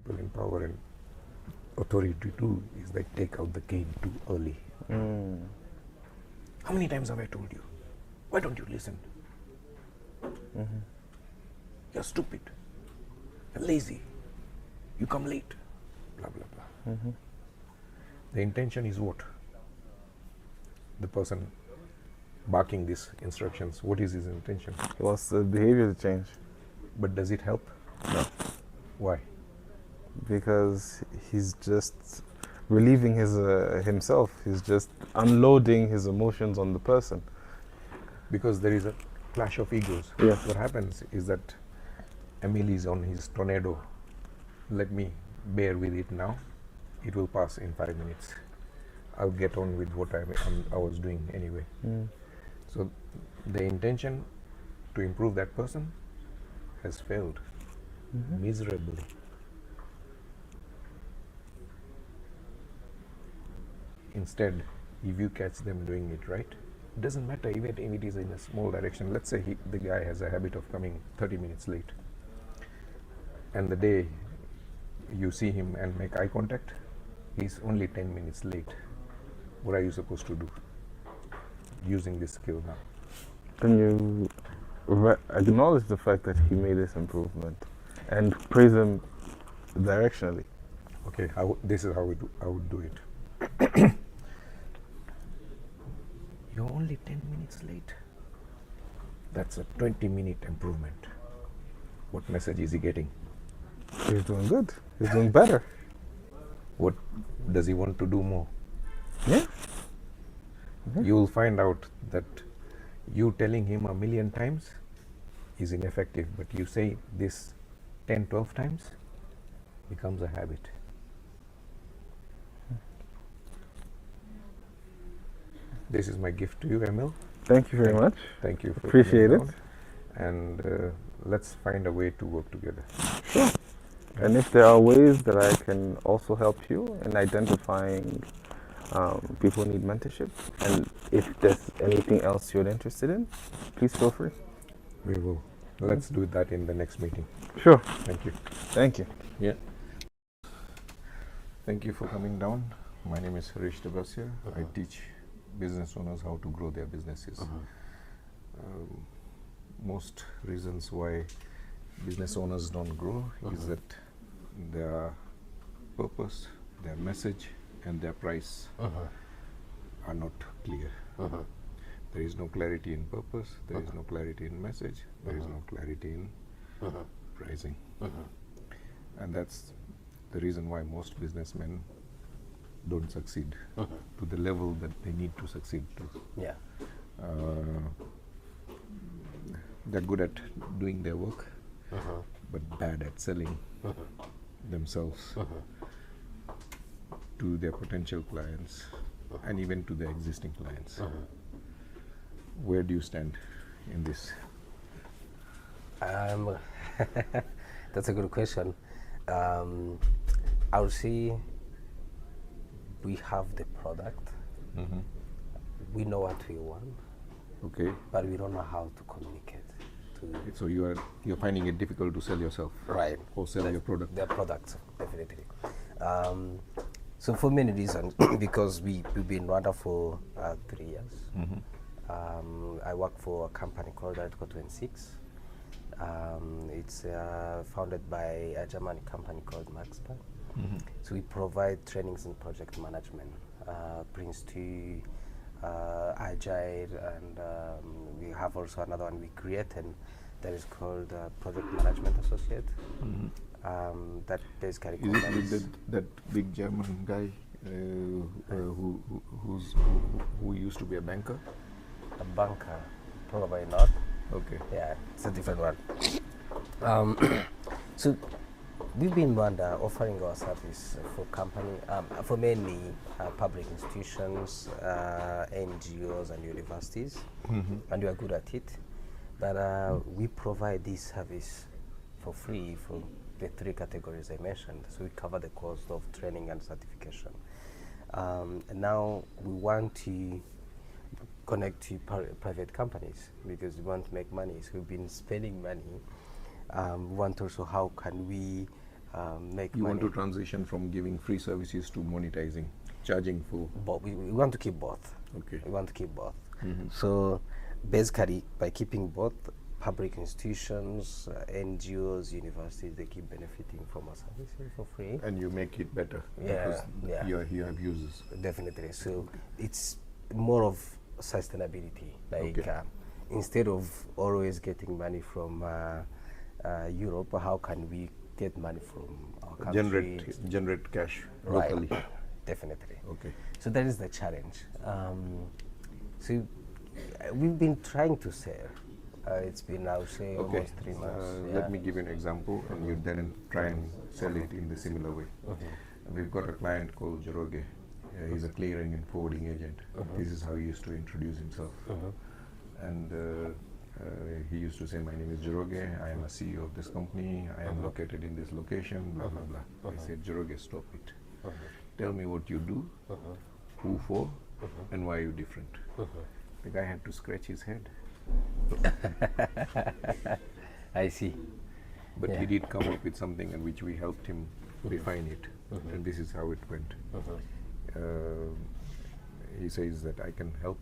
people in power and authority do is they take out the cane too early. How many times have I told you? Why don't you listen? You're stupid. You're lazy. You come late. Blah, blah, blah. The intention is what? The person barking these instructions, what is his intention? He wants the behavior to change. But does it help? No. Why? Because he's just relieving his himself. He's just unloading his emotions on the person. Because there is a clash of egos. Yeah. What happens is that Emil is on his tornado. Let me bear with it now. It will pass in 5 minutes. I'll get on with what I was doing anyway. So the intention to improve that person has failed miserably. Instead, if you catch them doing it right, it doesn't matter even if it is in a small direction. Let's say the guy has a habit of coming 30 minutes late, and the day you see him and make eye contact, he's only 10 minutes late. What are you supposed to do using this skill now? Can you acknowledge the fact that he made this improvement and praise him directionally? Okay, this is how I would do it. You're only 10 minutes late. That's a 20-minute improvement. What message is he getting? He's doing good. He's doing better. What does he want to do more? Yeah. You will find out that you telling him a million times is ineffective, but you say this 10, 12 times, becomes a habit. This is my gift to you, Emil. Thank you very much. Thank you. For Appreciate it. And let's find a way to work together. Sure. And if there are ways that I can also help you in identifying people who need mentorship, and if there's anything else you're interested in, please feel free. We will. Let's do that in the next meeting. Sure. Thank you. Thank you. Yeah. Thank you for coming down. My name is Harish Dabasia. I teach business owners how to grow their businesses. Most reasons why business owners don't grow is that their purpose, their message, and their price are not clear. There is no clarity in purpose, there is no clarity in message, there is no clarity in pricing. And that's the reason why most businessmen don't succeed to the level that they need to succeed to. Yeah. They're good at doing their work, but bad at selling themselves to their potential clients and even to their existing clients. Where do you stand in this? That's a good question. I would say we have the product. We know what we want. Okay. But we don't know how to communicate. So you're finding it difficult to sell yourself, right? Or sell your product. Their products, definitely. So for many reasons, because we've been in Rwanda for 3 years. I work for a company called Article 26. It's founded by a German company called Maxpa. So we provide trainings in project management, brings to Agile, and we have also another one we created that is called Project Management Associate. That basically is it with that big German guy who used to be a banker? A banker, probably not. Okay. Yeah, it's a different one. So we've been in Rwanda offering our service for for mainly public institutions, NGOs, and universities, and we are good at it. But we provide this service for free for the 3 categories I mentioned. So we cover the cost of training and certification. And now we want to connect to private companies because we want to make money. So we've been spending money. We want also how can we make You money. want to transition from giving free services to monetizing, charging for. But we want to keep both. Okay. We want to keep both. So basically, by keeping both, public institutions, NGOs, universities, they keep benefiting from our services for free. And you make it better. Yeah, Because yeah. you have users. Definitely. So it's more of sustainability. Like Okay. instead of always getting money from Europe, how can we get money from our country? Generate cash Right. locally. Definitely. Okay. So that is the challenge. So we've been trying to sell. It's been, I would say, Okay. almost 3 months. Let me give you an example, and you then try and sell it in the similar way. We've got a client called Joroge. He's a clearing and forwarding agent. This is how he used to introduce himself. And he used to say, "My name is Joroge. I am a CEO of this company. I am located in this location, blah, blah, blah." I said, "Joroge, stop it. Tell me what you do, who for, and why are you different." The guy had to scratch his head. I see. But Yeah. he did come up with something in which we helped him refine it. And this is how it went. He says that I can help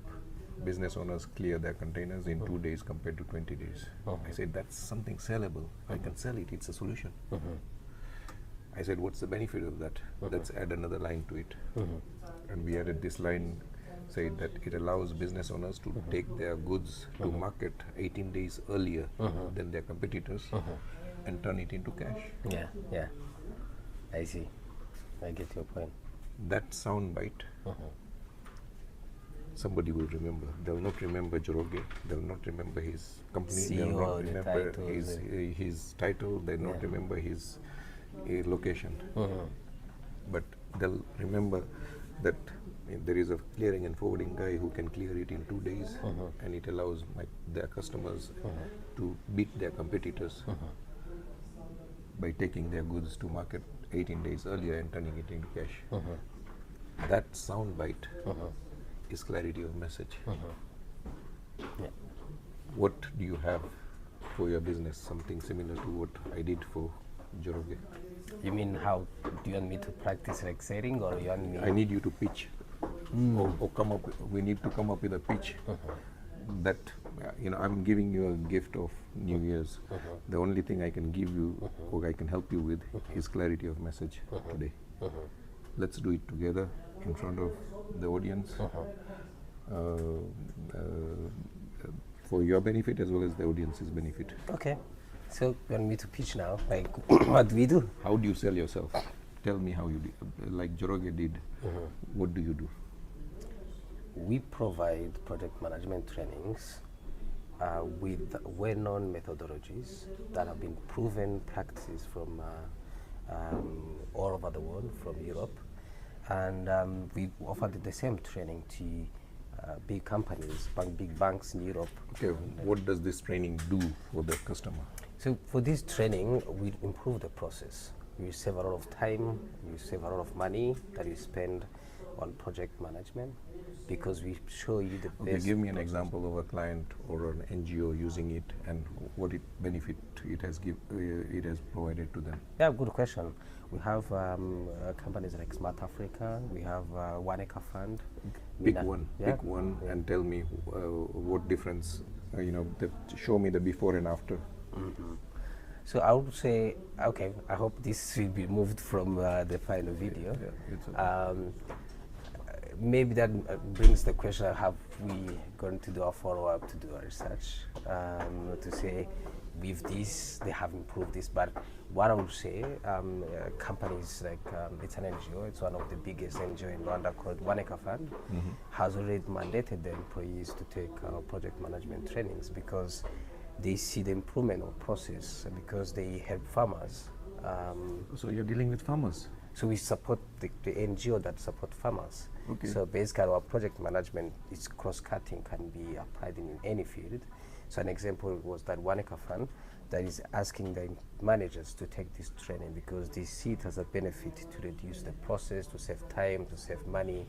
business owners clear their containers in 2 days compared to 20 days. I said, that's something sellable. I can sell it. It's a solution. I said, what's the benefit of that? Let's add another line to it. And we added this line, said that it allows business owners to take their goods to market 18 days earlier than their competitors and turn it into cash. Yeah, yeah. I see. I get your point. That soundbite, somebody will remember. They'll not remember Joroge. They'll not remember his company. They'll CEO, not the remember titles, his title. They'll not Yeah. remember his location. But they'll remember that there is a clearing and forwarding guy who can clear it in 2 days, and it allows their customers to beat their competitors by taking their goods to market 18 days earlier and turning it into cash. That soundbite is clarity of message. Yeah. What do you have for your business? Something similar to what I did for Joroge. You mean how do you want me to practice like selling, or you want me? I need you to pitch, or come up. We need to come up with a pitch that I'm giving you a gift of New Year's. The only thing I can give you or I can help you with is clarity of message today. Let's do it together in front of the audience, for your benefit as well as the audience's benefit. Okay. So you want me to pitch now? Like, what do we do? How do you sell yourself? Tell me how you do. Like Joroge did. What do you do? We provide project management trainings with well-known methodologies that have been proven practices from all over the world, from Europe. And we offered the same training to big companies, big banks in Europe. Okay, what does this training do for the customer? So for this training, we improve the process. You save a lot of time, you save a lot of money that you spend on project management, because we show you the Okay, best. give me an example of a client or an NGO using it and what benefit it has provided to them. Yeah, good question. We have companies like Smart Africa. We have One Acre Fund. Pick Mina- one, yeah, pick one, and tell me what difference. Show me the before and after. So I would say, okay, I hope this will be moved from the final video. Yeah, it's okay. Maybe that brings the question, have we going to do a follow-up to do a research to say with this they have improved this? But what I would say, companies like it's an NGO, it's one of the biggest NGO in Rwanda called One Acre Fund, has already mandated their employees to take project management trainings, because they see the improvement of process, because they help farmers. So you're dealing with farmers. So we support the NGO that support farmers. Okay. So basically our project management is cross-cutting, can be applied in any field. So an example was that One Acre Fund that is asking the managers to take this training, because they see it as a benefit to reduce the process, to save time, to save money,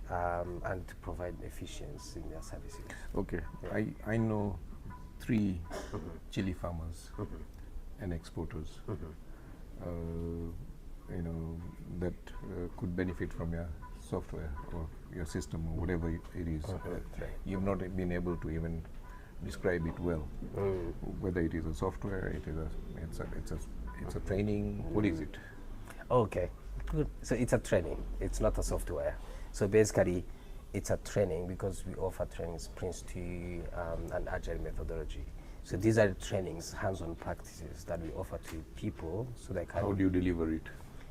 and to provide efficiency in their services. Okay, I know 3 chili farmers and exporters. that could benefit from your software or your system or whatever it is. You've not been able to even describe it well. Whether it is a software, it's a training. What is it? Okay, good. So it's a training. It's not a software. So basically, it's a training because we offer trainings, Prince 2, and Agile methodology. So these are trainings, hands-on practices that we offer to people so they can. How do you deliver it?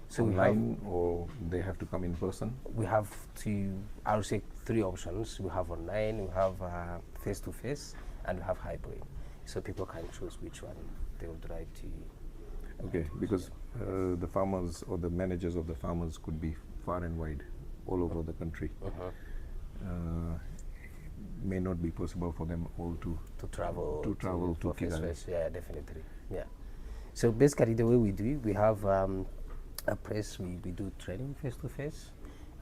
So online, or they have to come in person? We have I would say 3 options. We have online, we have face-to-face, and we have hybrid. So people can choose which one they would like to. Okay, because the farmers or the managers of the farmers could be far and wide, all over the country. May not be possible for them all to travel to Kigali. face. Yeah, definitely. Yeah. So basically, the way we do it, we have a place we do training face to face,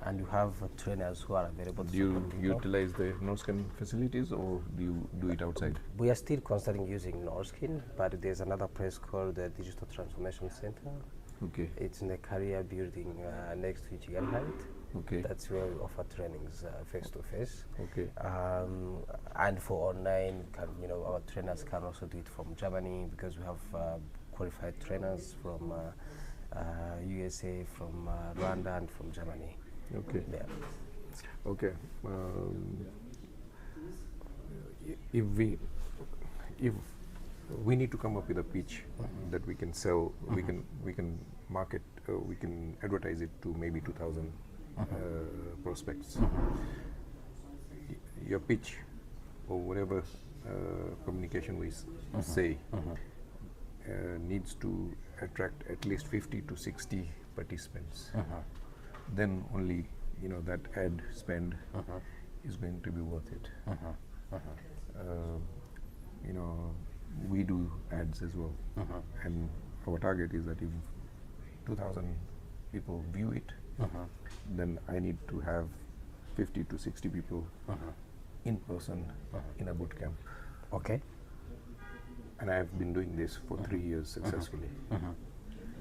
and you have trainers who are available. Do you utilize the Norskin facilities, or do you do it outside? We are still considering using Norskin, but there's another place called the Digital Transformation Center. Okay. It's in the career building next to Kigali Height. Okay. That's where we offer trainings face to face. Okay. And for online, our trainers can also do it from Germany because we have qualified trainers from USA, from Rwanda, and from Germany. Okay. Yeah. Okay. If we need to come up with a pitch that we can sell, we can market, we can advertise it to maybe 2,000 prospects. Your pitch, or whatever communication we say, needs to attract at least 50 to 60 participants. Then only that ad spend is going to be worth it. We do ads as well, and our target is that if 2,000 people view it, then I need to have 50 to 60 people in person in a boot camp. Okay. And I have been doing this for 3 years successfully.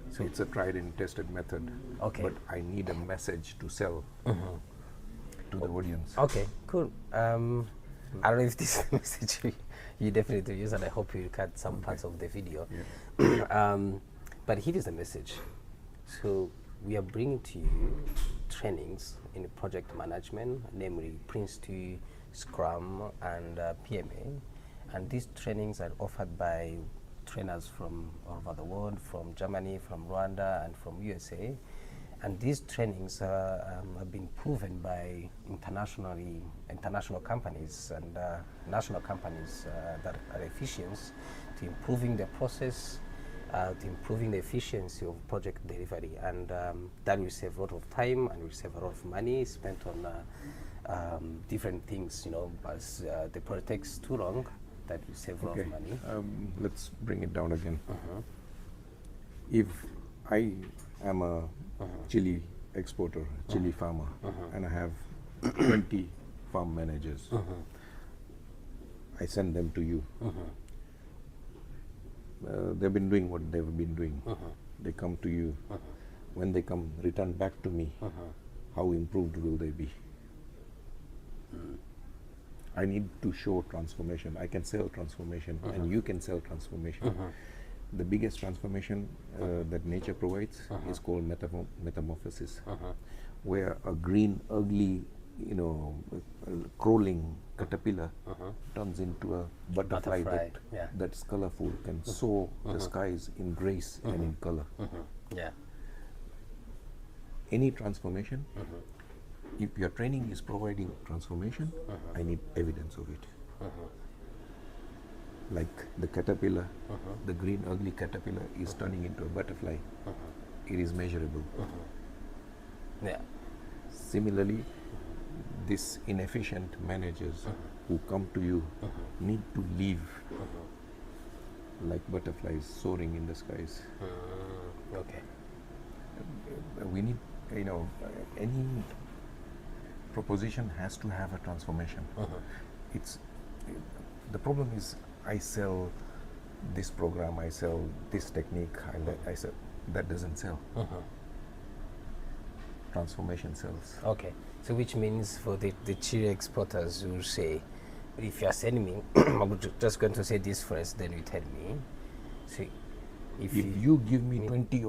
So it's a tried and tested method. Okay. But I need a message to sell to the audience. Okay, cool. I don't know if this message you definitely use, and I hope you cut some parts of the video. Yeah. But here is the message. So we are bringing to you trainings in project management, namely Prince 2, Scrum, and PMA. And these trainings are offered by trainers from all over the world, from Germany, from Rwanda, and from USA. And these trainings have been proven by international companies and national companies that are efficient to improving their process, to improving the efficiency of project delivery. And that will save a lot of time and will save a lot of money spent on different things, as the project takes too long. That will save a lot of money. Let's bring it down again. If I am a chili exporter, chili farmer, and I have 20 farm managers, I send them to you. They've been doing what they've been doing. They come to you. When they come, return back to me. How improved will they be? I need to show transformation. I can sell transformation, and you can sell transformation. The biggest transformation that nature provides is called metamorphosis, where a green, ugly, crawling caterpillar turns into a butterfly that's colorful, can soar the skies in grace and in color. Yeah. Any transformation, if your training is providing transformation, I need evidence of it. Like the caterpillar, the green ugly caterpillar is turning into a butterfly. It is measurable. Yeah. Similarly, these inefficient managers who come to you need to leave like butterflies soaring in the skies. Okay. We need, any proposition has to have a transformation. The problem is, I sell this program, I sell this technique, I sell. that doesn't sell. Transformation sells. Okay. So which means for the chili exporters who say, if you're sending me, I'm just going to say this first, then you tell me. So If you give me 20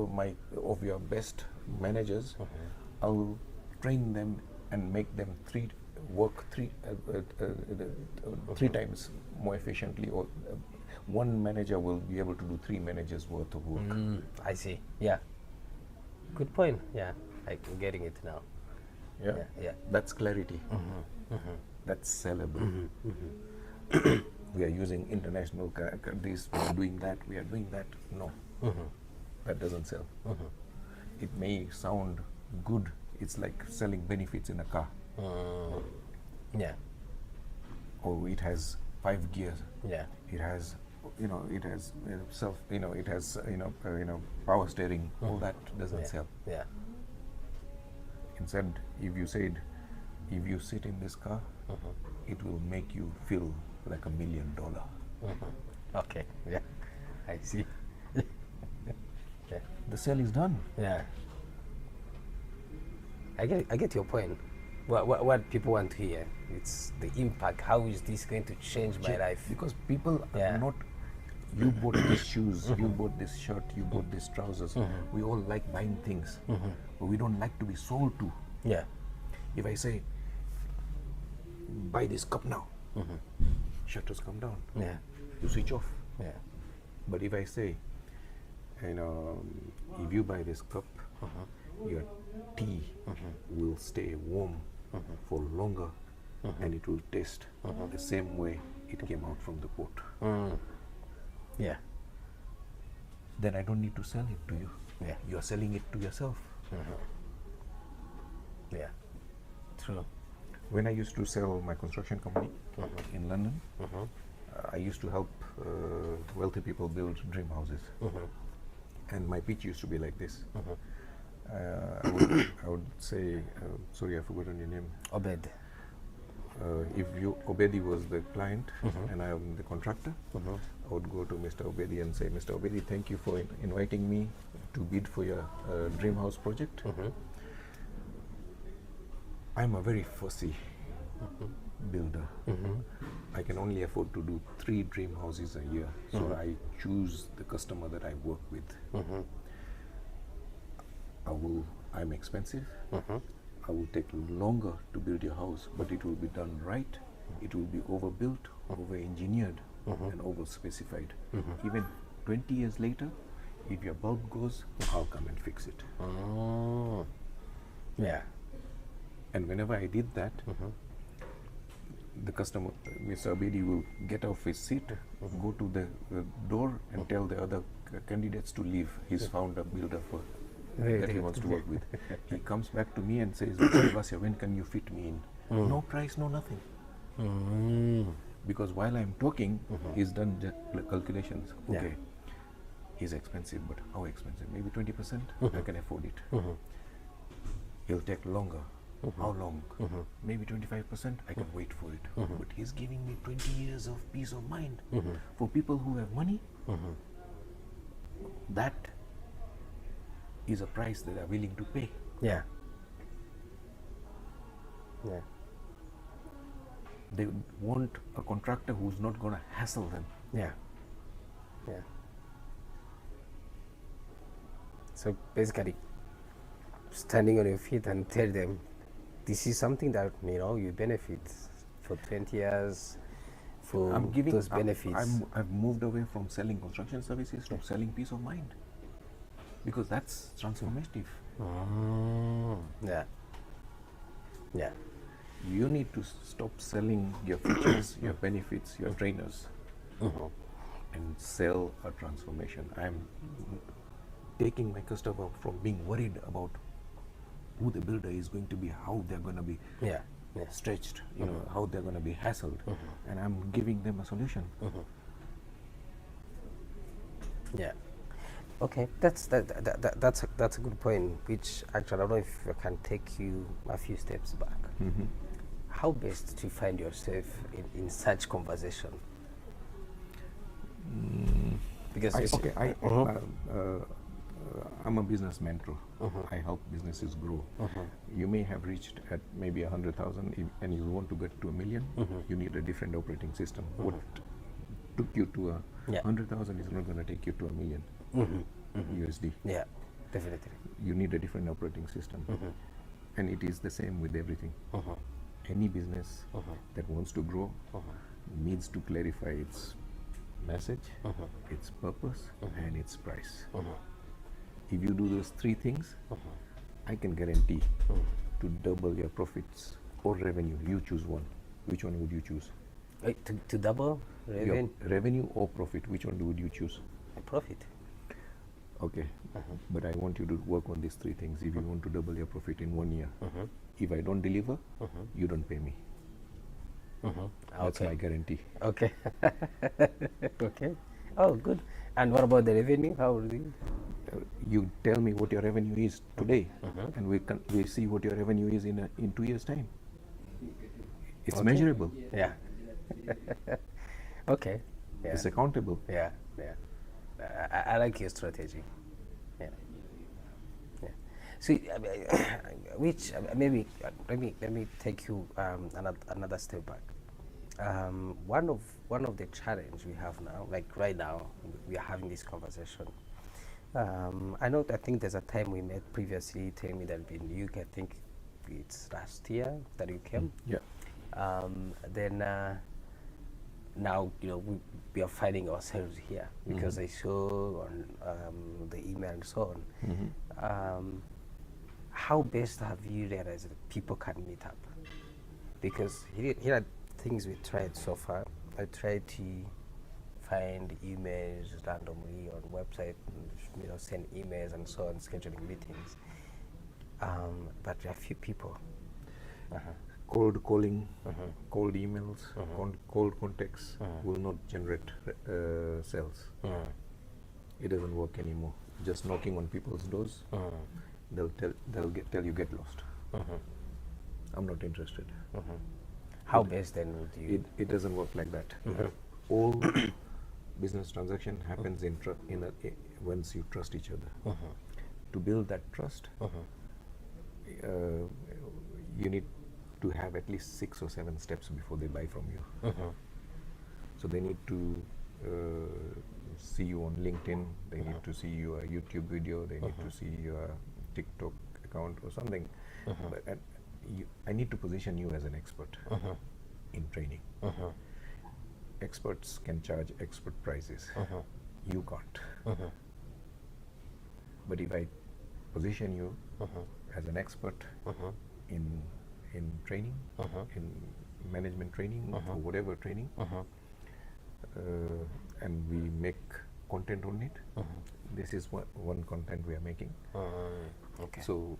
of your best managers, I will train them and make them work three times more efficiently, or one manager will be able to do 3 managers worth of work. I see. Yeah. Good point. Yeah. I'm getting it now. Yeah. Yeah. That's clarity. That's sellable. We are using international this, we are doing that, we are doing that. No, that doesn't sell. It may sound good. It's like selling benefits in a car. Yeah. Or it has 5 gears. Yeah. It has, it has it has, power steering. All that doesn't sell. Yeah. Instead, if you said, if you sit in this car, it will make you feel like $1 million. Okay. Yeah. I see. Yeah. The sale is done. Yeah. I get your point. What people want to hear, it's the impact. How is this going to change my life? Because people are not, you bought these shoes, you bought this shirt, you bought these trousers. We all like buying things, but we don't like to be sold to. Yeah. If I say, buy this cup now, shutters come down. Yeah. You switch off. Yeah. But if I say, if you buy this cup, your tea will stay warm for longer, and it will taste the same way it came out from the pot. Yeah. Then I don't need to sell it to you. Yeah. You are selling it to yourself. Yeah. True. When I used to sell my construction company in London, I used to help wealthy people build dream houses. And my pitch used to be like this. I would say, sorry, I've forgotten your name. Obed. If Obedi was the client and I am the contractor, I would go to Mr. Obedi and say, Mr. Obedi, thank you for inviting me to bid for your dream house project. I'm a very fussy builder. I can only afford to do 3 dream houses a year, so I choose the customer that I work with. I'm expensive. I will take longer to build your house, but it will be done right. It will be overbuilt, over-engineered, and over-specified. Even 20 years later, if your bulb goes, I'll come and fix it. Yeah. And whenever I did that, the customer, Mr. Abedi, will get off his seat, go to the door and tell the other candidates to leave. He's found a builder that he wants to work with. He comes back to me and says, Mr. Dabasia, when can you fit me in? No price, no nothing. Because while I'm talking, he's done the calculations. Okay, he's expensive, but how expensive? Maybe 20%? I can afford it. He'll take longer. How long? Maybe 25%? I can wait for it. But he's giving me 20 years of peace of mind. For people who have money, that is a price that they're willing to pay. Yeah. Yeah. They want a contractor who's not going to hassle them. Yeah. Yeah. So basically, standing on your feet and tell them, this is something that you benefit for 20 years. For I'm giving those benefits. I've moved away from selling construction services to selling peace of mind, because that's transformative. Yeah. Yeah. You need to stop selling your features, your benefits, your trainers, and sell a transformation. I'm taking my customer from being worried about who the builder is going to be, how they're going to be stretched, how they're going to be hassled, and I'm giving them a solution. Yeah. Okay, that's a good point. Which actually, I don't know if I can take you a few steps back. How best to find yourself in such conversation? Because I'm a business mentor. I help businesses grow. You may have reached at maybe 100,000 and you want to get to a million. You need a different operating system. What took you to a Yeah. 100,000 is not going to take you to a million USD. Yeah, definitely. You need a different operating system. And it is the same with everything. Any business that wants to grow needs to clarify its message, its purpose, and its price. If you do those three things, I can guarantee to double your profits or revenue. You choose one. Which one would you choose? Wait, to double Your revenue or profit, which one would you choose? profit. Okay, but I want you to work on these three things. If you want to double your profit in 1 year, if I don't deliver, you don't pay me. That's Okay. my guarantee. Okay. Okay. Oh, good. And what about the revenue? How will you? You tell me what your revenue is today, and we see what your revenue is in 2 years' time. It's Okay. measurable. Yeah. Okay. Yeah. It's accountable. Yeah. Yeah. I like your strategy. Yeah. Yeah. So, which maybe let me take you another step back. One of the challenge we have now, like right now, we are having this conversation. I think there's a time we met previously, telling me that in the UK, I think it's last year that you came. Yeah. Then now we are finding ourselves here because I saw on the email and so on. How best have you realized that people can meet up? Because here are things we tried so far. I tried to find emails randomly on website, send emails and so on, scheduling meetings. But there are few people. Cold calling, cold emails, cold contacts will not generate sales. It doesn't work anymore. Just knocking on people's doors, they'll tell you get lost. I'm not interested. How best then would you? It doesn't work like that. All business transaction happens once you trust each other. To build that trust, you need to have at least 6 or 7 steps before they buy from you. So they need to see you on LinkedIn, they need to see your YouTube video, they need to see your TikTok account or something. I need to position you as an expert in training. Experts can charge expert prices. You can't. But if I position you as an expert in training, in management training, or whatever training, and we make content on it, this is one content we are making. Okay. So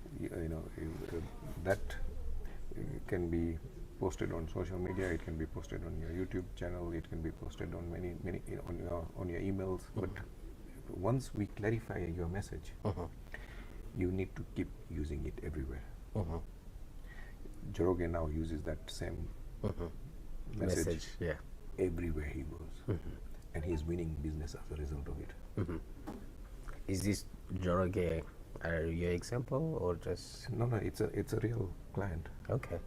that can be posted on social media, it can be posted on your YouTube channel, it can be posted on many on your emails. But once we clarify your message, you need to keep using it everywhere. Joroge now uses that same message Yeah. everywhere he goes, and he's winning business as a result of it. Is this Joroge your example or just? No, it's a real client. Okay.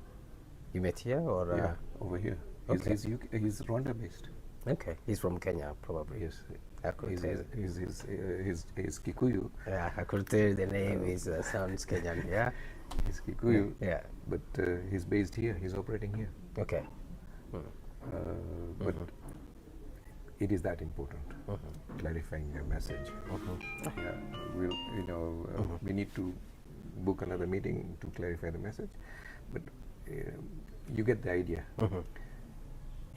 You met here or? Yeah, over here. Okay. He's Rwanda based. Okay. He's from Kenya, probably. Yes, I could tell. he's Kikuyu. Yeah, I could tell the name is sounds Kenyan. Yeah. He's Kikuyu. Yeah. But he's based here. He's operating here. Okay. But it is that important, clarifying your message. Yeah, we need to book another meeting to clarify the message. But you get the idea.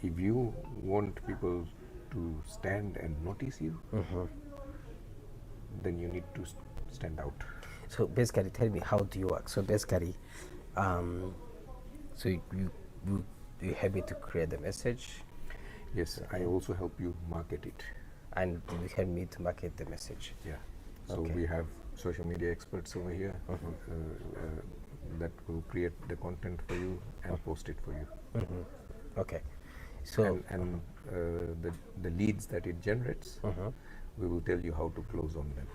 If you want people to stand and notice you, then you need to stand out. So basically, tell me, how do you work? So basically, so you help me to create the message, Yes, I also help you market it. and you help me to market the message. Yeah. So Okay. we have social media experts over here that will create the content for you and post it for you. Okay. So And the leads that it generates, we will tell you how to close on them.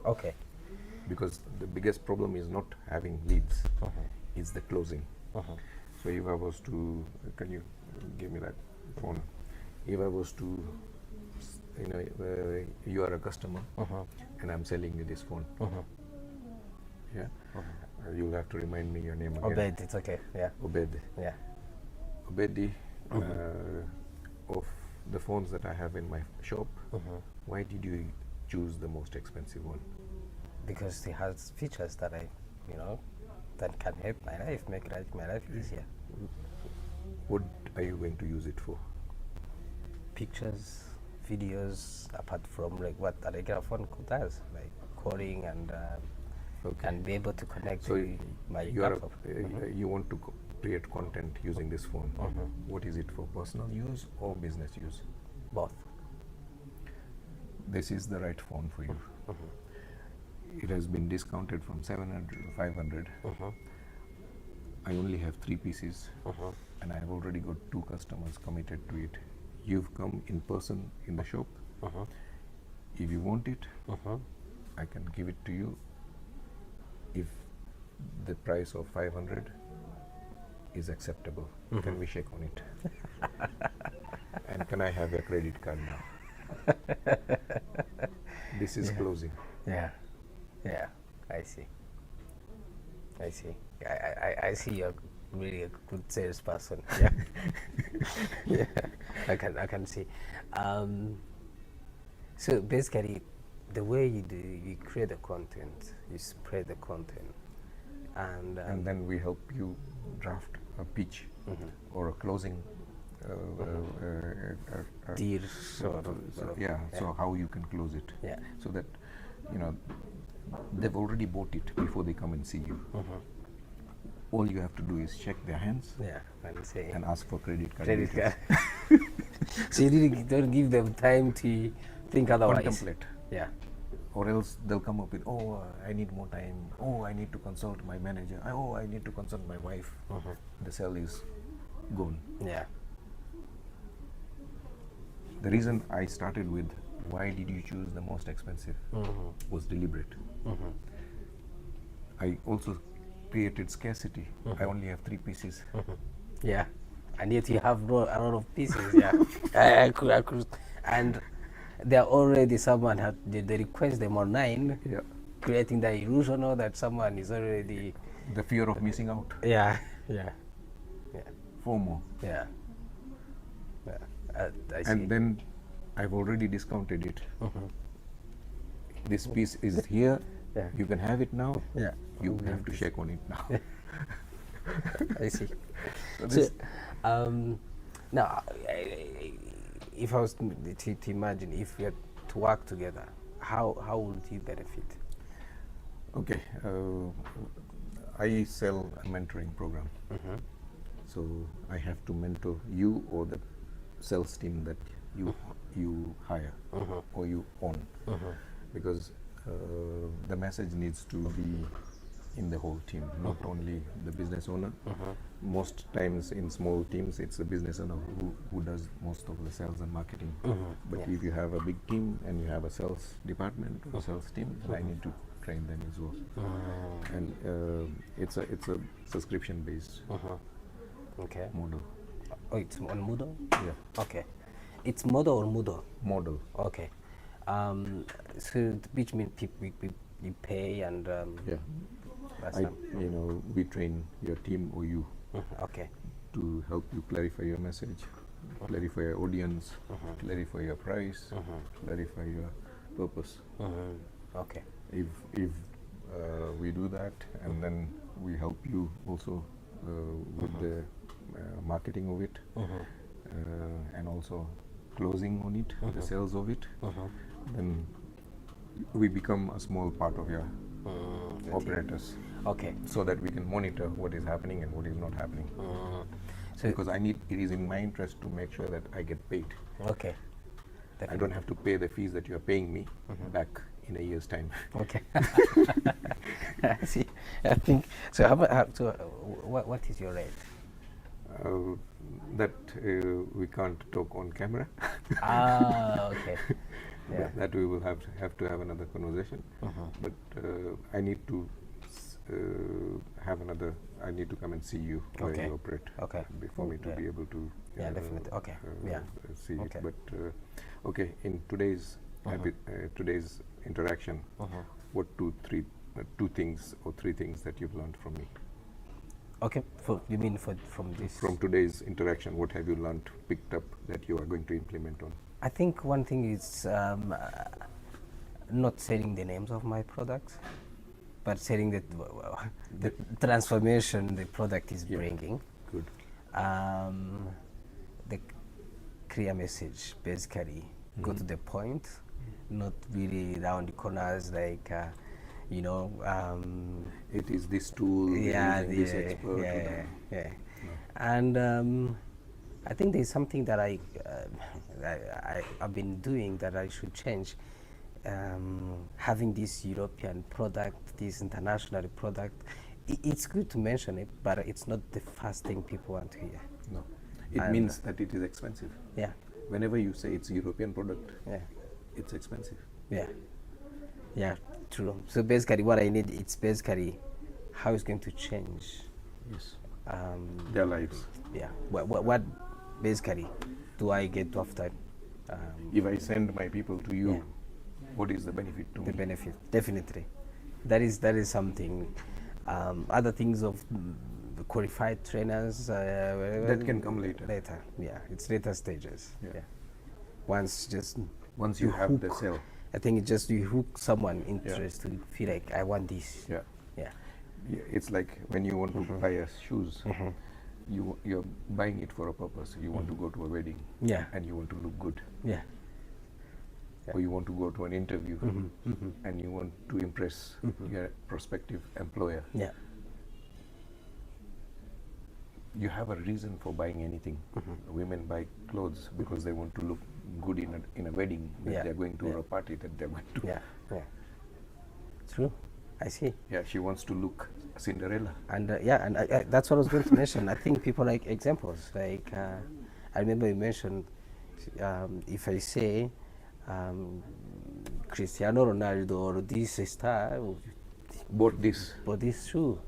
Okay. Because the biggest problem is not having leads, it's the closing. So if I was to, can you give me that phone? If I was to, you are a customer and I'm selling you this phone. Yeah. You'll have to remind me your name again. Obed, it's okay. Yeah. Obed. Yeah. Obedi, of the phones that I have in my shop, why did you choose the most expensive one? Because it has features that that can help my life, make my life easier. What are you going to use it for? Pictures, videos, apart from like what a regular phone does, like calling and and be able to connect So to my you are laptop. you want to create content using this phone. What is it for, personal use or business use? Both. This is the right phone for you. It has been discounted from 700 to 500. I only have 3 pieces and I have already got 2 customers committed to it. You've come in person in the shop. If you want it, I can give it to you if the price of 500 is acceptable. Can we shake on it? And can I have a credit card now? This is closing. Yeah. Yeah. I see. I see you're really a good salesperson. Yeah. Yeah. I can see. So basically, the way you do, you create the content, you spread the content, and then we help you draft a pitch or a closing deal sort of. so how you can close it, Yeah. so that they've already bought it before they come and see you. All you have to do is shake their hands And say and ask for credit card credit details. card. So you really don't give them time to think otherwise. Contemplate. Yeah. Or else they'll come up with, I need more time, I need to consult my manager, I need to consult my wife. The sale is gone. Yeah. The reason I started with why did you choose the most expensive was deliberate. I also created scarcity. I only have 3 pieces. Yeah. And yet you have a lot of pieces. Yeah. I could, and there already someone had they request them online. Yeah. Creating the illusion of that someone is already. The fear of missing out. Yeah. FOMO. Yeah. I see. And then I've already discounted it. This piece is here. Yeah. You can have it now. Yeah. You have to shake on it now. I see. So Now, if I was to imagine, if we had to work together, how would you benefit? Okay. I sell a mentoring program. So I have to mentor you or the sales team that you hire or you own, because the message needs to be in the whole team, not only the business owner. Most times in small teams, it's the business owner who does most of the sales and marketing. But if you have a big team and you have a sales department or sales team, then I need to train them as well. And it's a subscription based Okay. model. Oh, it's on Moodle? Yeah. Okay. It's Moodle or Moodle? Model. Okay. So which means you pay and Yeah. that's we train your team or you okay. to help you clarify your message, clarify your audience, clarify your price, clarify your purpose. Okay. If we do that, and then we help you also with the marketing of it, and also closing on it, the sales of it, then we become a small part of your operators. Okay. So that we can monitor what is happening and what is not happening. So Because it is in my interest to make sure that I get paid. okay. I don't have to pay the fees that you are paying me back in a year's time. Okay. I see. I think so. So what is your rate? That we can't talk on camera. Okay. Yeah. That we will have to have another conversation. But I need to have another. I need to come and see you where Okay. you operate. Okay. Before me to Yeah. be able to. Yeah, definitely. Okay. Yeah. See Okay. it. But okay, in today's today's interaction, what two things or three things that you've learned from me? Okay. You mean from this? From today's interaction, what have you learned, picked up that you are going to implement on? I think one thing is not saying the names of my products, but saying that the transformation the product is bringing. Good. The clear message, basically, go to the point, not really round corners like, It is this tool, yeah, using this expert. yeah. And I think there's something that I've been doing that I should change. Having this European product, this international product, it's good to mention it, but it's not the first thing people want to hear. No. It means that it is expensive. Yeah, Whenever you say it's a European product, yeah, it's expensive. yeah, true. So basically what I need, it's basically how it's going to change. Yes. Their lives. Yeah, what basically do I get after If I send my people to you, Yeah. what is the benefit to the me? benefit? Definitely, that is something. Other things of the qualified trainers That can come later. Later, yeah, it's later stages. Yeah. Once just Once you have the cell. I think it's just you hook someone interested to feel like I want this. Yeah. Yeah. Yeah, it's like when you want to buy a shoes, you're buying it for a purpose. You want to go to a wedding, Yeah. and you want to look good, Yeah. or you want to go to an interview, and you want to impress your prospective employer. Yeah. You have a reason for buying anything. Women buy clothes because they want to look good in a wedding that Yeah. they're going to, Yeah. or a party that they're going to. Yeah. Yeah. True. I see. Yeah, she wants to look Cinderella. And and I, that's what I was going to mention. I think people like examples. Like I remember you mentioned, if I say Cristiano Ronaldo or this star Bought this. bought this shoe,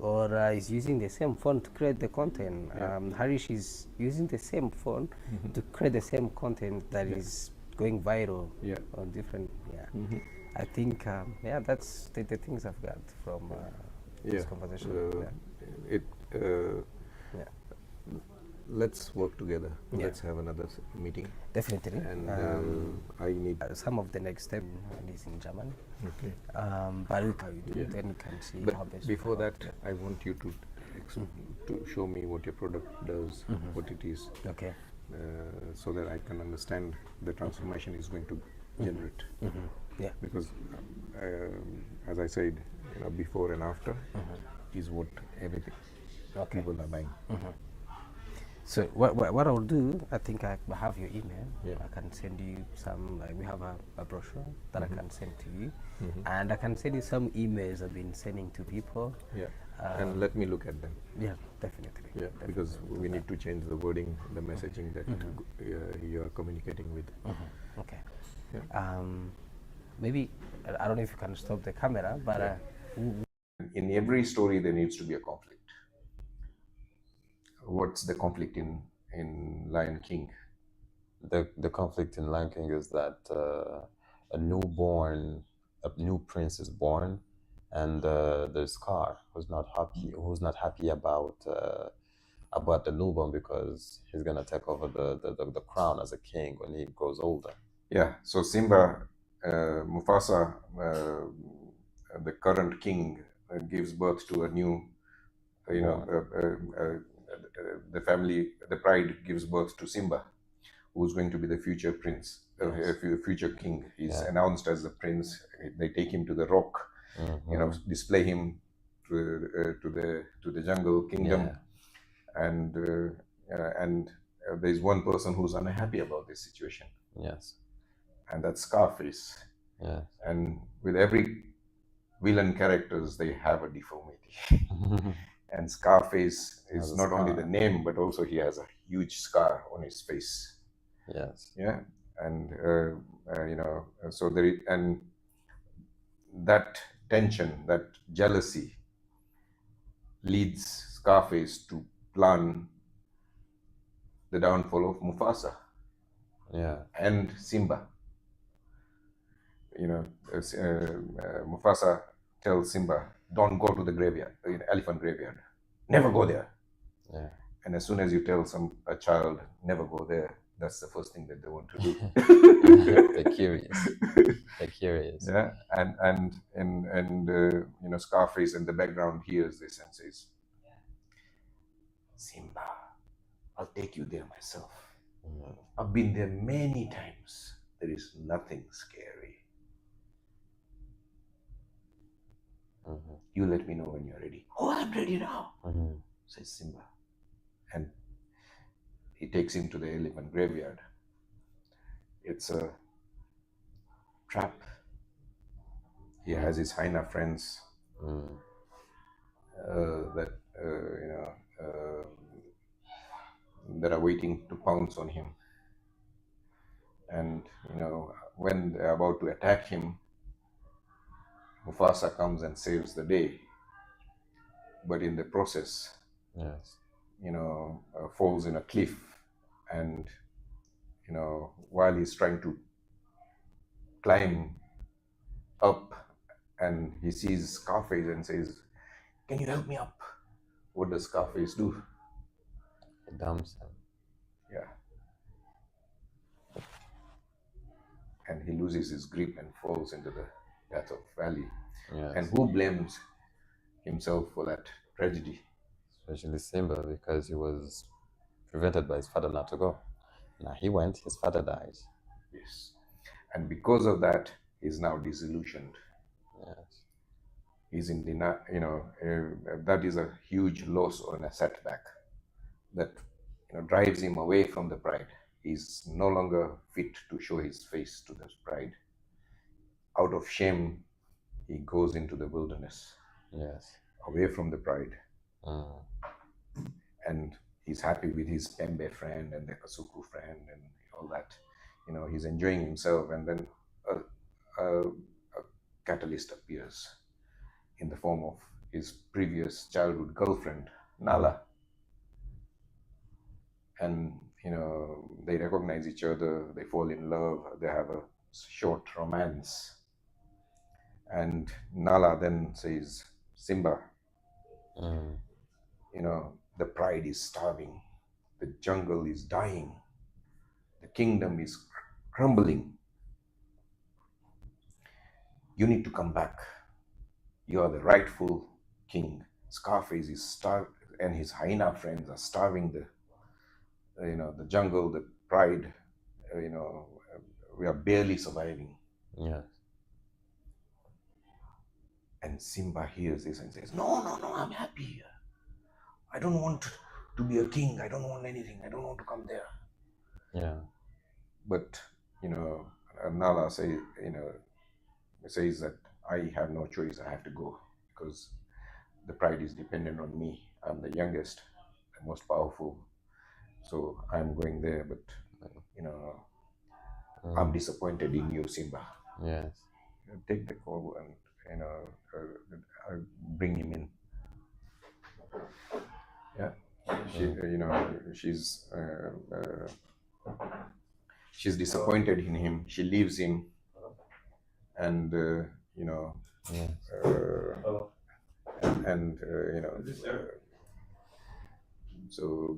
or is using the same phone to create the content. Harish is using the same phone to create the same content that is going viral Yeah. on different. Yeah. I think, that's the things I've got from this conversation. It. Yeah, Let's work together. Yeah. Let's have another meeting. definitely. And I need. Some of the next step is in Germany. Okay. But look how you do it, then you can see how But best. before that, I want you to show me what your product does, what it is, Okay. so that I can understand the transformation is going to generate. Yeah. Because, as I said, before and after is what everything Okay. people are buying. So what I'll do, I think I have your email. Yeah. I can send you some. We have a brochure that I can send to you, and I can send you some emails I've been sending to people. Yeah. And let me look at them. Yeah, definitely. Yeah, because we need to change the wording, the messaging that you are communicating with. Okay. Yeah. Maybe I don't know if you can stop the camera, but In every story, there needs to be a conflict. What's the conflict in Lion King? The conflict in Lion King is that a new prince is born, and there's Scar who's not happy about the newborn because he's gonna take over the crown as a king when he grows older. Yeah. So Simba, Mufasa, the current king, gives birth to a new, the pride gives birth to Simba, who's going to be the future prince, future king. He's announced as the prince. They take him to the rock, display him to the jungle kingdom, and there's one person who's unhappy about this situation. Yes. And that's Scarface. Yes. And with every villain characters, they have a deformity. And Scarface Has is a not only scar. the name, but also he has a huge scar on his face. Yes. Yeah, and so and that tension, that jealousy, leads Scarface to plan the downfall of Mufasa Yeah. and Simba. Mufasa tells Simba, "Don't go to the graveyard, the elephant graveyard. Never go there." Yeah. And as soon as you tell a child never go there, that's the first thing that they want to do. They're curious. They're curious. Yeah, and Scarface in the background hears this and says, "Simba, I'll take you there myself. I've been there many times. There is nothing scary. You let me know when you're ready." "Oh, I'm ready now," says Simba. And he takes him to the elephant graveyard. It's a trap. He has his hyena friends that are waiting to pounce on him. And when they're about to attack him, Mufasa comes and saves the day. But in the process, Yes. falls in a cliff, and while he's trying to climb up, and he sees Scarface and says, "Can you help me up?" What does Scarface do? It dumps him. Yeah. And he loses his grip and falls into the Death of Valley. Yes. And who blames himself for that tragedy? Especially Simba, because he was prevented by his father not to go. Now he went, his father died. Yes. And because of that, he's now disillusioned. Yes. He's in denial. That is a huge loss or a setback that drives him away from the pride. He's no longer fit to show his face to this pride. Out of shame, he goes into the wilderness. Yes. Away from the pride. And he's happy with his Pembe friend and the Kasuku friend and all that. He's enjoying himself, and then a catalyst appears in the form of his previous childhood girlfriend, Nala. And they recognize each other, they fall in love, they have a short romance. And Nala then says, "Simba, the pride is starving, the jungle is dying, the kingdom is crumbling. You need to come back. You are the rightful king. Scarface is starved, and his hyena friends are starving the jungle, the pride. We are barely surviving." Yes. And Simba hears this and says, No, I'm happy here. I don't want to be a king. I don't want anything. I don't want to come there." Yeah. But Nala says that I have no choice. I have to go because the pride is dependent on me. I'm the youngest, the most powerful, so I'm going there. But I'm disappointed in you, Simba. Yes. Take the call and bring him in. Yeah, she's disappointed in him. She leaves him, and so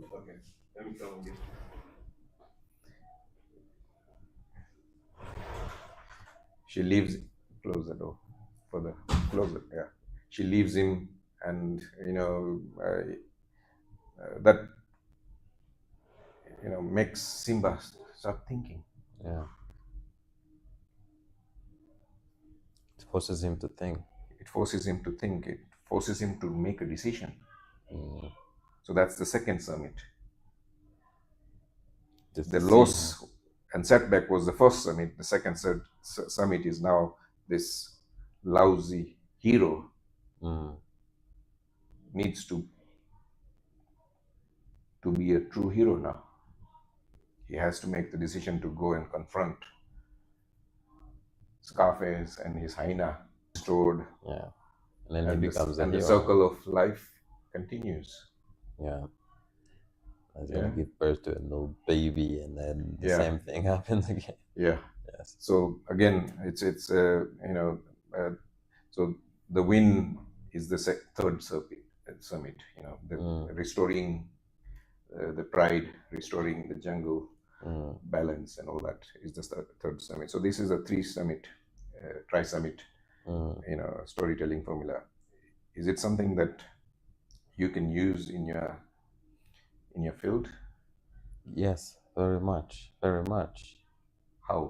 she leaves. Close the door. Close it. Yeah, she leaves him, and that makes Simba start thinking. Yeah. It forces him to think. It forces him to think. It forces him to make a decision. So that's the second summit. The loss and setback was the first summit. The second summit is now this lousy hero needs to to be a true hero now. He has to make the decision to go and confront Scarface and his hyena restored, Yeah. And then and he becomes a and the hero. circle of life continues. Yeah. He's Yeah. gonna give birth to a new baby, and then the Yeah. same thing happens again. Yeah. Yes. So again, it's so the win is the third summit. The restoring the pride, restoring the jungle balance, and all that is the third summit. So this is a tri-summit, storytelling formula. Is it something that you can use in your field? Yes, very much, very much. How?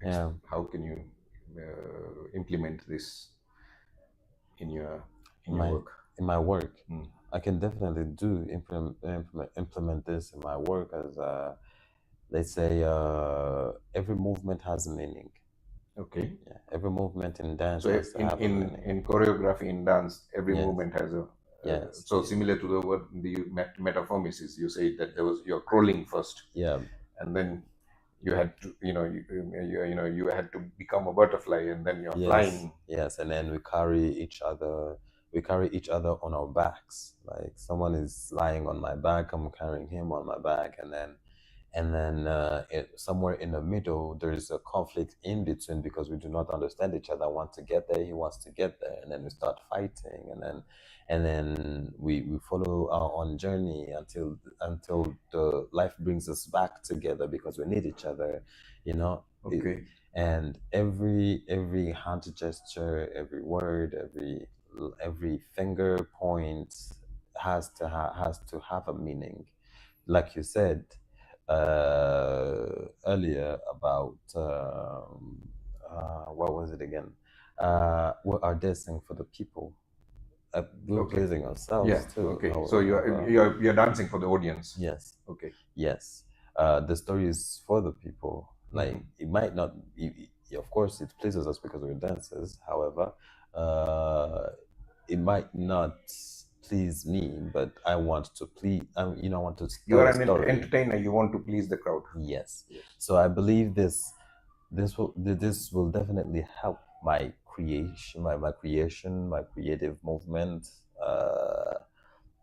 Yeah. How can you implement this in your work? In my work, I can definitely implement this in my work as let's say every movement has a meaning. Okay. Yeah, every movement in dance So has to have a meaning. in choreography in dance, every Yes. movement has a Yes. So similar to the word the metamorphosis, you say that you're crawling first. Yeah. And then you had to you had to become a butterfly, and then you're flying. Yes, and then we carry each other on our backs. Like someone is lying on my back, I'm carrying him on my back, and then somewhere in the middle there is a conflict in between because we do not understand each other. I want to get there, he wants to get there, and then we start fighting, and then we follow our own journey until the life brings us back together because we need each other, Okay. And every hand gesture, every word, every finger point has to have a meaning. Like you said earlier about what was it again? We are dancing for the people. We're pleasing ourselves too. Okay. So you're dancing for the audience. Yes. Okay. Yes. The story is for the people. Like it might not. Of course, it pleases us because we're dancers. However, it might not please me, but I want to please. I want to. You are an entertainer. You want to please the crowd. Yes. So I believe this will definitely help my creation, my creative movement.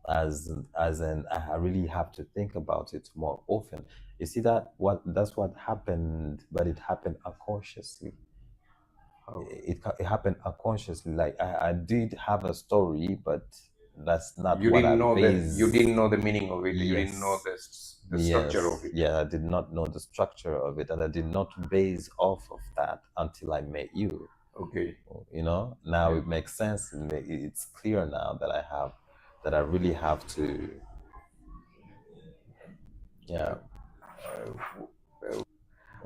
As in, I really have to think about it more often. You see that's what happened, but it happened unconsciously. It happened unconsciously. Like I did have a story, but that's not You what didn't I know based. you didn't know the meaning of it. Yes. You didn't know the structure of it. Yeah, I did not know the structure of it, and I did not base off of that until I met you. Okay. Now it makes sense. It's clear now that I really have to. Yeah.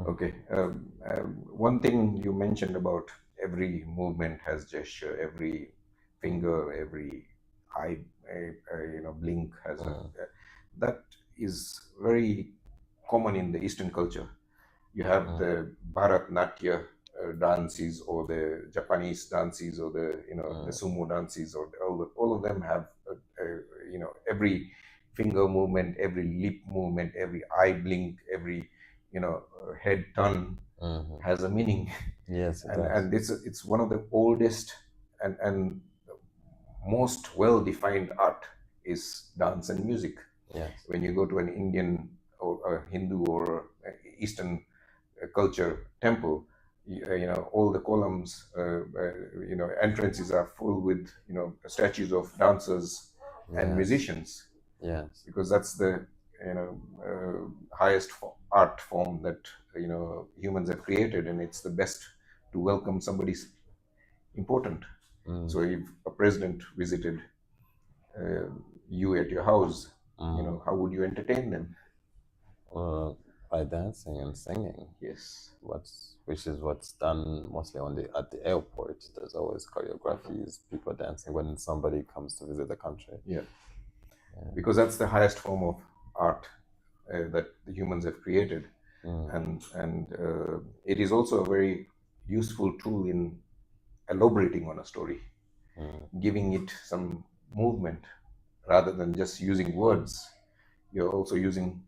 Okay. One thing you mentioned about every movement has gesture, every finger, every eye, blink has that is very common in the Eastern culture. You have the Bharatnatyam dances, or the Japanese dances, or the the sumo dances, or all of them have every finger movement, every lip movement, every eye blink, every head turn has a meaning. Yes, and it's one of the oldest and most well-defined art is dance and music. Yes. When you go to an Indian or a Hindu or Eastern culture temple, all the columns, entrances are full with statues of dancers and musicians. Yes. Because that's the highest art form that humans have created, and it's the best to welcome somebody's important. So if a president visited you at your house, how would you entertain them? By dancing and singing. Yes. Which is what's done mostly at the airport. There's always choreographies, people dancing when somebody comes to visit the country. Yeah. Because that's the highest form of art that the humans have created, and it is also a very useful tool in elaborating on a story, giving it some movement rather than just using words. you're also using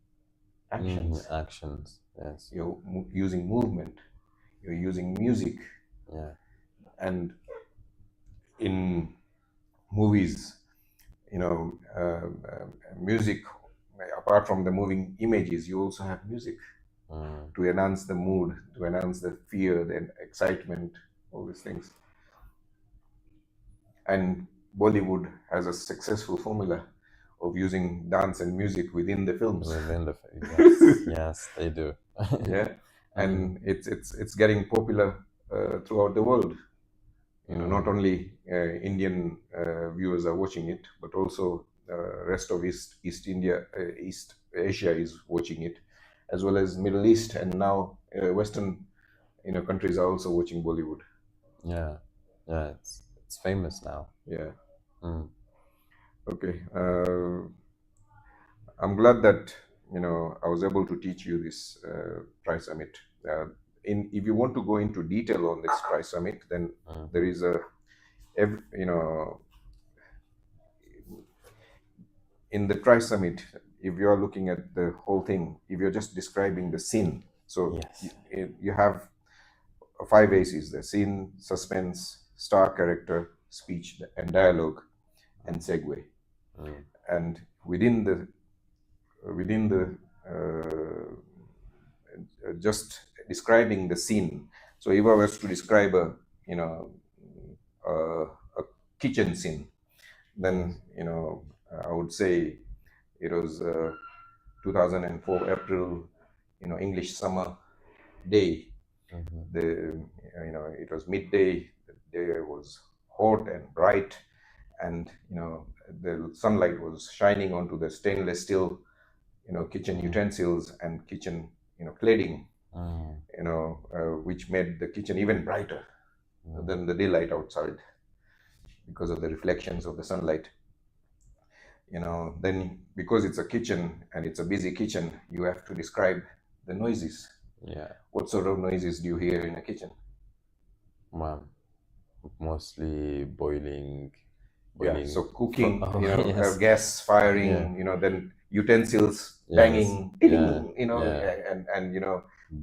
actions. Actions, yes. You're using movement. You're using music. Yeah. And in movies, music, apart from the moving images, you also have music to enhance the mood, to enhance the fear, the excitement, all these things. And Bollywood has a successful formula of using dance and music within the films. Yes, yes, they do. Yeah, and it's getting popular throughout the world. Not only Indian viewers are watching it, but also rest of East Asia is watching it, as well as Middle East, and now Western countries are also watching Bollywood. Yeah, it's famous now. Yeah. Mm. Okay. I'm glad that I was able to teach you this Price Summit. If you want to go into detail on this Price Summit, then there is in the Price Summit, if you are looking at the whole thing, if you're just describing the scene, so Yes. you have 5 A's: the scene, suspense, star character, speech, and dialogue, and segue. And within the just describing the scene. So if I was to describe a kitchen scene, then I would say it was 2004 April, English summer day. It was midday. The day was hot and bright, and the sunlight was shining onto the stainless steel kitchen utensils and kitchen cladding, which made the kitchen even brighter than the daylight outside because of the reflections of the sunlight. Then because it's a kitchen and it's a busy kitchen, you have to describe the noises. Yeah. What sort of noises do you hear in a kitchen? Well, mostly boiling. Yeah, so cooking, yes. Gas firing, then utensils banging, ding, and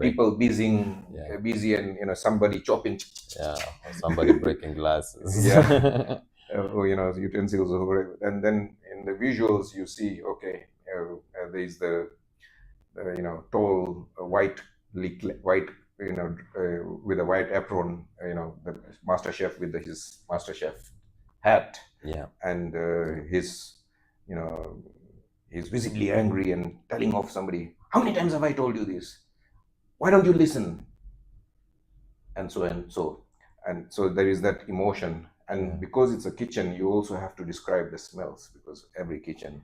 people busy and somebody chopping. Yeah, or somebody breaking glasses. Yeah. Utensils over, and then in the visuals you see, okay, there's the tall white with a white apron, the master chef with his master chef hat. Yeah. And he's visibly angry and telling off somebody. How many times have I told you this? Why don't you listen? And so there is that emotion. And because it's a kitchen, you also have to describe the smells, because every kitchen,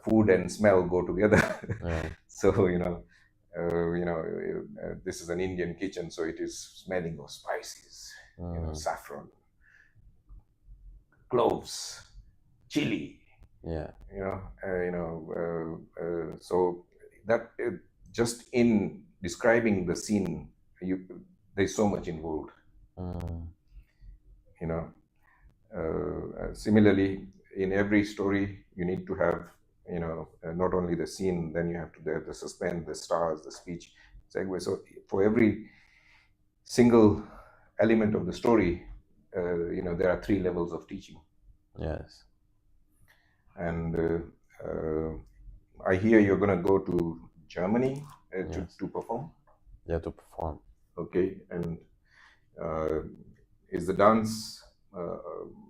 food and smell go together. So this is an Indian kitchen, so it is smelling of spices, saffron, cloves, chili. Yeah. So that just in describing the scene, there's so much involved. Similarly, in every story, you need to have not only the scene, then you have to have the suspense, the stars, the speech, segue. So for every single element of the story, there are 3 levels of teaching. Yes. And I hear you're going to go to Germany to perform. Yeah, to perform. Okay, and is the dance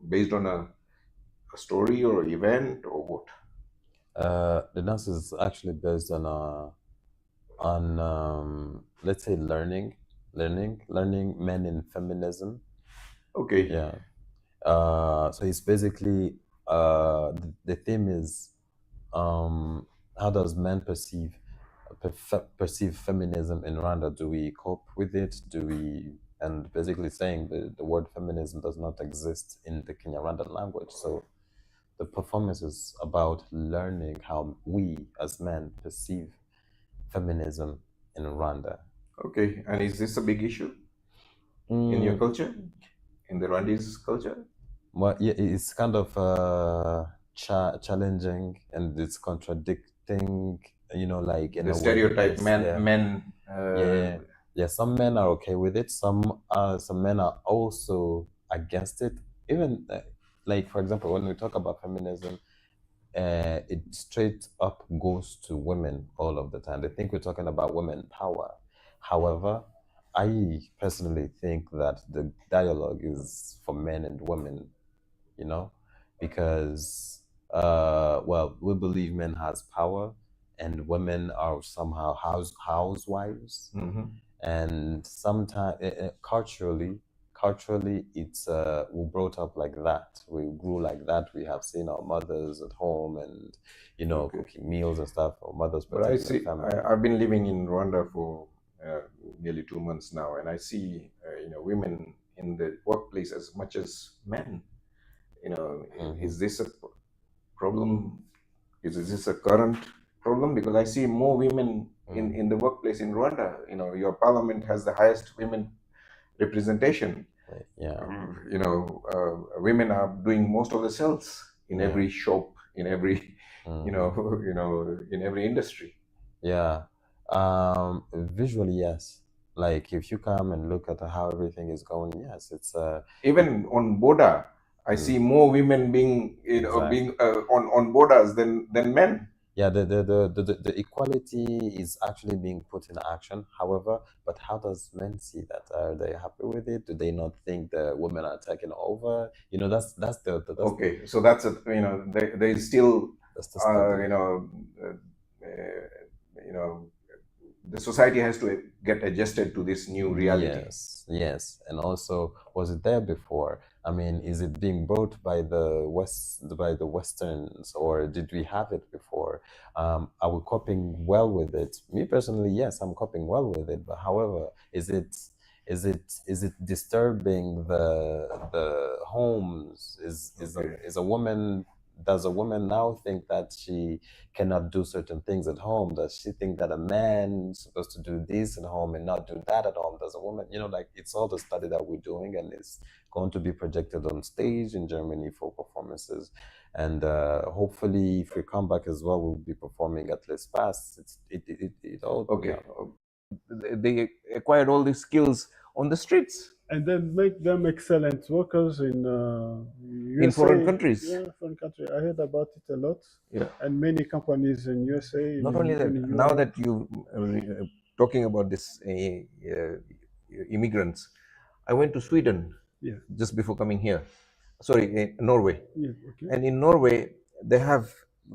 based on a story or event or what? The dance is actually based on let's say learning men in feminism. Okay. Yeah. So it's basically the theme is how does men perceive feminism in Rwanda? Do we cope with it? And basically saying the word feminism does not exist in the Kinyarwanda language. So the performance is about learning how we as men perceive feminism in Rwanda. Okay, and is this a big issue in your culture, in the Rwandese culture? Well, yeah, it's kind of challenging and it's contradicting, like in The a way. stereotype Yes, men. Yeah. Some men are okay with it. Some men are also against it. Even like, for example, when we talk about feminism, it straight up goes to women all of the time. They think we're talking about women power. However, I personally think that the dialogue is for men and women, because well, we believe men has power and women are somehow housewives, and sometimes culturally it's we brought up like that, we grew like that, we have seen our mothers at home and cooking meals and stuff, our mothers But I protecting see, the family. I've been living in Rwanda for nearly 2 months now, and I see, women in the workplace as much as men. Is this a problem? Is this a current problem? Because I see more women in the workplace in Rwanda. Your parliament has the highest women representation. Yeah. Women are doing most of the sales in every shop, in every, in every industry. Yeah. Visually, yes. Like if you come and look at how everything is going, yes, it's even on border. I see more women being, being on borders than men. Yeah, the equality is actually being put in action. However, but how does men see that? Are they happy with it? Do they not think the women are taking over? That's okay. So that's there is still the society has to get adjusted to this new reality. Yes. And also, was it there before? I mean, is it being brought by the Westerns, or did we have it before? Are we coping well with it? Me personally, yes, I'm coping well with it. But however, is it disturbing the homes? Is a woman? Does a woman now think that she cannot do certain things at home? Does she think that a man is supposed to do this at home and not do that at home? Does a woman, like, it's all the study that we're doing, and it's going to be projected on stage in Germany for performances. And hopefully, if we come back as well, we'll be performing at Les Pas. It all okay. They acquired all these skills on the streets and then make them excellent workers in USA, in foreign countries. Yeah, foreign country. I heard about it a lot. Yeah. And many companies in USA. Not only that, now that you talking about this immigrants, I went to Sweden just before coming here. Sorry, Norway. Yeah, okay. And in Norway, they have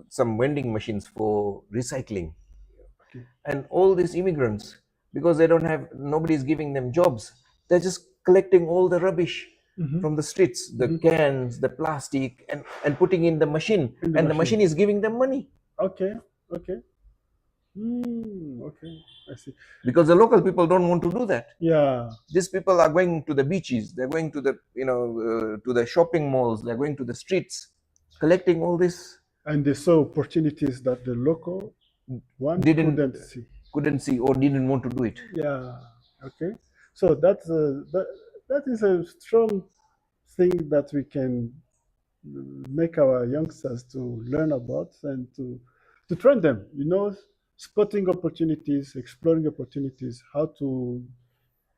some vending machines for recycling. Okay. And all these immigrants, because they don't have, nobody's giving them jobs, they're just collecting all the rubbish from the streets, the cans, the plastic, and putting in the machine. The machine is giving them money. Okay. Okay, I see. Because the local people don't want to do that. Yeah. These people are going to the beaches, they're going to the, to the shopping malls, they're going to the streets, collecting all this. And they saw opportunities that the local one couldn't see or didn't want to do it. Yeah. Okay. So that is a strong thing that we can make our youngsters to learn about and to train them, spotting opportunities, exploring opportunities, how to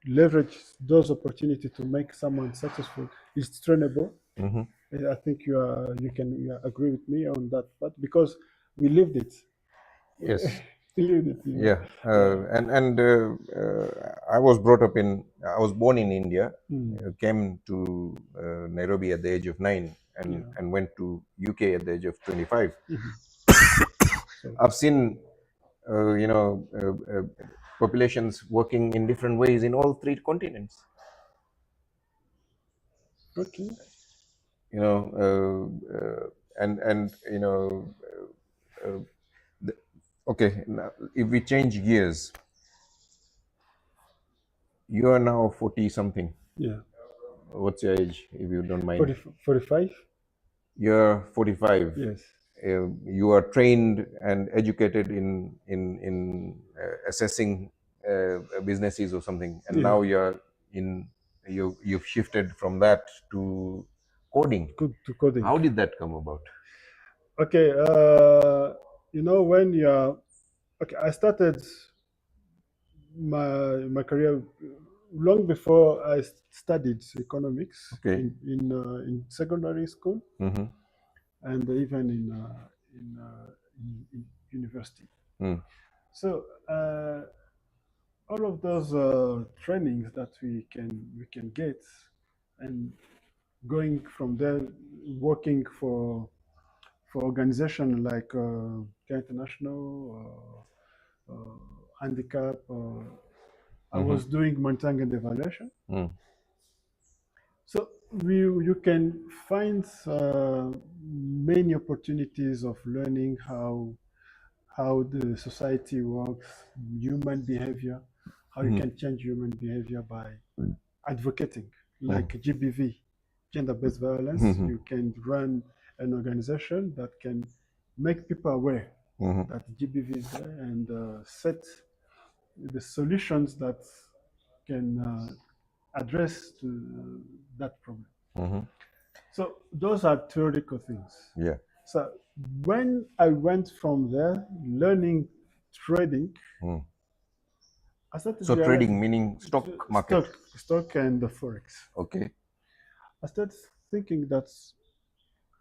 leverage those opportunities to make someone successful is trainable. I think you can agree with me on that part because we lived it. Yes. We lived it. Yeah. And I was born in India, came to Nairobi at the age of 9 and went to UK at the age of 25. I've seen, populations working in different ways in all 3 continents. Okay. Okay, now, if we change gears, you are now 40 something. Yeah. What's your age, if you don't mind? 45. You're 45. Yes. You are trained and educated in assessing businesses or something, and now you've shifted from that to coding. To coding. How did that come about? Okay, when you're okay, I started my career long before I studied economics Okay. in secondary school Mm-hmm. and even in university. Mm. So all of those trainings that we can get, and going from there, working for organization like Care International, handicap. I Mm-hmm. was doing monitoring and evaluation. Mm. So you can find many opportunities of learning how the society works, human behavior, how you Mm. can change human behavior by advocating, Mm. like GBV, gender-based violence. Mhm. You can run an organization that can make people aware Mm-hmm. that GBV is there and set the solutions that can address that problem. Mm-hmm. So those are theoretical things. Yeah. So when I went from there, learning trading, Mm. I started So realizing trading meaning stock market. stock and the forex. Okay. I started thinking that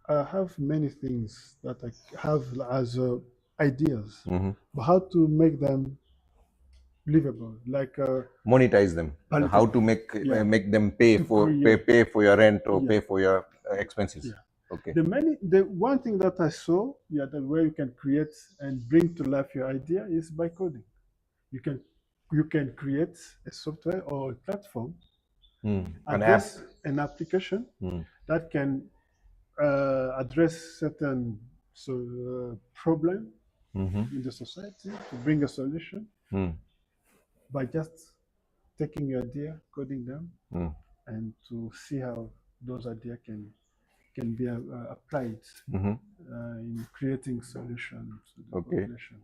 I have many things that I have as ideas, Mm-hmm. but how to make them livable, like Monetize them. How palatable. to Yeah, make them pay to for create. pay for your rent or Yeah, pay for your expenses. yeah. Okay. The one thing that I saw, yeah, the way you can create and bring to life your idea is by coding. You can create a software or a platform, Mm. An app. address an application Mm. that can address certain problem Mm-hmm. in the society to bring a solution Mm. by just taking your idea, coding them, Mm. and to see how those ideas can be applied Mm-hmm. in creating solutions to the Okay. population.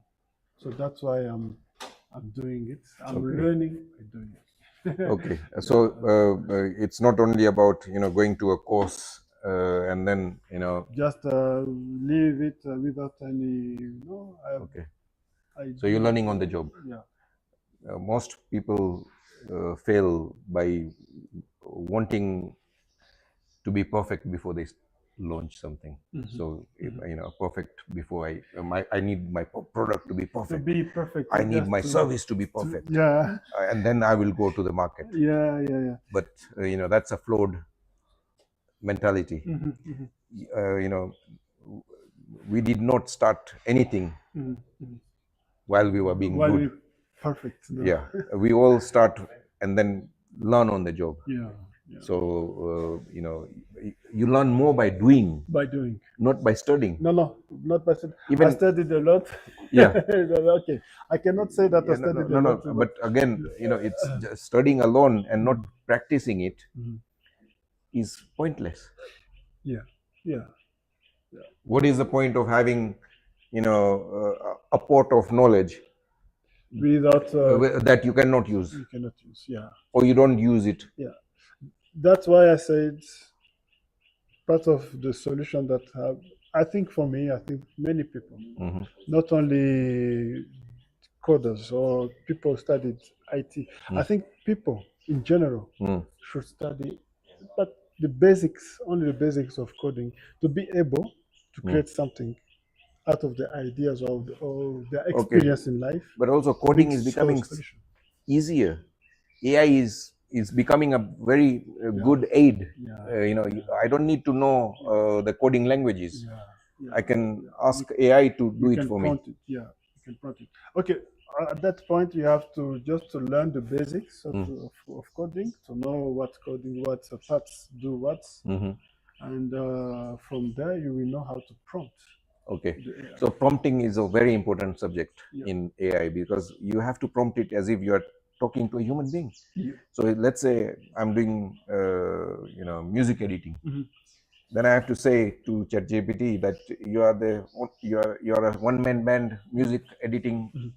So that's why I'm doing it. I'm Okay. learning by doing it. Okay. So it's not only about going to a course and then Just leave it without any. Okay. I So you're do. learning on the job. Yeah. Most people fail by wanting to be perfect before they launch something. Mhm. So perfect before I need my product to be To perfect. be perfect. I need just my service to be perfect, Yeah. and then I will go to the market. Yeah. But that's a flawed mentality. Mhm, mhm, We did not start anything mhm, mhm. while we were being While good. we perfect. No. Yeah, we all start and then learn on the job. Yeah. Yeah. So you learn more by doing, By doing. not by studying. No, not by studying. I Even studied a lot. yeah, Okay. I cannot say that I yeah, studied a lot, but again, it's just studying alone and not practicing it Mhm. is pointless. Yeah. Yeah. What is the point of having a pot of knowledge Without that you cannot use you cannot use. Yeah. or you don't use it? Yeah. That's why I said part of the solution that I think for me, I think many people, Mm-hmm. not only coders or people who studied IT. I think people in general Mm. should study, but the basics, only the basics of coding, to be able to create something out of the ideas or their Okay, experience in life. but also coding is becoming Solution. easier. AI is becoming a very good aid. Yeah. I don't need to know the coding languages. Yeah. I can Yeah. ask AI to do You it can for me. prompt it. Yeah, you can prompt it. Okay, at that point you have to just to learn the basics of coding, to know what coding, what parts do what, Mm-hmm. and from there you will know how to prompt Okay, the AI. so prompting is a very important subject Yeah. in AI because you have to prompt it as if you are talking to a human being. Yeah. So let's say I'm doing music editing. Mhm. Then I have to say to ChatGPT that you are a one-man band music editing, Mhm.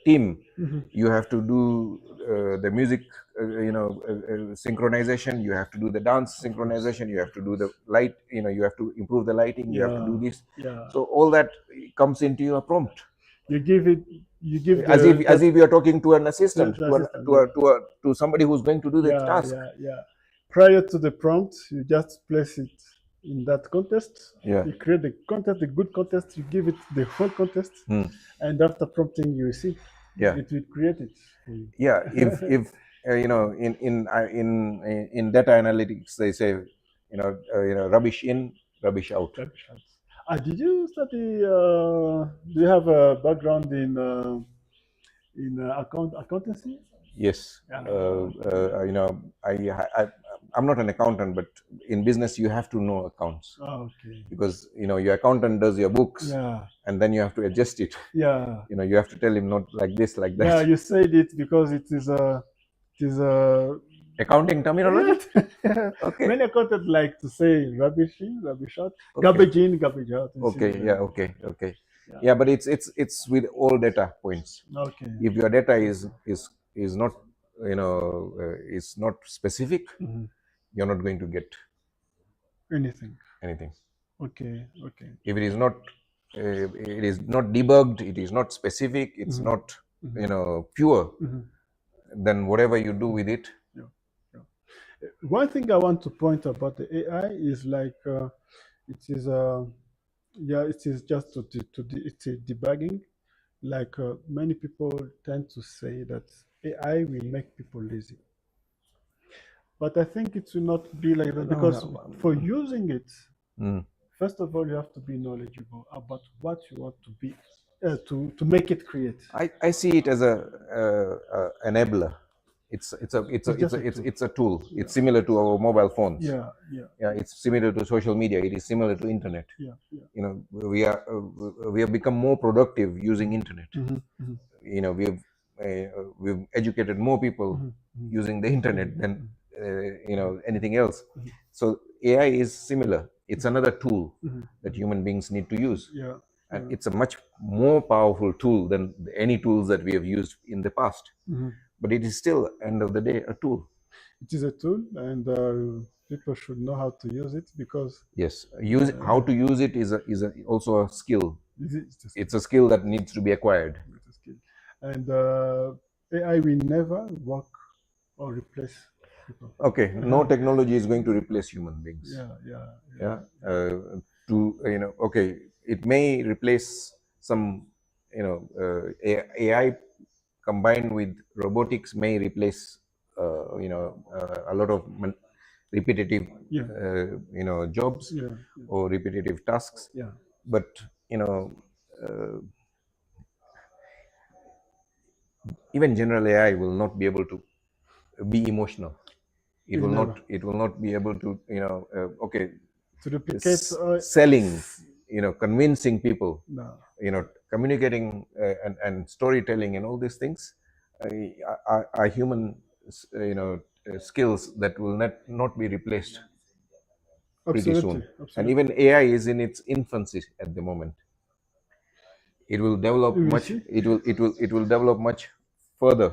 team. Mhm. You have to do the music, synchronization. You have to do the dance synchronization. You have to do the light. You have to improve the lighting. You have to do Yeah, this. yeah. So all that comes into your prompt, You give it. You give as if that you're talking to an assistant, the to assistant. Yeah. to somebody who's going to do the Yeah, task. yeah, yeah. Prior to the prompt, you just place it in that context. Yeah. You create the context, the good context. You give it the whole context, Hmm. and after prompting, you see, Yeah. it will create it for you. Yeah. If in data analytics they say, rubbish in, rubbish out. Rubbish out. Did you study? Do you have a background in accountancy? Yes. Yeah. I'm not an accountant, but in business you have to know accounts, Okay. because your accountant does your books, Yeah. and then you have to adjust it. Yeah. You have to tell him not like this, like that. Yeah. You said it because it is a Accounting terminology. Okay. Many accountants like to say rubbish in, rubbish out, Okay. garbage in, garbage out. Okay. instead of- Yeah. Okay. Okay. Yeah. Yeah, but it's with all data points. Okay. If your data is not is not specific, Mhm. you're not going to get Anything. anything. Okay. Okay. If it is not debugged, it is not specific, it's Mhm. not Mhm. pure, Mhm. then whatever you do with it. One thing I want to point about the AI is like it is it is just it's a debugging. Like many people tend to say that AI will make people lazy, but I think it will not be like that, because for using it, Mm. first of all, you have to be knowledgeable about what you want to be to make it create. I see it as a enabler. It's a tool. Yeah. It's similar to our mobile phones. Yeah, yeah, Yeah, it's similar to social media. It is similar to internet. yeah, yeah. We have become more productive using internet. Mhm, mhm, We've educated more people mhm, mhm. using the internet than anything else. Mhm. So AI is similar. It's another tool Mhm. that human beings need to use, Yeah, and yeah. it's a much more powerful tool than any tools that we have used in the past. Mhm. But it is still, end of the day, a tool. It is a tool, and people should know how to use it, because Yes, how to use it is also a skill. It's a skill that needs to be acquired. It's a skill. And AI will never work or replace people. Okay, no technology is going to replace human beings. Yeah. Okay, it may replace some, AI combined with robotics may replace, a lot of repetitive, Yeah. jobs Yeah. or repetitive tasks. Yeah. But even general AI will not be able to be emotional. It will Never. not. It will not be able to. Okay. To replicate Selling. Convincing people. No. Communicating and storytelling and all these things are human, skills that will not be replaced pretty soon. Absolutely. And even AI is in its infancy at the moment. It will develop We will much. see. It will develop much further.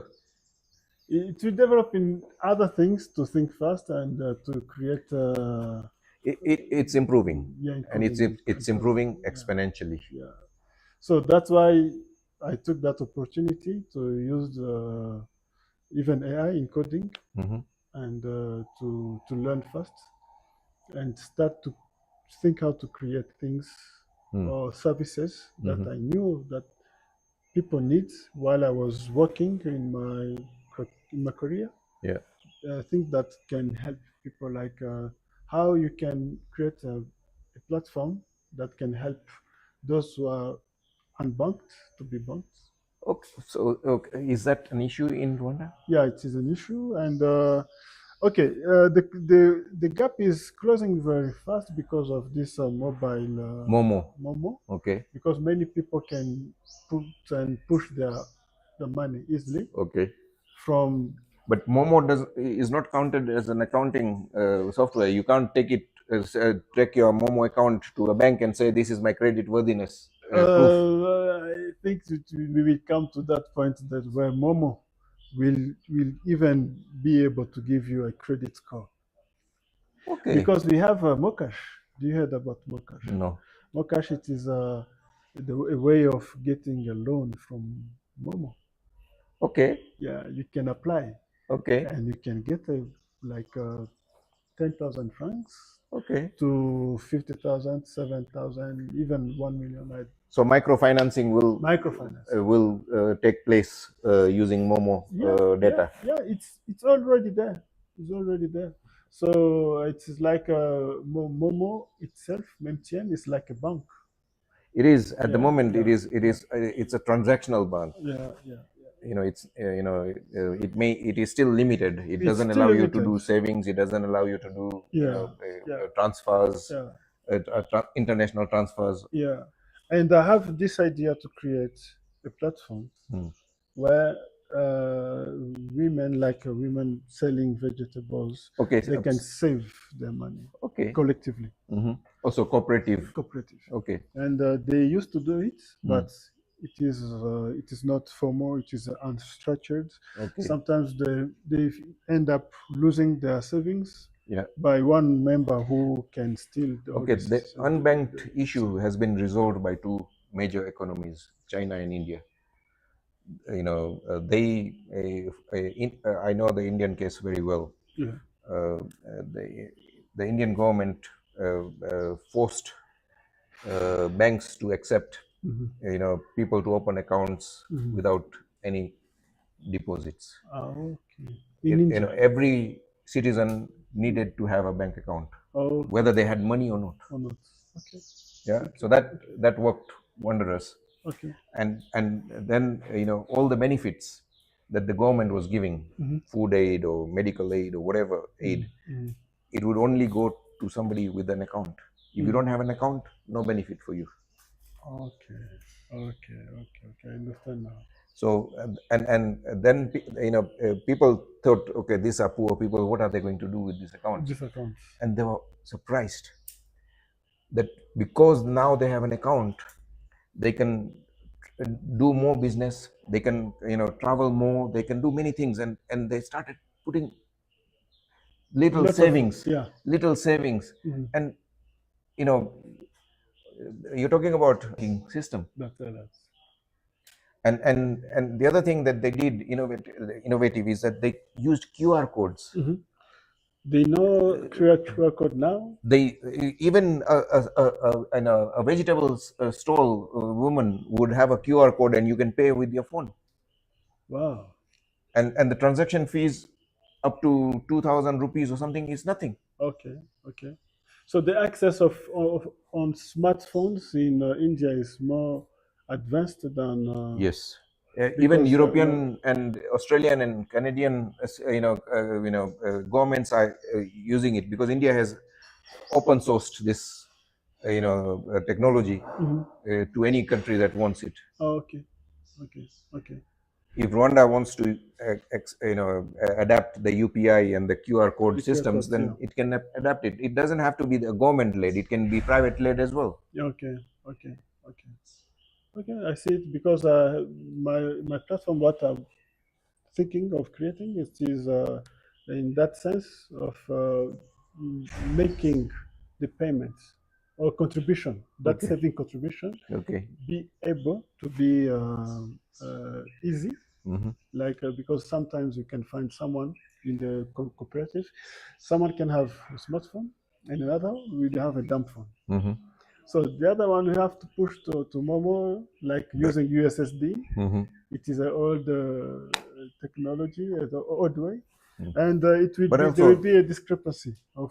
It will develop in other things to think fast and to create. It's improving, Yeah, and it's improving Yeah. exponentially. Yeah. So that's why I took that opportunity to use even AI in coding, Mhm. and to learn fast and start to think how to create things or services that I knew that people need while I was working in my career. Yeah. Things that can help people, like how you can create a platform that can help those who are unbanked to be banked. Okay. So, is that an issue in Rwanda? Yeah, it is an issue, and okay, the gap is closing very fast because of this mobile Momo. Okay. Because many people can put and push the money easily Okay. from. But Momo is not counted as an accounting software. You can't take your Momo account to a bank and say this is my credit worthiness. proof? I think we will come to that point that where Momo will even be able to give you a credit score. Okay. Because we have Mokash. Do you heard about Mokash? No. Mokash, it is a way of getting a loan from Momo. Okay. Yeah, you can apply. Okay. And you can get like 10,000 francs. Okay. To 50,000, 7,000, even 1 million. So microfinancing will take place using Momo data. Yeah, it's already there. It's already there. So it is like Momo itself, Memtien, is like a bank. It is at the moment. It's a transactional bank. Yeah. It is still limited. It doesn't allow you to do savings. It doesn't allow you to do transfers, international transfers. Yeah, and I have this idea to create a platform where women selling vegetables, they can save their money collectively. Also cooperative. Okay. And they used to do it, but it is not formal. It is unstructured. Sometimes they end up losing their savings by one member who can steal. The unbanked issue has been resolved by two major economies, China and India. I know the Indian case very well. The Indian government forced banks to accept people to open accounts without any deposits. Every citizen needed to have a bank account, whether they had money or not. So that worked wondrous. And then all the benefits that the government was giving, food aid or medical aid or whatever aid, it would only go to somebody with an account. If you don't have an account, no benefit for you. Okay. I understand now. So and then people thought, okay, these are poor people. What are they going to do with this account? And they were surprised that because now they have an account, they can do more business. They can travel more. They can do many things, and they started putting little savings. And you're talking about system. And the other thing that they did innovative is that they used QR codes. They know QR code now. They even a vegetables stall woman would have a QR code, and you can pay with your phone. Wow! And the transaction fees up to 2,000 rupees or something is nothing. Okay. So the access on smartphones in India is more advanced than yes. Even European and Australian and Canadian, governments are using it because India has open sourced this, technology to any country that wants it. Okay. If Rwanda wants to, adapt the UPI and the QR code systems, then it can adapt it. It doesn't have to be the government-led. It can be private-led as well. Okay. I see it because my platform, what I'm thinking of creating, it is in that sense of making the payments or contribution, that saving contribution, be able to be easy. Like because sometimes you can find someone in the cooperative, someone can have a smartphone and another will have a dumb phone. So the other one we have to push to Momo, like using USSD. It is an old technology, the old way, and there will be a discrepancy of.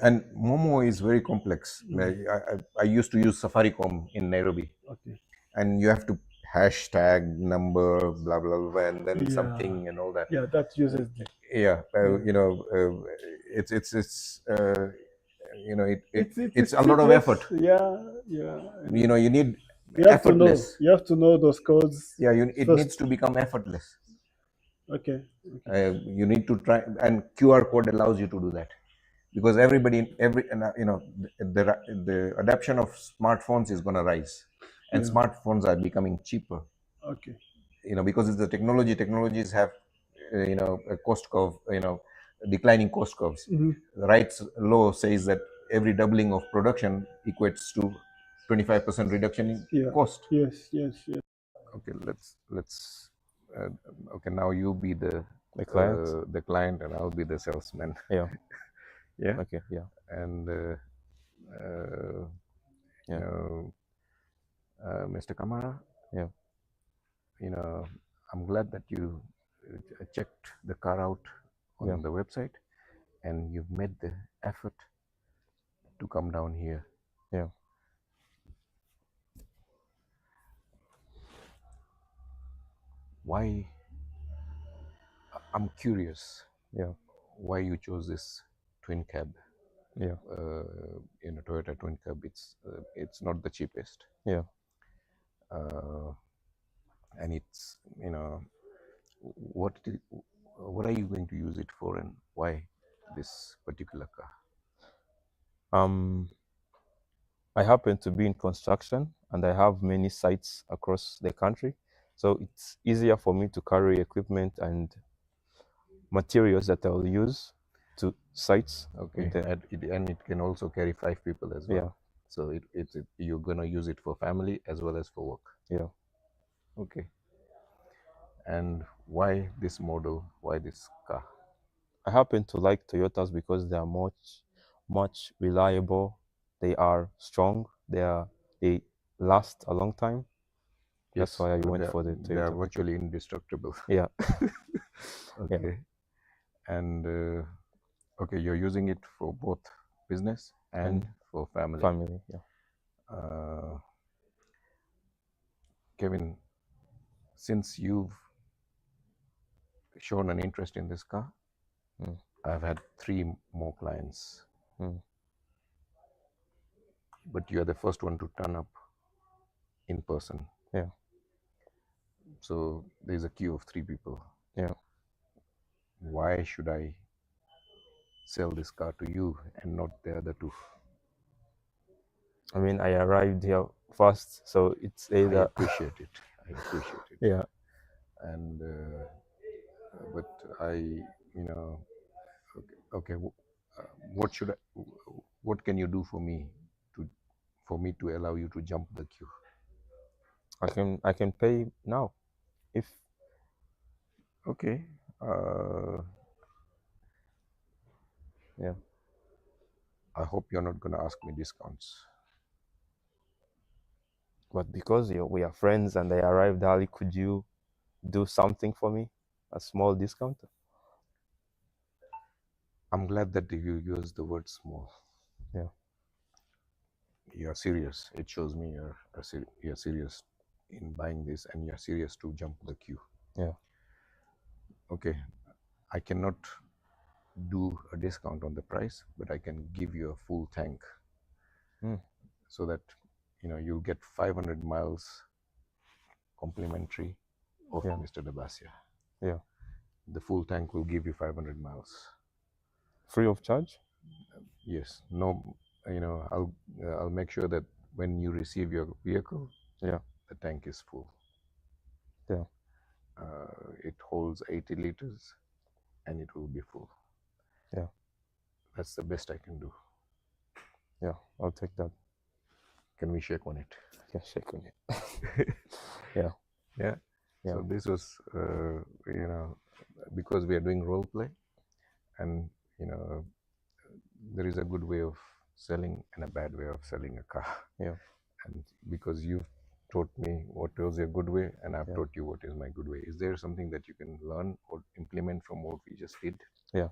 And Momo is very complex. I used to use Safaricom in Nairobi. And you have to hashtag number blah blah blah and then something and all that. Yeah, that uses it. It's a lot of effort. You need effortless. You have to know those codes. It needs to become effortless. Okay. You need to try, and QR code allows you to do that. because everybody, the adoption of smartphones is going to rise, and Yeah. smartphones are becoming cheaper. Okay. Because it's the technology. Technologies have, a cost curve. Declining cost curves. Mhm. Wright's law says that every doubling of production equates to 25% reduction in Yeah. cost. Yes. Yes. Yes. Okay, let's. Uh, okay, now you be the client. the client, and I'll be the salesman. Yeah. Yeah. Okay. Yeah. And Yeah. Mr. Kamara, Yeah. I'm glad that you checked the car out on Yeah. the website, and you've made the effort to come down here. Yeah. Why? I'm curious Yeah. why you chose this twin cab. Yeah. Toyota twin cab. It's not the cheapest, Yeah. and it's what what are you going to use it for, and why this particular car? I happen to be in construction, and I have many sites across the country, so it's easier for me to carry equipment and materials that I'll use to sites. Okay, with and it can also carry 5 people as well. Yeah. So you're gonna use it for family as well as for work. Yeah. Okay. And why this model? Why this car? I happen to like Toyotas because they are much reliable. They are strong. They last a long time. That's Yes, why I but went for the they are Toyota. virtually indestructible. Yeah. Yeah. Okay. And okay, you're using it for both business and for family. Family. Yeah. Uh, Kevin, since you've shown an interest in this car, Mm. I've had 3 more clients, Mm. but you're the first one to turn up in person. Yeah. So there's a queue of 3 people. Yeah. Why should I sell this car to you and not the other 2? I mean, I arrived here first, so it's I either. appreciate it. I appreciate it. Yeah. And but I, okay. What should I? What can you do for me to allow you to jump the queue? I can pay now, if. Okay. Yeah. I hope you're not gonna ask me discounts. But because we are friends and I arrived early, could you do something for me? A small discount? I'm glad that you use the word small. Yeah. You're serious. It shows me you're serious in buying this, and you're serious to jump the queue. Yeah. Okay. I cannot do a discount on the price, but I can give you a full tank, so that you'll get 500 miles complimentary of Yeah. Mr. Dabasia. Yeah. The full tank will give you 500 miles. Free of charge? Yes. No. I'll make sure that when you receive your vehicle, Yeah. the tank is full. Yeah. It holds 80 liters, and it will be full. Yeah. That's the best I can do. Yeah. I'll take that. Can we shake on it? Yeah, shake on it. Yeah. Yeah. Yeah. So this was, because we are doing role play, and there is a good way of selling and a bad way of selling a car. Yeah. And because you've taught me what was a good way, and I've Yeah. taught you what is my good way. Is there something that you can learn or implement from what we just did? Yeah.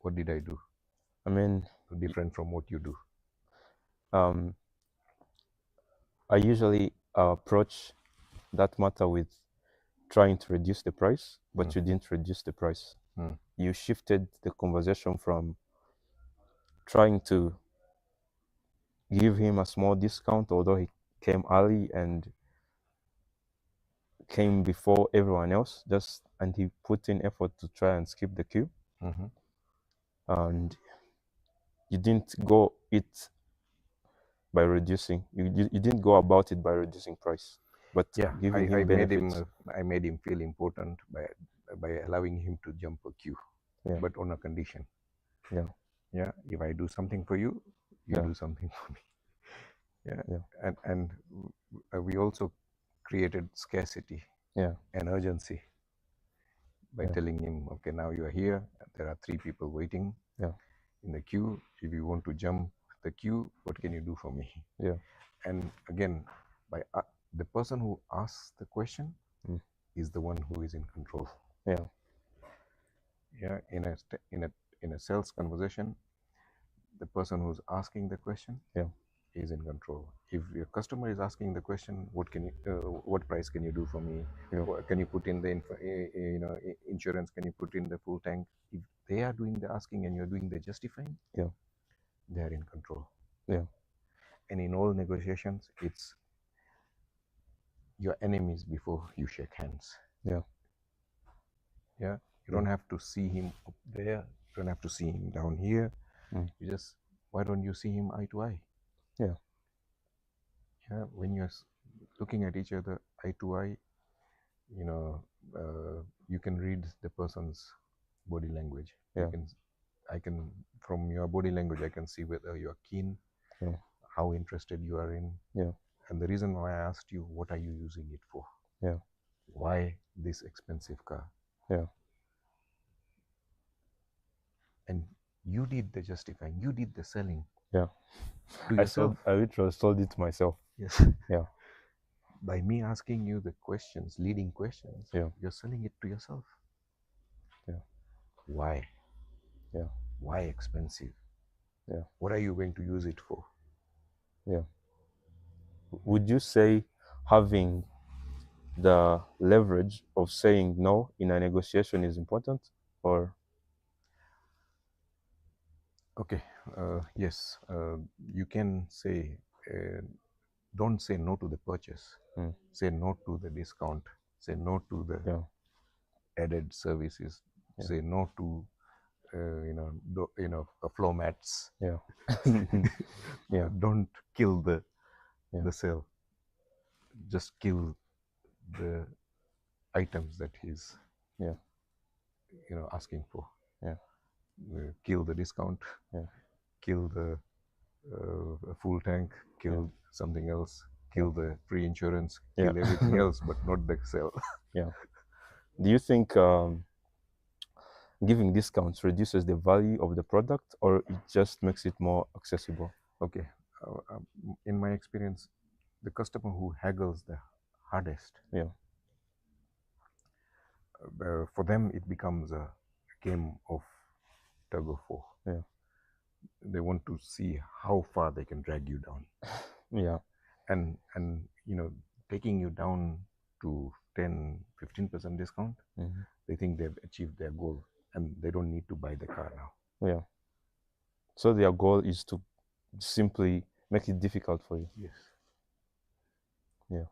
What did I do I mean, different from what you do? I usually approach that matter with trying to reduce the price, but you didn't reduce the price. You shifted the conversation from trying to give him a small discount, although he came early and came before everyone else, and he put in effort to try and skip the queue. And you didn't go it by reducing. You didn't go about it by reducing price, but Yeah, giving I him made benefits. him I made him feel important by allowing him to jump a queue, Yeah. but on a condition. Yeah. Yeah, if I do something for you, you Yeah. do something for me. Yeah, Yeah. and we also created scarcity Yeah. and urgency by Yeah. telling him, okay, now you are here. There are 3 people waiting Yeah. in the queue. If you want to jump the queue, what can you do for me? Yeah. And again, by the person who asks the question is the one who is in control. Yeah. Yeah, in a sales conversation, the person who's asking the question Yeah. is in control. If your customer is asking the question, what price can you do for me? Yeah. Can you put in the insurance? Can you put in the full tank? If they are doing the asking and you're doing the justifying, Yeah. they are in control. Yeah. And in all negotiations, it's your enemies before you shake hands. Yeah. Yeah, you don't have to see him up there. You don't have to see him down here. You just, why don't you see him eye to eye? Yeah. Yeah, when you're looking at each other eye to eye, you can read the person's body language. Yeah. I can, from your body language, I can see whether you're keen, Yeah. how interested you are in. Yeah. And the reason why I asked you, what are you using it for? Yeah. Why this expensive car? Yeah. And you did the justifying, you did the selling. Yeah. To yourself. I literally sold it myself. Yes. Yeah. By me asking you the questions, leading questions, Yeah. you're selling it to yourself. Yeah. Why? Yeah. Why expensive? Yeah. What are you going to use it for? Yeah. Would you say having the leverage of saying no in a negotiation is important, or? Okay, yes, you can say, don't say no to the purchase. Say no to the discount. Say no to the Yeah. added services. Yeah. Say no to, floor mats. Yeah. Yeah. Don't kill the Yeah. the sale. Just kill the items that he's Yeah. asking for. Yeah. Kill the discount. Yeah. Kill the full tank. Kill something else. Kill the free insurance. Kill everything else, but not the sale. Yeah. Do you think giving discounts reduces the value of the product, or it just makes it more accessible? Okay, in my experience, the customer who haggles the hardest, for them it becomes a game of tug of war. Yeah. They want to see how far they can drag you down. Yeah. And taking you down to 10-15% discount, they think they've achieved their goal and they don't need to buy the car now. Yeah. So their goal is to simply make it difficult for you. Yes. Yeah.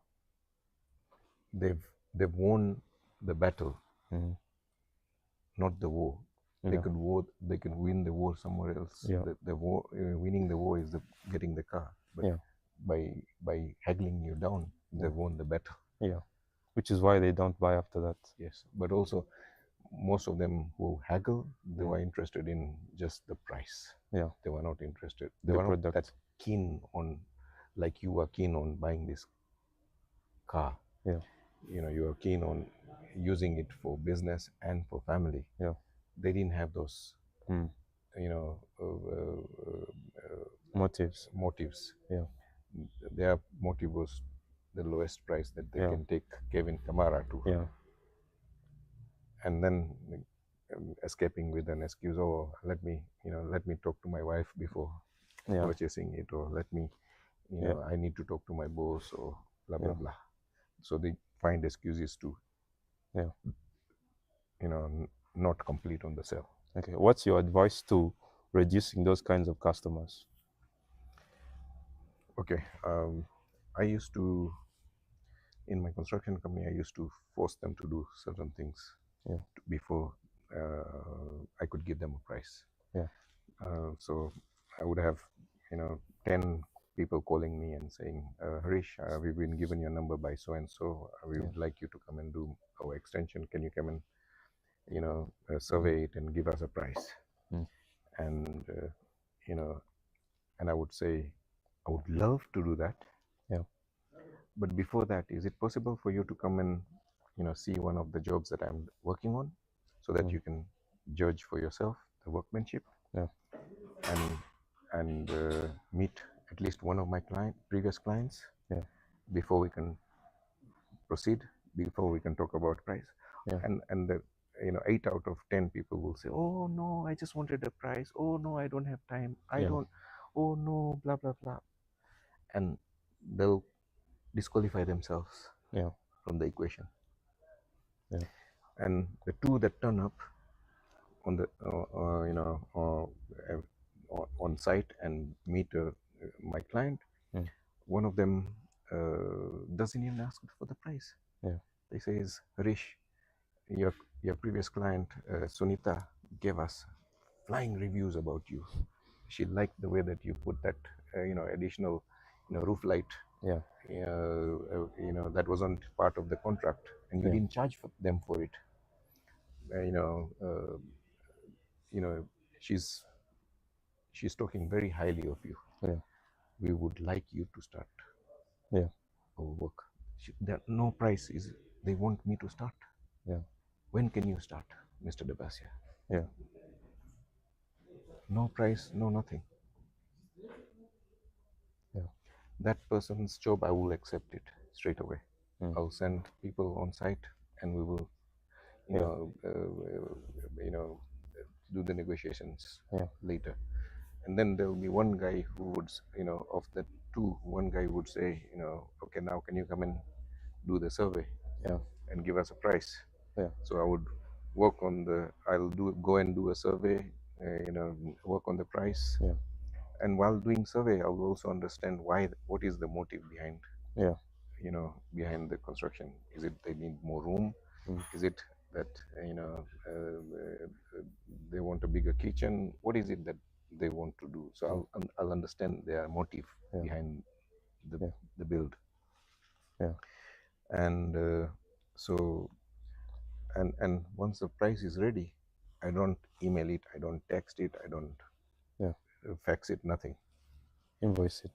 They've won the battle, not the war. They Yeah. can win the war somewhere else. Yeah. The war, winning the war is getting the car. But by haggling you down, they've won the battle. Yeah. Which is why they don't buy after that. Yes. But also, most of them who haggle, they were interested in just the price. Yeah. They were not interested. They were not that keen on, like you were keen on buying this car. Yeah. You are keen on using it for business and for family. Yeah. They didn't have those, motives. Yeah. Their motive was the lowest price that they can take Kevin Kamara to. Yeah. And then escaping with an excuse, oh, let me talk to my wife before purchasing it, or let me, I need to talk to my boss, or blah blah blah. So they find excuses to, not complete on the sale. Okay, what's your advice to reducing those kinds of customers? Okay, I used to, in my construction company, I used to force them to do certain things before I could give them a price. Yeah. So I would have, 10 people calling me and saying, Harish, we've been given your number by so and so. We would like you to come and do our extension. Can you come and, survey it and give us a price? And, and I would say, I would love to do that. Yeah. But before that, is it possible for you to come and, see one of the jobs that I'm working on so that you can judge for yourself the workmanship? Yeah. And meet at least one of my previous clients before we can proceed, before we can talk about price. And the 8 out of 10 people will say, oh no, I just wanted a price. Oh no, I don't have time. I don't. Oh no, blah blah blah. And they'll disqualify themselves from the equation. And the two that turn up on the on site and meet my client, one of them doesn't even ask for the price. They say, Harish, your previous client Sunita gave us flying reviews about you. She liked the way that you put that additional roof light that wasn't part of the contract, and you didn't charge them for it. She's talking very highly of you. We would like you to start our work. No price is, they want me to start. When can you start, Mr. Dabasia? No price, no nothing. That person's job, I will accept it straight away. I'll send people on site, and we will, do the negotiations later. And then there will be one guy who would, of the two, one guy would say, okay, now can you come and do the survey and give us a price? So I would work on go and do a survey, work on the price. And while doing survey, I will also understand what is the motive behind, behind the construction. Is it they need more room? Is it that, they want a bigger kitchen? What is it that they want to do? So I'll understand their motive behind the build. And and once the price is ready, I don't email it, I don't text it, I don't fax it, nothing. Invoice it.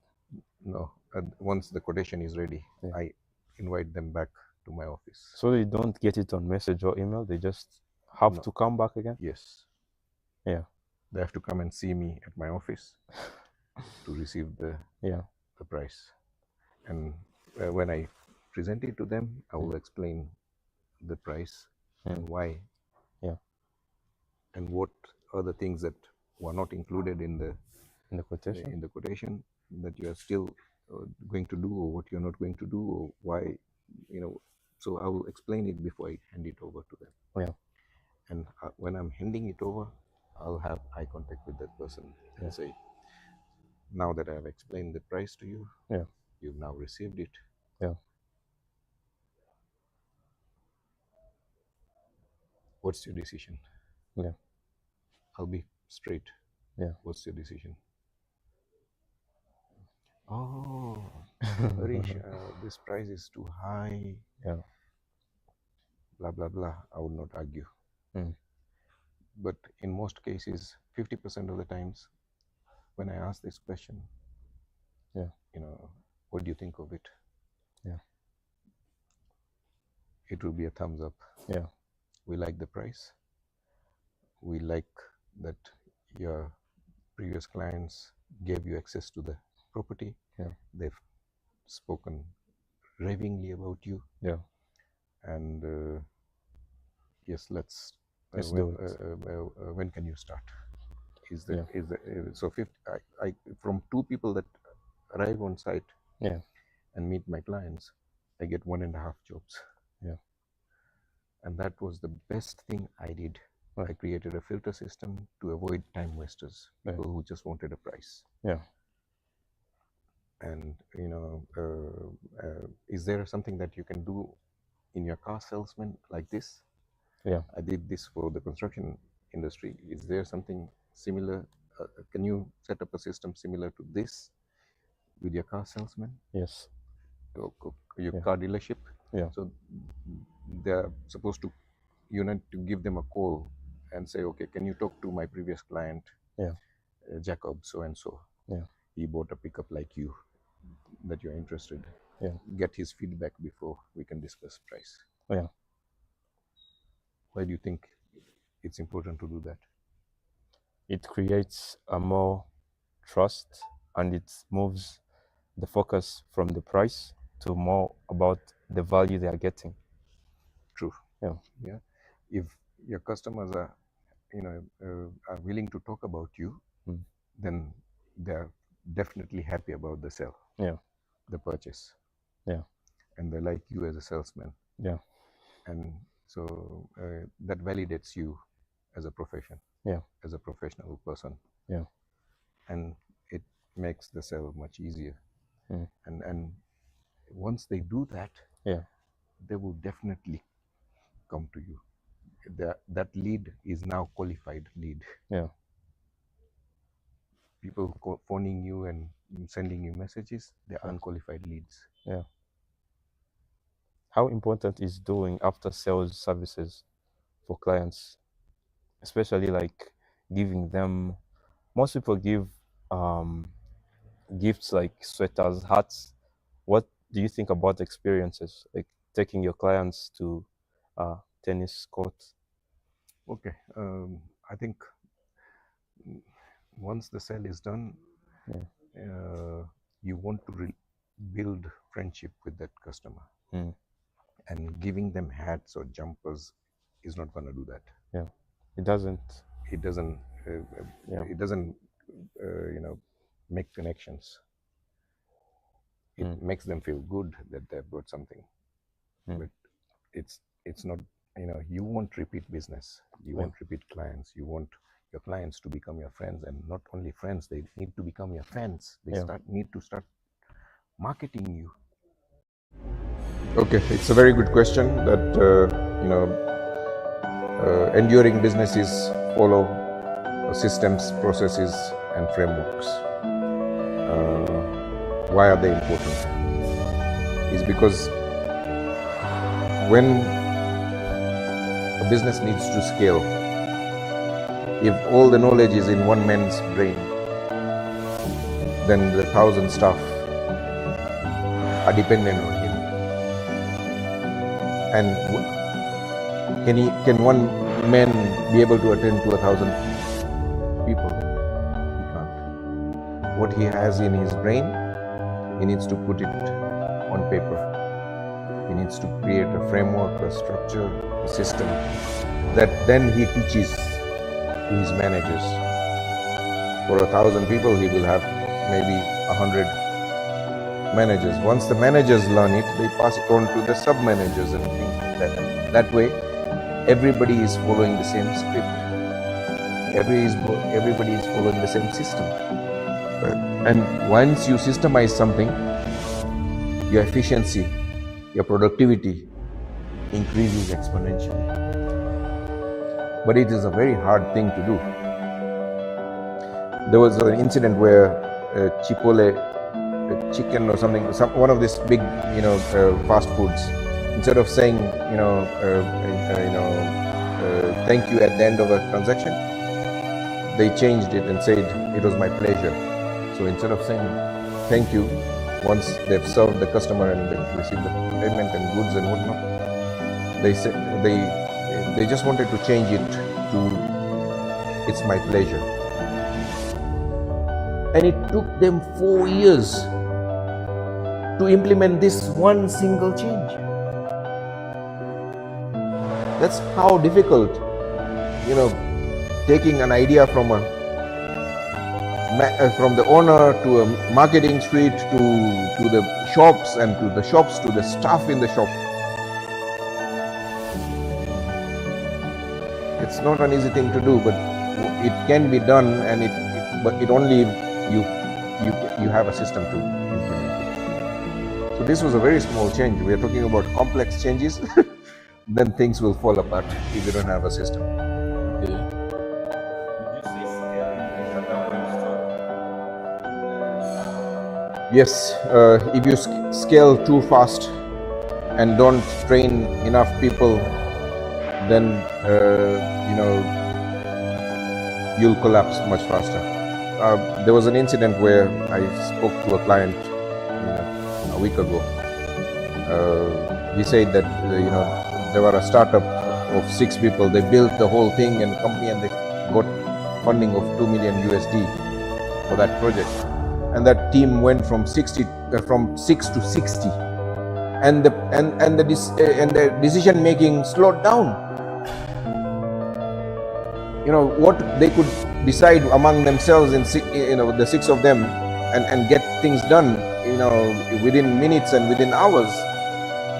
No. Once the quotation is ready, I invite them back to my office. So they don't get it on message or email, they just have to come back again? Yes. Yeah. They have to come and see me at my office to receive the price. And when I present it to them, I will explain the price and why. And what are the things that were not included in the quotation that you are still going to do, or what you're not going to do, or why, so I will explain it before I hand it over to them. And when I'm handing it over, I'll have eye contact with that person and say, now that I've explained the price to you, you've now received it. What's your decision? I'll be straight. What's your decision? Oh, Harish, this price is too high. Blah, blah, blah. I would not argue. But in most cases, 50% of the times, when I ask this question, what do you think of it? It will be a thumbs up. We like the price. We like that your previous clients gave you access to the property. They've spoken ravingly about you. And yes, let's do it. When can you start? So 50, from 2 people that arrive on site and meet my clients, I get 1.5 jobs. And that was the best thing I did. I created a filter system to avoid time wasters, people who just wanted a price. And is there something that you can do in your car salesman like this? I did this for the construction industry. Is there something similar can you set up a system similar to this with your car salesman, Yes. your, your Yeah. car dealership? Yeah. So they're supposed to, you need to give them a call and say, okay, can you talk to my previous client, Yeah. Jacob, so and so. Yeah. He bought a pickup like you, that you're interested. Yeah. Get his feedback before we can discuss price. Yeah. Why do you think it's important to do that? It creates a more trust, and it moves the focus from the price to more about the value they are getting. True. Yeah. Yeah. If your customers are, are willing to talk about you, then they're definitely happy about the sale. Yeah. The purchase. Yeah. And they like you as a salesman. Yeah. And so that validates you as a profession. Yeah. As a professional person. Yeah. And it makes the sale much easier. Mm. And once they do that, yeah, they will definitely come to you. That lead is now qualified lead. Yeah. People phoning you and sending you messages, they're unqualified leads. Yeah. How important is doing after sales services for clients, especially like giving them? Most people give gifts like sweaters, hats. What do you think about experiences like taking your clients to tennis courts? Okay, I think once the sale is done, you want to build friendship with that customer. And giving them hats or jumpers is not going to do that. Yeah, it doesn't. It doesn't. It doesn't. Make connections. It makes them feel good that they've got something, but it's not. You want repeat business. You want repeat clients. You want your clients to become your friends, and not only friends. They need to become your fans. They need to start marketing you. Okay, it's a very good question. That enduring businesses follow systems, processes, and frameworks. Why are they important? Is because when a business needs to scale, if all the knowledge is in one man's brain, then the 1,000 staff are dependent on him. And can one man be able to attend to 1,000 people? He can't. What he has in his brain, he needs to put it on paper. He needs to create a framework, a structure, a system that then he teaches to his managers. For 1,000 people, he will have maybe 100 managers. Once the managers learn it, they pass it on to the sub-managers and things like that. That way, everybody is following the same script. Everybody is following the same system. And once you systemize something, your efficiency, your productivity increases exponentially. But it is a very hard thing to do. There was an incident where Chipotle chicken or something, one of these big, fast foods, instead of saying, thank you at the end of a transaction, they changed it and said, it was my pleasure. So instead of saying thank you, once they've served the customer and they've received the payment and goods and whatnot, they just wanted to change it to it's my pleasure. And it took them 4 years to implement this one single change. That's how difficult, taking an idea from the owner to a marketing suite to the shops and to the shops to the staff in the shop. It's not an easy thing to do, but it can be done, and but it only you have a system to implement it. So this was a very small change. We are talking about complex changes. Then things will fall apart if you don't have a system. Would you say scaling is a Yes, if you scale too fast and don't train enough people, then you'll collapse much faster. There was an incident where I spoke to a client a week ago. He said that there were a startup of 6 people. They built the whole thing and company, and they got funding of 2 million USD for that project. And that team went from 6 to 60, and the decision making slowed down. What they could decide among themselves in the 6 of them and get things done within minutes and within hours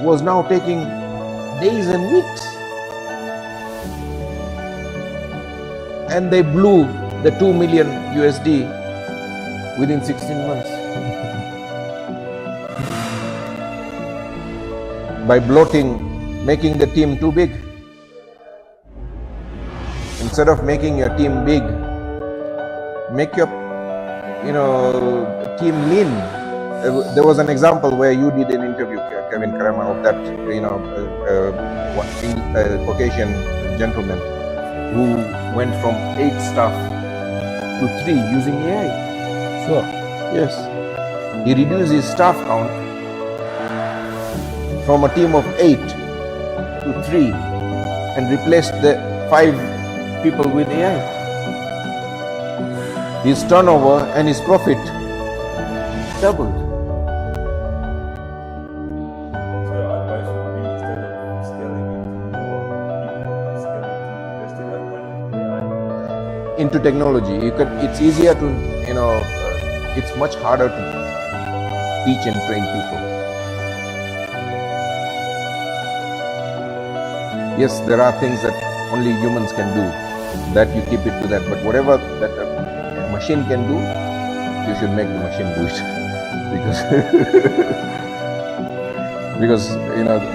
was now taking days and weeks, and they blew the 2 million USD within 16 months by making the team too big. Instead of making your team big, make your team lean. There was an example where you did an interview, Kevin Karama, of that Caucasian gentleman who went from 8 staff to 3 using AI. Sure. Yes. He reduced his staff count from a team of 8 to 3 and replaced the 5 people with AI. His turnover and his profit doubled. So your advice would be, instead of scaling into more people, scale into investing that money in AI? Into technology, it's easier to it's much harder to teach and train people. Yes, there are things that only humans can do, that you keep it to that, but whatever that a machine can do, you should make the machine do it. because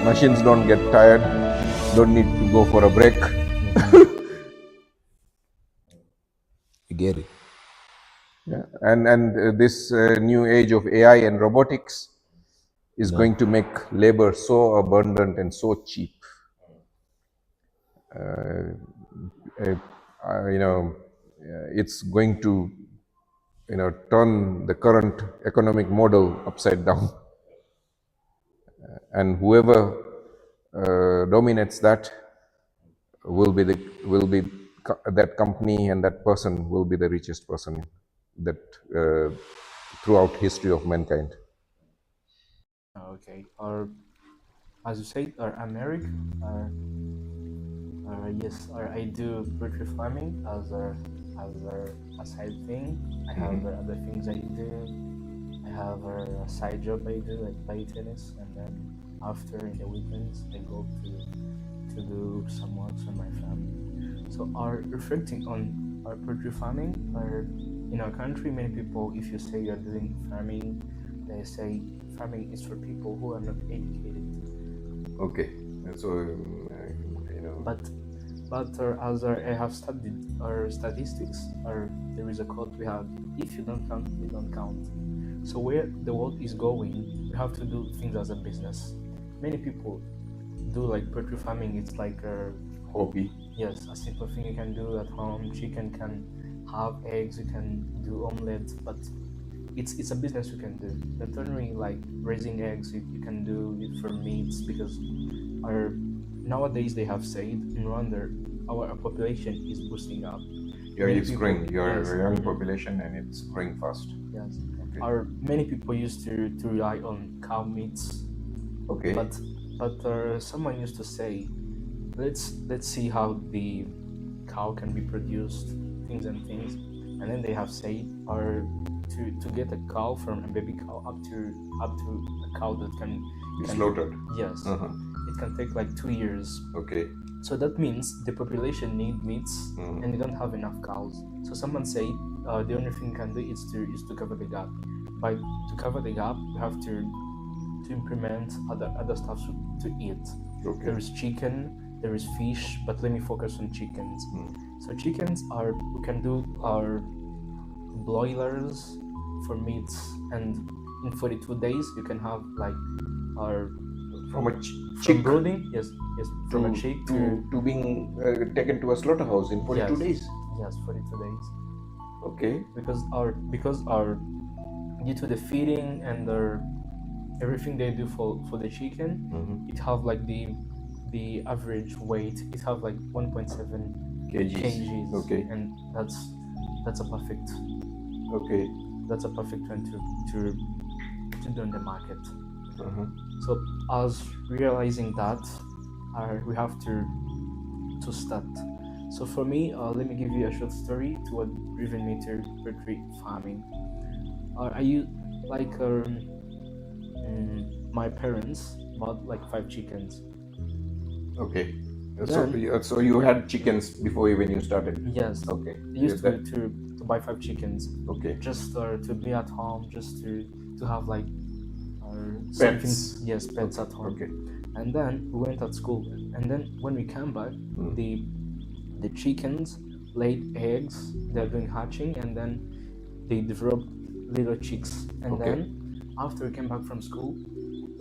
machines don't get tired, don't need to go for a break. You get it? Yeah. And this new age of AI and robotics is going to make labor so abundant and so cheap. It's going to turn the current economic model upside down, and whoever dominates that will be that company, and that person will be the richest person that throughout history of mankind. Okay, or as you said, or America, or yes, or I do poultry farming as a side thing. I have other things I do. I have a side job I do, like play tennis, and then after in the weekends I go to do some works on my family. So, are reflecting on our poultry farming, or in our country, many people, if you say you're doing farming, they say farming is for people who are not educated. Okay, so But as I have studied our statistics, or there is a quote we have: if you don't count, you don't count. So where the world is going, we have to do things as a business. Many people do like poultry farming. It's like a hobby. Yes, a simple thing you can do at home. Chicken can have eggs, you can do omelets, but it's a business you can do. Not only like raising eggs, you can do it for meats, because nowadays they have said in Rwanda our population is boosting up. Yeah, Many it's people- growing. You're yes. a young population, and it's growing fast. Yes. Okay. Many people used to rely on cow meats, Okay. but someone used to say, let's see how the cow can be produced, things, and then they have said, to get a cow from a baby cow up to a cow that can Be slaughtered. Yes, Uh-huh. it can take like 2 years. Okay. So that means the population need meats, and they don't have enough cows. So someone said the only thing you can do is to cover the gap. But to cover the gap, we have to implement other stuff to eat. Okay. There is chicken, there is fish, but let me focus on chickens. So chickens we can do our broilers for meats, and in 42 days you can have like our From a from chick brooding, yes, from a chick to being taken to a slaughterhouse in 42 yes, days. yes, 42 days, Okay. because our due to the feeding and everything they do for the chicken, it have like the average weight, it have like 1.7 kgs. Okay. And that's a perfect Okay. one to do in the market. Uh-huh. So as realizing that, we have to start. So for me, let me give you a short story to what driven me to poultry farming. I like my parents bought like 5 chickens. Okay. Then- So you had chickens before even you started. Yes, Okay. I used to buy 5 chickens Okay. just to be at home, just to have like Pets. something, yes, pets at home. Okay. And then we went at school, and then when we came back, the chickens laid eggs, they're doing hatching, and then they developed little chicks. And Okay. then after we came back from school,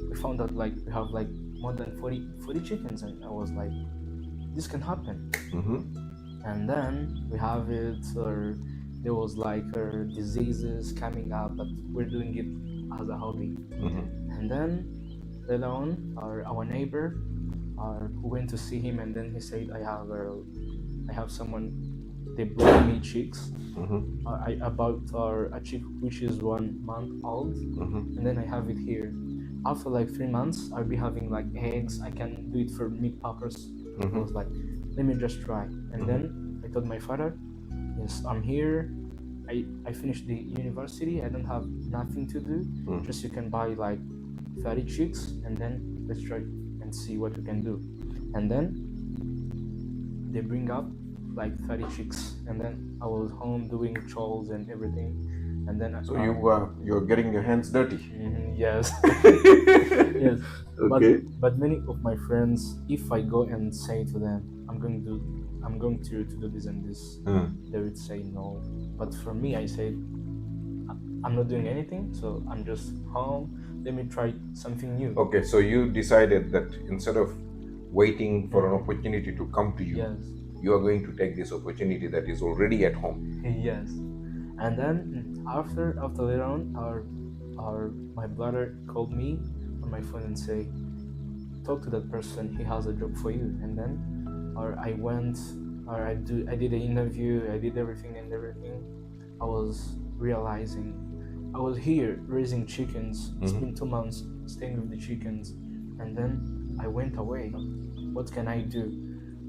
we found out like we have like more than 40 chickens, and I was like, this can happen. Mm-hmm. And then we have it, or there was like diseases coming up, but we're doing it as a hobby. Mm-hmm. And then later on, our neighbor, who went to see him, and then he said, I have someone, they brought me chicks. Mm-hmm. I bought a chick which is 1 month old, Mm-hmm. and then I have it here. After like 3 months, I'll be having like eggs. I can do it for meat purpose. I was like, let me just try. And then I told my father, yes, I'm here. I finished the university. I don't have nothing to do. Just you can buy like 30 chicks, and then let's try and see what we can do. And then they bring up like 30 chicks, and then I was home doing chores and everything. And then So you're getting your hands dirty. yes. Yes. Okay. But many of my friends, if I go and say to them, I'm going to do this and this, they would say no. But for me, I said, I'm not doing anything, so I'm just home. Let me try something new. Okay. So you decided that instead of waiting for an opportunity to come to you, Yes. you are going to take this opportunity that is already at home. Yes. And then after later on, my brother called me on my phone and say, talk to that person, he has a job for you. And then I went, I did an interview, I did everything. I was realizing I was here raising chickens. It's been 2 months staying with the chickens, and then I went away. What can I do?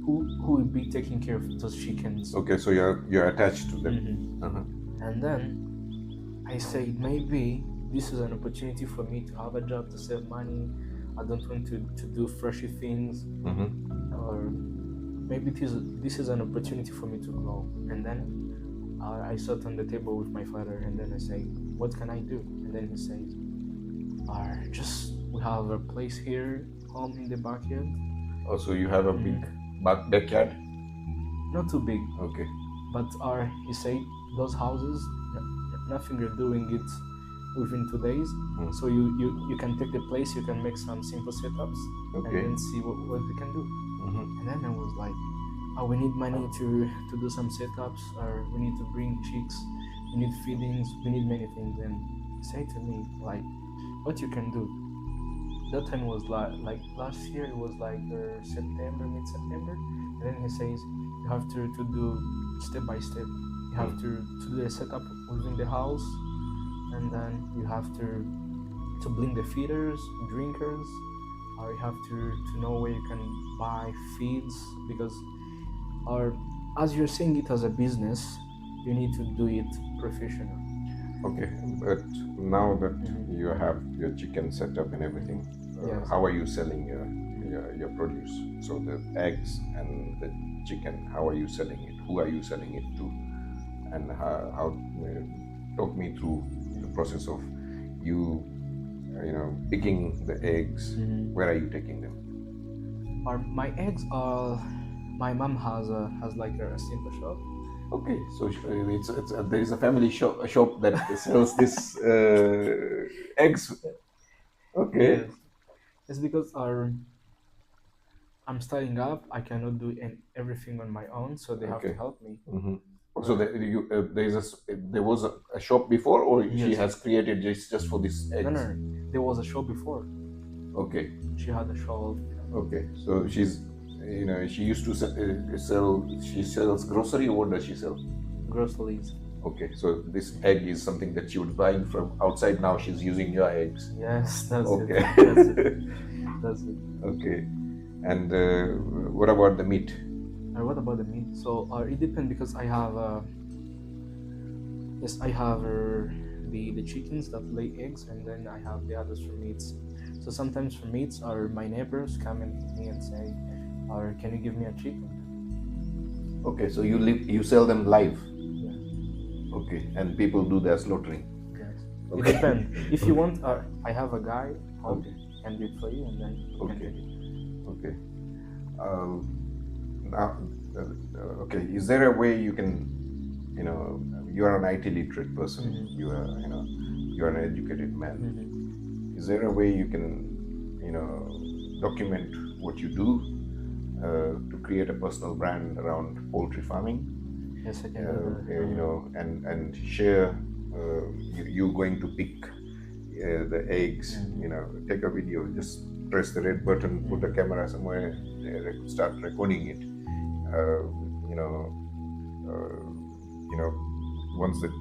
Who will be taking care of those chickens? Okay. So you're attached to them. Uh-huh. And then I said, maybe this is an opportunity for me to have a job, to save money. I don't want to do freshy things, or maybe this is an opportunity for me to grow. And then I sat on the table with my father, and then I say, what can I do? And then he says, we have a place here, home in the backyard. Oh, so you have a big backyard? Not too big, Okay. but he said, those houses, nothing you're doing it within 2 days. So you can take the place, you can make some simple setups, Okay. and then see what we can do. And then I was like, we need money to do some setups, or we need to bring chicks, we need feedings, we need many things. And he said to me, like, what you can do. That time was like last year, it was like September, mid-September. And then he says, you have to do step by step. You have to do the setup within the house, and then you have to bring the feeders, drinkers, or you have to know where you can buy feeds, because as you're seeing it as a business, you need to do it professional. Okay. But now that you have your chicken set up and everything, Yes. how are you selling your produce? So the eggs and the chicken, how are you selling it? Who are you selling it to? And how talk me through the process of you picking the eggs. Where are you taking them? My eggs are, my mom has like a simple shop, Okay, so there is a family shop that sells this eggs. Okay. Yes, it's because I'm starting up. I cannot do everything on my own, so they have to Okay. help me. Mm-hmm. So there was a shop before, or she Yes. has created just for this eggs? No, there was a shop before. Okay. She had a shop. Okay. So she's, she used to sell. She sells grocery. Or what does she sell? Groceries. Okay. So this egg is something that she was buying from outside. Now she's using your eggs. Yes, that's Okay. it. That's it. That's it. Okay. And what about the meat? What about the meat? So it depends because I have yes, I have the chickens that lay eggs, and then I have the others for meats. So sometimes for meats, my neighbors come and hit me and say, "Or can you give me a chicken?" Okay, so you sell them live. Yeah. Okay, and people do their slaughtering. Yes. It Okay. depends. If you want, I have a guy who Okay. can do it for you, and then you can Okay. take it. Okay. Now, okay. Is there a way you can, you are an IT literate person. Mhm. You are an educated man. Mhm. Is there a way you can, document what you do to create a personal brand around poultry farming? Yes, I can do that. And share you going to pick the eggs. Mhm. Take a video, just press the red button, put a camera somewhere, start recording it. Once that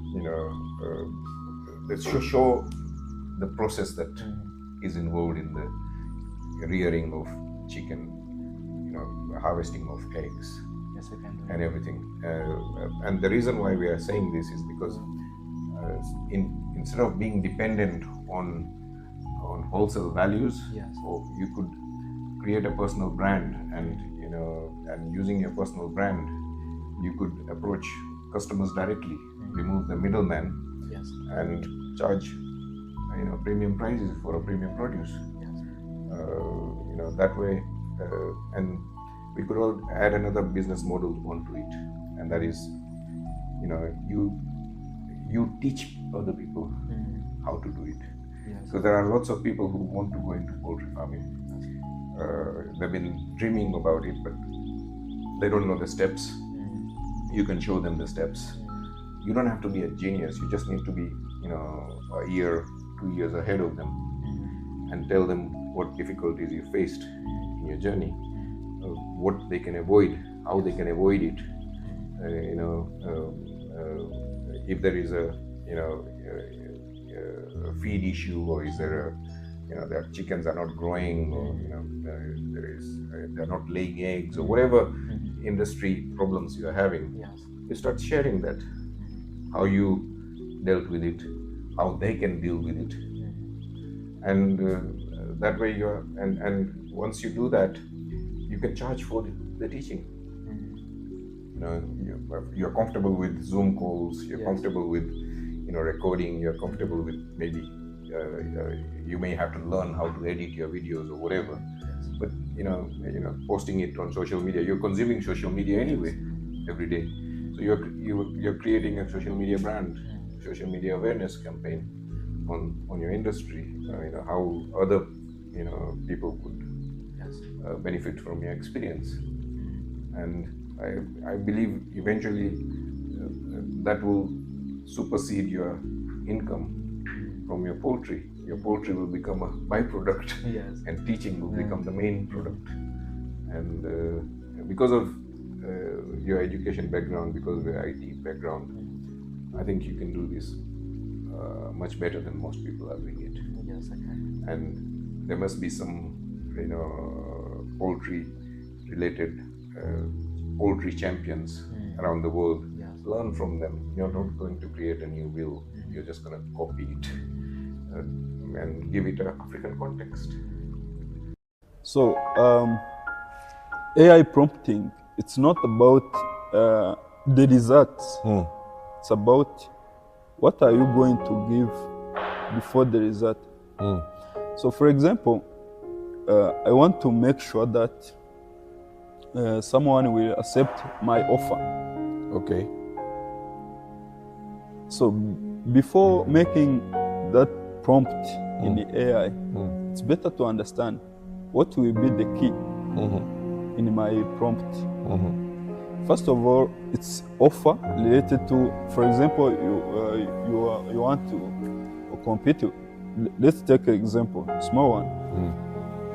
let's show the process that Mhm. is involved in the rearing of chicken, harvesting of eggs, Yes, I can do and that. everything. And the reason why we are saying this is because instead of being dependent on wholesale values, Yes. or you could create a personal brand, and and using your personal brand, you could approach customers directly, remove the middleman, Yes. and charge premium prices for a premium produce. Yes. That way, and we could all add another business model onto it, and that is, you teach other people Mhm. how to do it. Yes. Because there are lots of people who want to go into poultry farming. They've been dreaming about it, but they don't know the steps. Mhm. You can show them the steps. Mhm. You don't have to be a genius. You just need to be, a year, 2 years ahead of them, Mhm. and tell them what difficulties you faced in your journey, what they can avoid, how they can avoid it. If there is a feed issue, or is there a their chickens are not growing, or they're not laying eggs, or whatever Mhm. industry problems you are having. Yes. You start sharing that, how you dealt with it, how they can deal with it, Mhm. and that way and once you do that, you can charge for the teaching. Mhm. You're comfortable with Zoom calls, you're Yes. comfortable with recording, you're comfortable with maybe you may have to learn how to edit your videos or whatever, Yes. but posting it on social media, you're consuming social media anyway every day, so you're creating a social media brand, social media awareness campaign on your industry, how other people could Yes. benefit from your experience. And I believe eventually that will supersede your income from your poultry. Your poultry will become a byproduct, Yes. and teaching will Yeah. become the main product. And because of your education background, because of your IT background, I think you can do this much better than most people are doing it. Yes, I can. And there must be some, poultry related poultry champions around the world. Yes. Learn from them. You're not going to create a new wheel. You're just going to copy it and give it an African context. So AI prompting, it's not about the results. It's about what are you going to give before the result. So for example, I want to make sure that someone will accept my offer. Okay. So before making that prompt in the AI, it's better to understand what will be the key in my prompt. First of all, it's offer related to, for example, you want to compete. Let's take an example, small one.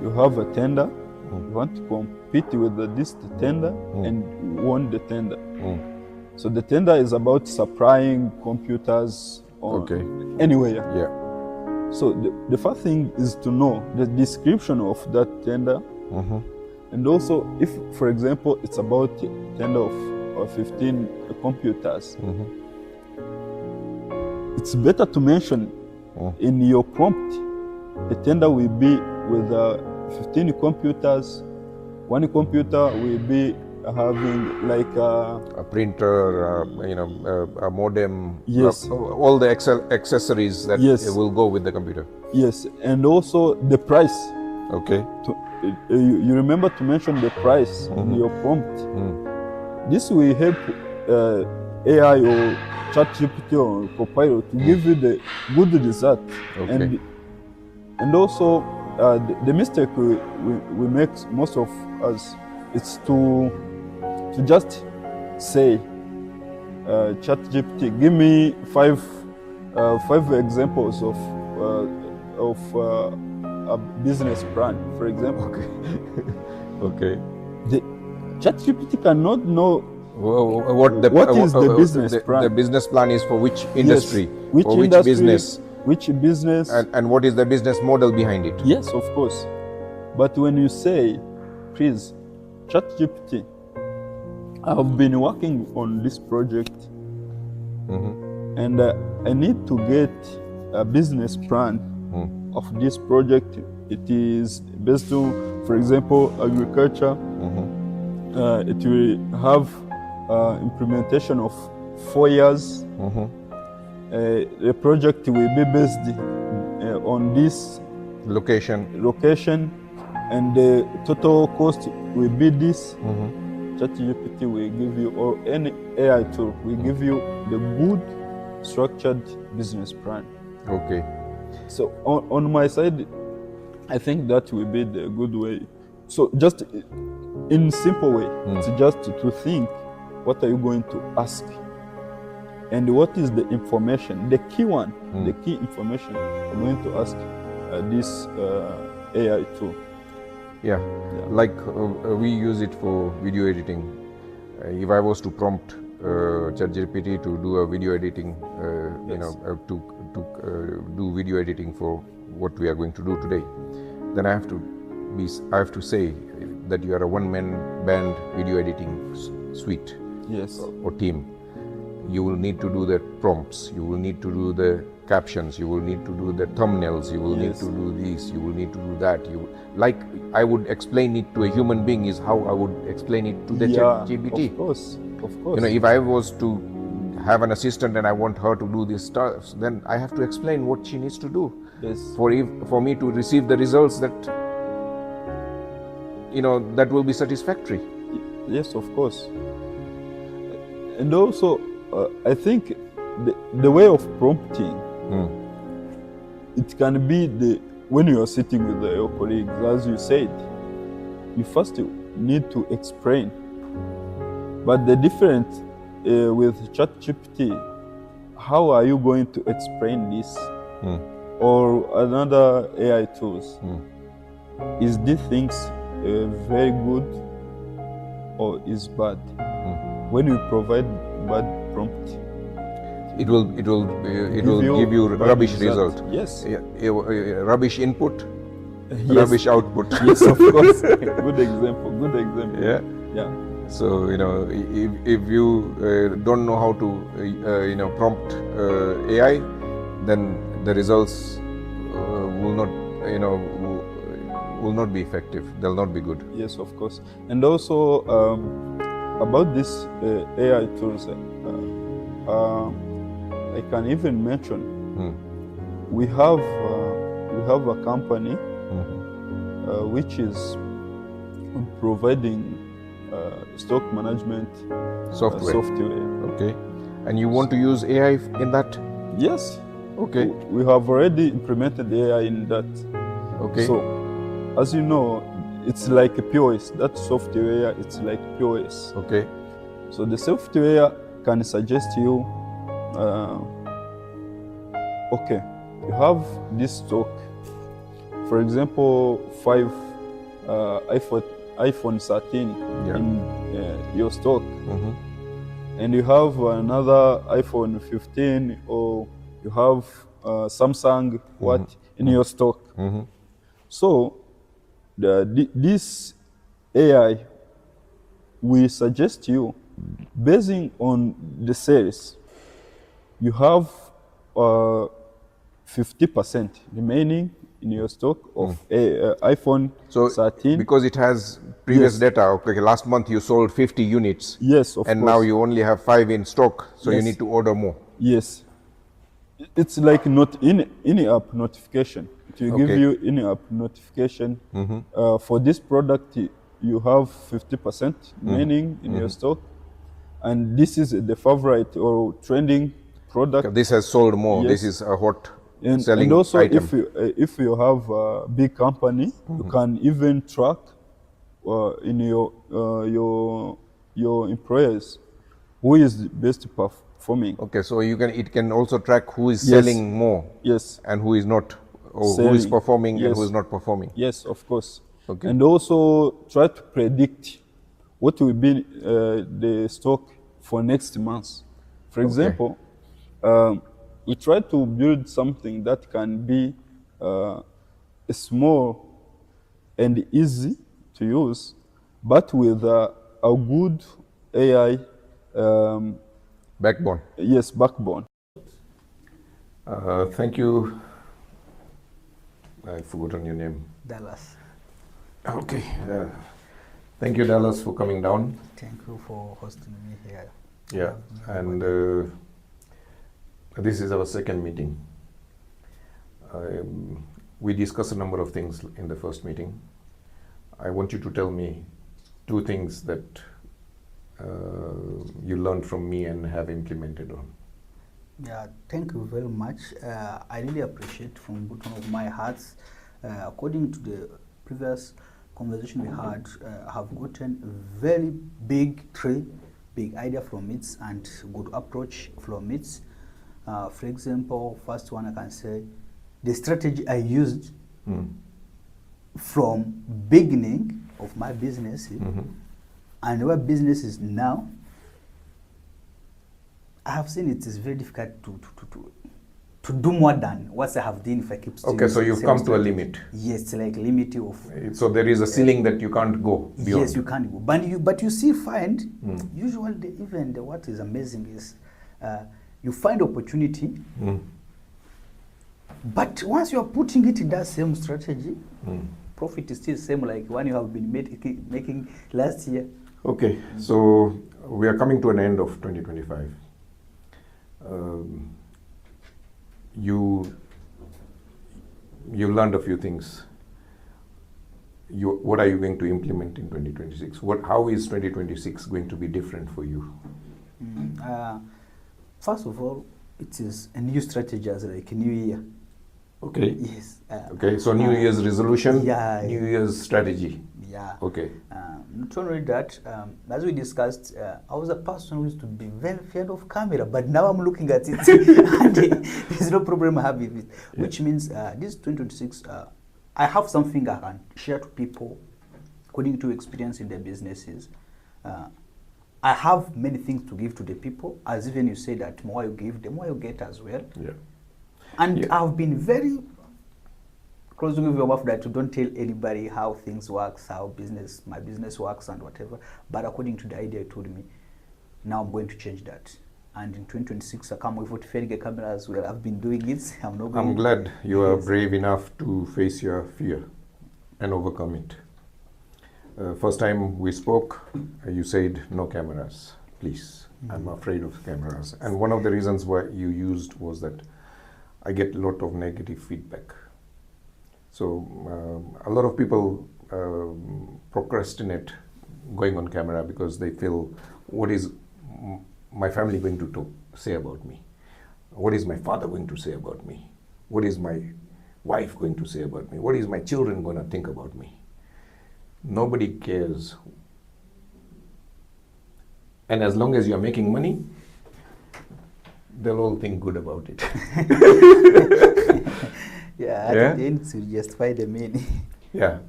You have a tender. You want to compete with this tender and won the tender. So the tender is about supplying computers anywhere. Yeah. So the first thing is to know the description of that tender. And also, if, for example, it's about a tender of 15 computers, it's better to mention in your prompt, the tender will be with 15 computers. One computer will be having like A printer, a modem, Yes. all the accessories that Yes. will go with the computer. yes, and also the price. Okay. You remember to mention the price in your prompt. This will help AI or ChatGPT or Copilot to give you the good result. Okay. And also the mistake we make, most of us, it's to just say, ChatGPT, give me five examples of a business plan, for example. Okay. The ChatGPT cannot know What is the business plan. The business plan is for which industry, which or which industry, business, which business. and what is the business model behind it. Yes, of course. But when you say, please, ChatGPT, I have been working on this project, and I need to get a business plan of this project. It is based on, for example, agriculture. It will have implementation of 4 years. The project will be based on this location, and the total cost will be this. ChatGPT will give you, or any AI tool will give you the good structured business plan. Okay. So on my side, I think that will be the good way. So just in simple way, it's just to think, what are you going to ask? And what is the information, the key one, the key information I'm going to ask this AI tool. Yeah. Like we use it for video editing. If I was to prompt ChatGPT to do a video editing, to do video editing for what we are going to do today, then I have to say that you are a one-man band video editing suite. Yes. Or team. You will need to do the prompts, you will need to do the captions, you will need to do the thumbnails, you will need to do this, you will need to do that. Like I would explain it to a human being is how I would explain it to the ChatGPT. Of course. If I was to have an assistant and I want her to do this stuff, then I have to explain what she needs to do. Yes. For me to receive the results that that will be satisfactory. Yes, of course. And also, I think the way of prompting, it can be when you are sitting with your colleagues, as you said, you first need to explain. But the difference with ChatGPT, how are you going to explain this? Or another AI tools? Is these things very good or is bad? When you provide bad prompt, it will give you rubbish result. Yes. Rubbish input, Yes. rubbish output. Yes, of course. Good example. Yeah. Yeah. So if you don't know how to prompt AI, then the results will not be effective. They'll not be good. Yes, of course. And also about this AI tools, I can even mention we have a company which is providing stock management Software. software. Okay. And you want to use AI in that? Yes. Okay. We have already implemented AI in that. Okay. So, as you know, it's like a POS. That software, it's like POS. Okay. So the software can suggest you, okay, you have this stock. For example, 5 iPhone 13 in your stock. And you have another iPhone 15, or you have Samsung in your stock. So this AI will suggest you, basing on the sales, you have 50% remaining in your stock of iPhone 13. Because it has previous Yes. data, okay, last month you sold 50 units. Yes, of and course. now you only have 5 in stock, so you Yes. need to order more. Yes. It's like not in-app notification. It will give Okay. you in-app notification. For this product, you have 50% remaining in your stock. And this is the favorite or trending product. This has sold more. Yes. This is a hot And selling also, item. if you have a big company, you can even track in your employers who is the best performing. Okay, so it can also track who is Yes. selling more Yes. and who is not, or who is Selling. performing and who Yes. is not performing. Yes, of course. Okay. And also try to predict what will be the stock for next month. For example, we try to build something that can be small and easy to use, but with a good AI Backbone. yes, backbone. Thank you. I've forgotten your name. Dallas. Okay. Thank you, Dallas, for coming down. Thank you for hosting me here. Yeah, and this is our second meeting. We discussed a number of things in the first meeting. I want you to tell me 2 things that you learned from me and have implemented on. Yeah, thank you very much. I really appreciate from bottom of my heart. According to the previous conversation we had, have gotten very big 3 big idea from it and good approach from it. For example, first one I can say, the strategy I used from beginning of my business and where business is now, I have seen it is very difficult to do more than what I have done if I keep still Okay, so using you've same come to a strategy. limit. Yes, it's like limit of. So there is a ceiling that you can't go beyond. Yes, you can't go. But you see, usually even what is amazing is you find opportunity, but once you are putting it in that same strategy, profit is still same like one you have been making last year. Okay, so we are coming to an end of 2025. You learned a few things. What are you going to implement in 2026? How is 2026 going to be different for you? First of all, it is a new strategy as like a new year. Okay. Yes. Okay, so New Year's resolution, yeah, New Year's strategy. Yeah. Okay. Not only that, as we discussed, I was a person who used to be very feared of camera, but now I'm looking at it and there's no problem having it. Yeah. Which means this 2026, I have something I can share to people according to experience in their businesses. I have many things to give to the people, as even you say that more you give, the more you get as well. Yeah. And I've been very close to give you that to don't tell anybody how things works, how my business works and whatever. But according to the idea you told me, now I'm going to change that. And in 2026, I come with 40 cameras. Well, I've been doing it. I'm glad you are brave enough to face your fear and overcome it. First time we spoke, you said no cameras, please. I'm afraid of cameras. And one of the reasons why you used was that I get a lot of negative feedback. So a lot of people procrastinate going on camera because they feel, what is my family going to say about me? What is my father going to say about me? What is my wife going to say about me? What is my children going to think about me? Nobody cares. And as long as you're making money, they'll all think good about it. Yeah, at the end to justify the meaning. Yeah,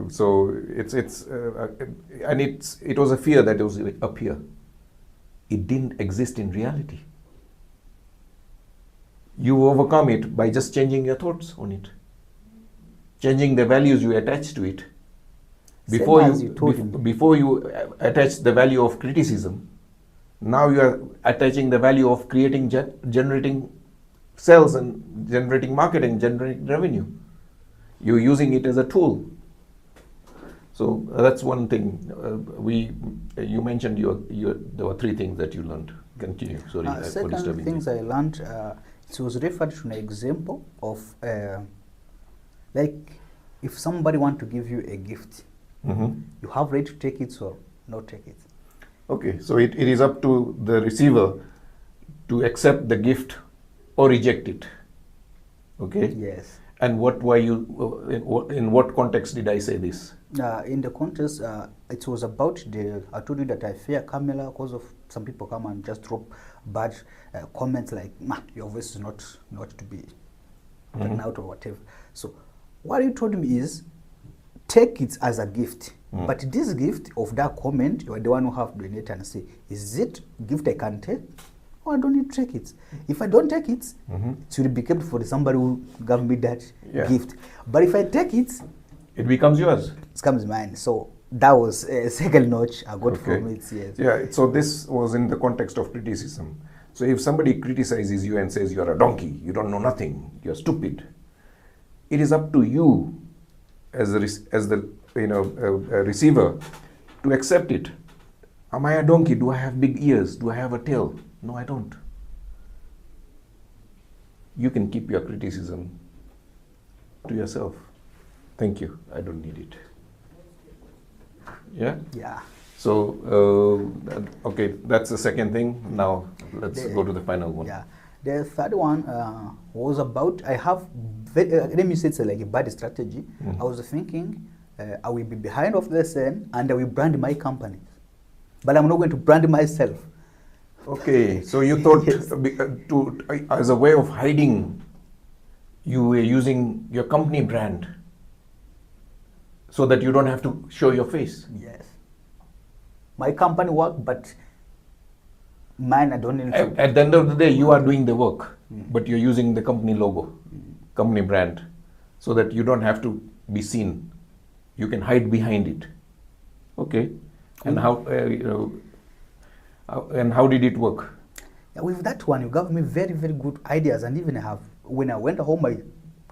so it was a fear that it was up here. It didn't exist in reality. You overcome it by just changing your thoughts on it, changing the values you attach to it. Before you attach the value of criticism, now you are attaching the value of creating, generating sales and generating marketing, generating revenue. You're using it as a tool. So that's one thing. You mentioned there were 3 things that you learned. Continue. Sorry for second disturbing things you. I learned, it was referred to an example of like if somebody want to give you a gift, you have right to take it or not take it. Okay, so it is up to the receiver to accept the gift or reject it. Okay? Yes. And what were you, in what context did I say this? In the contest, it was about I told you that I fear Camilla because of some people come and just drop bad comments like, your voice is not to be taken out or whatever. So what you told me is, take it as a gift. But this gift of that comment, you are the one who have to donate and say, is it gift I can take? Or I don't need to take it. If I don't take it, it will be kept for somebody who gave me that gift. But if I take it, it becomes yours. It becomes mine. So that was a second notch I got from it. Yes. Yeah, so this was in the context of criticism. So if somebody criticizes you and says you're a donkey, you don't know nothing, you're stupid, it is up to you as the receiver to accept it. Am I a donkey? Do I have big ears? Do I have a tail? No, I don't. You can keep your criticism to yourself. Thank you. I don't need it. Yeah? Yeah. So, okay, that's the second thing. Now, let's go to the final one. Yeah. The third one was about, let me say it's like a bad strategy. I was thinking, I will be behind of the scene and I will brand my company. But I'm not going to brand myself. Okay, so you thought as a way of hiding, you were using your company brand so that you don't have to show your face. Yes. My company work, but mine I don't need to. At the end of the day, you are doing the work, but you're using the company logo, company brand, so that you don't have to be seen. You can hide behind it. Okay. And how did it work? Yeah, with that one, you gave me very, very good ideas, and even when I went home, I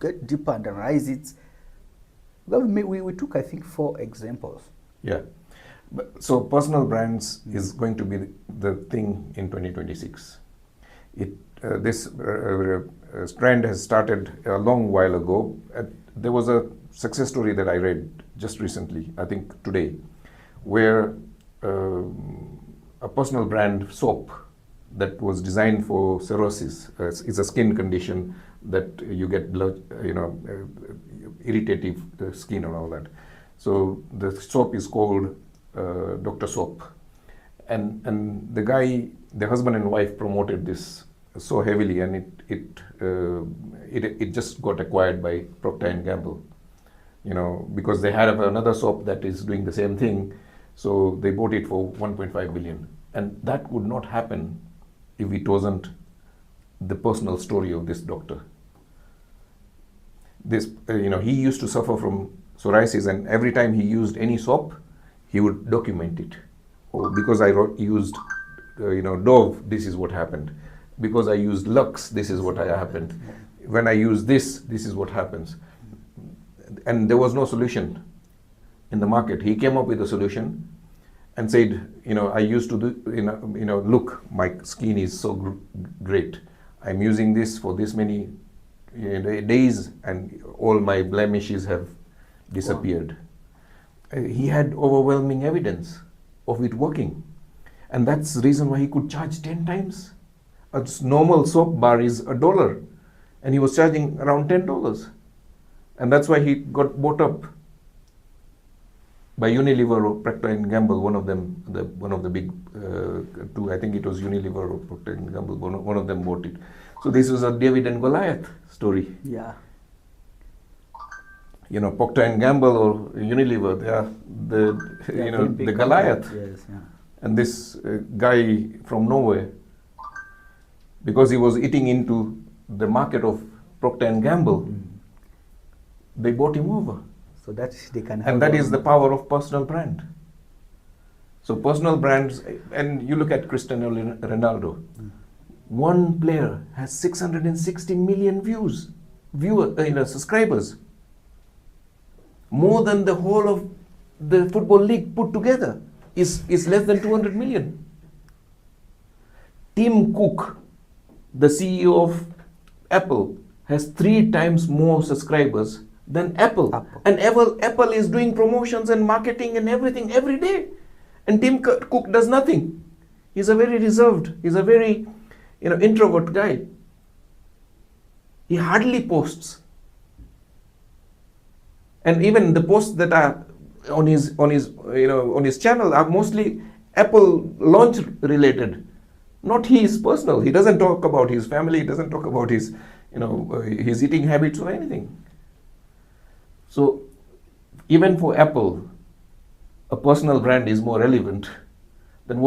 get deeper and analyze it. We took, I think, 4 examples. Yeah. So personal brands is going to be the thing in 2026. This trend has started a long while ago. There was a success story that I read just recently, I think today, where a personal brand soap that was designed for cirrhosis, is a skin condition that you get blood, irritative skin and all that. So the soap is called Dr. Soap, and the husband and wife promoted this so heavily, and it just got acquired by Procter & Gamble, because they had another soap that is doing the same thing, so they bought it for 1.5 billion, and that would not happen if it wasn't the personal story of this doctor. This, he used to suffer from psoriasis, and every time he used any soap, he would document it. Oh, because I used, Dove, this is what happened. Because I used Lux, this is what happened. When I use this is what happens. And there was no solution in the market. He came up with a solution and said, I used to do, look, my skin is so great. I'm using this for this many days, and all my blemishes have disappeared. He had overwhelming evidence of it working. And that's the reason why he could charge 10 times. A normal soap bar is $1, and he was charging around $10. And that's why he got bought up by Unilever or Procter & Gamble, one of them, one of the big two. I think it was Unilever or Procter & Gamble, one of them bought it. So this was a David and Goliath story. Yeah. You know, Procter & Gamble or Unilever, they are the Goliath. Yes, yeah. And this guy from nowhere, because he was eating into the market of Procter & Gamble, they bought him over. So that they can have. And that is the power of personal brand. So personal brands, and you look at Cristiano Ronaldo, one player has 660 million subscribers, more than the whole of the football league put together is less than 200 million. Tim Cook, the CEO of Apple, has 3 times more subscribers than Apple. And Apple is doing promotions and marketing and everything every day. And Tim Cook does nothing. He's a very reserved, he's a very introvert guy. He hardly posts. And even the posts that are on his channel are mostly Apple launch related, not his personal. He doesn't talk about his family, he doesn't talk about his his eating habits or anything. So even for Apple, a personal brand is more relevant than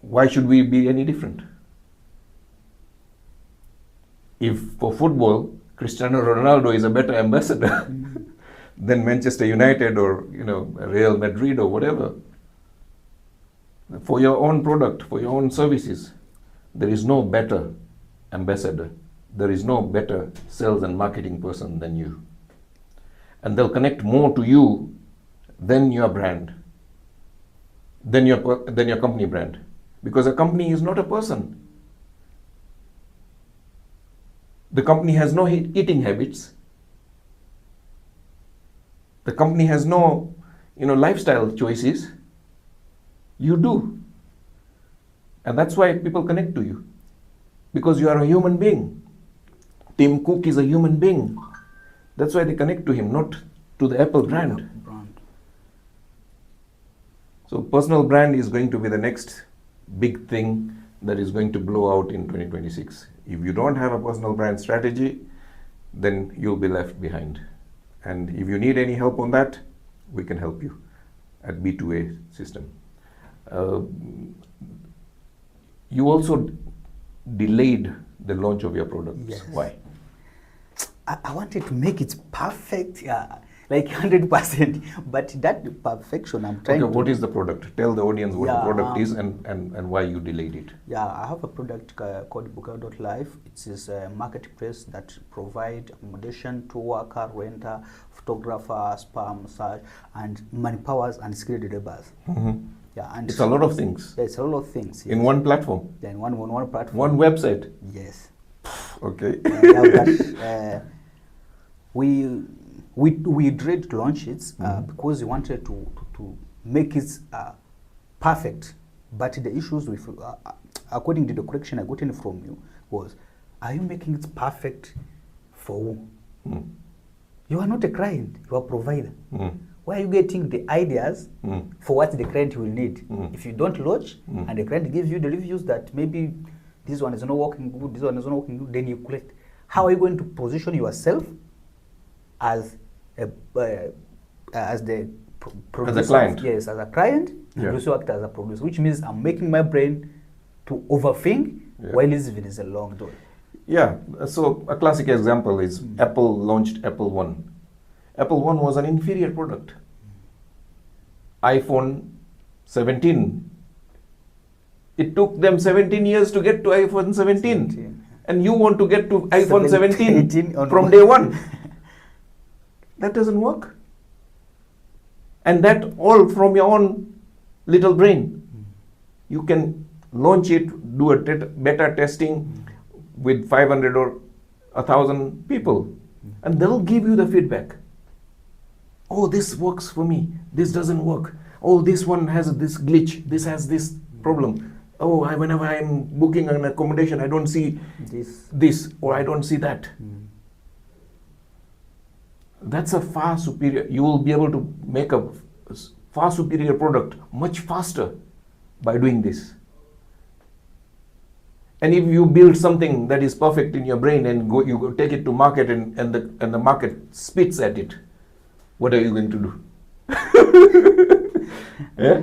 why should we be any different? If for football, Cristiano Ronaldo is a better ambassador than Manchester United or Real Madrid or whatever, for your own product, for your own services, there is no better ambassador. There is no better sales and marketing person than you. And they'll connect more to you than your brand, than your company brand. Because a company is not a person. The company has no eating habits. The company has no lifestyle choices. You do. And that's why people connect to you. Because you are a human being. Tim Cook is a human being. That's why they connect to him, not to the Apple brand. So personal brand is going to be the next big thing that is going to blow out in 2026. If you don't have a personal brand strategy, then you'll be left behind. And if you need any help on that, we can help you at B2A system. You also delayed the launch of your products. Yes. Why? I wanted to make it perfect, like 100%. But that perfection, I'm trying to... What is the product? Tell the audience what the Yeah, product is and why you delayed it. Yeah, I have a product called Buka.life. It is a marketplace that provide accommodation to worker, renter, photographer, spa, massage, and manpowers and skilled laborers. Yeah, and It's a lot of things. Yeah, it's a lot of things. Yes. In one platform. Yeah, in one platform. One website. Yes. Okay. We dread to launch it because we wanted to make it perfect. But the issues with, according to the correction I got in from you, was, are you making it perfect for who? You are not a client, you are a provider. Where are you getting the ideas for what the client will need? If you don't launch and the client gives you the reviews that maybe this one is not working good, this one is not working good, then you collect. How are you going to position yourself as the producer? As a client. Yes, as a client, Yeah. and also act as a producer, which means I'm making my brain to overthink while living is a long door. Yeah, so a classic example is Apple launched Apple One. Apple One was an inferior product. iPhone 17. It took them 17 years to get to iPhone 17. And you want to get to iPhone 17 from day one. That doesn't work. And that all from your own little brain. You can launch it, do a beta testing with 500 or 1,000 people, and they'll give you the feedback. oh, this works for me, this doesn't work. Oh, this one has this glitch, this has this problem. Oh, whenever I'm booking an accommodation, I don't see this or I don't see that. That's a far superior, you will be able to make a far superior product much faster by doing this. And if you build something that is perfect in your brain and you go take it to market and the market spits at it, what are you going to do? Yeah?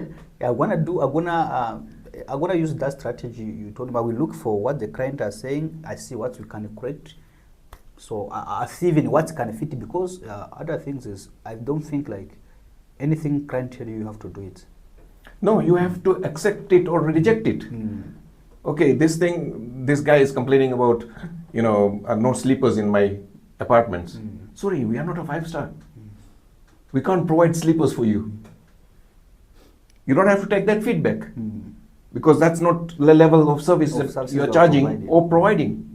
I'm gonna use that strategy you told about. We look for what the client are saying. I see what we can create. So I see even what can fit, because other things is, I don't think like anything client tell you have to do it. No, you have to accept it or reject it. Okay, this guy is complaining about, no sleepers in my apartments. Sorry, we are not a 5-star. We can't provide sleepers for you. You don't have to take that feedback, because that's not the level of service that you are charging or providing.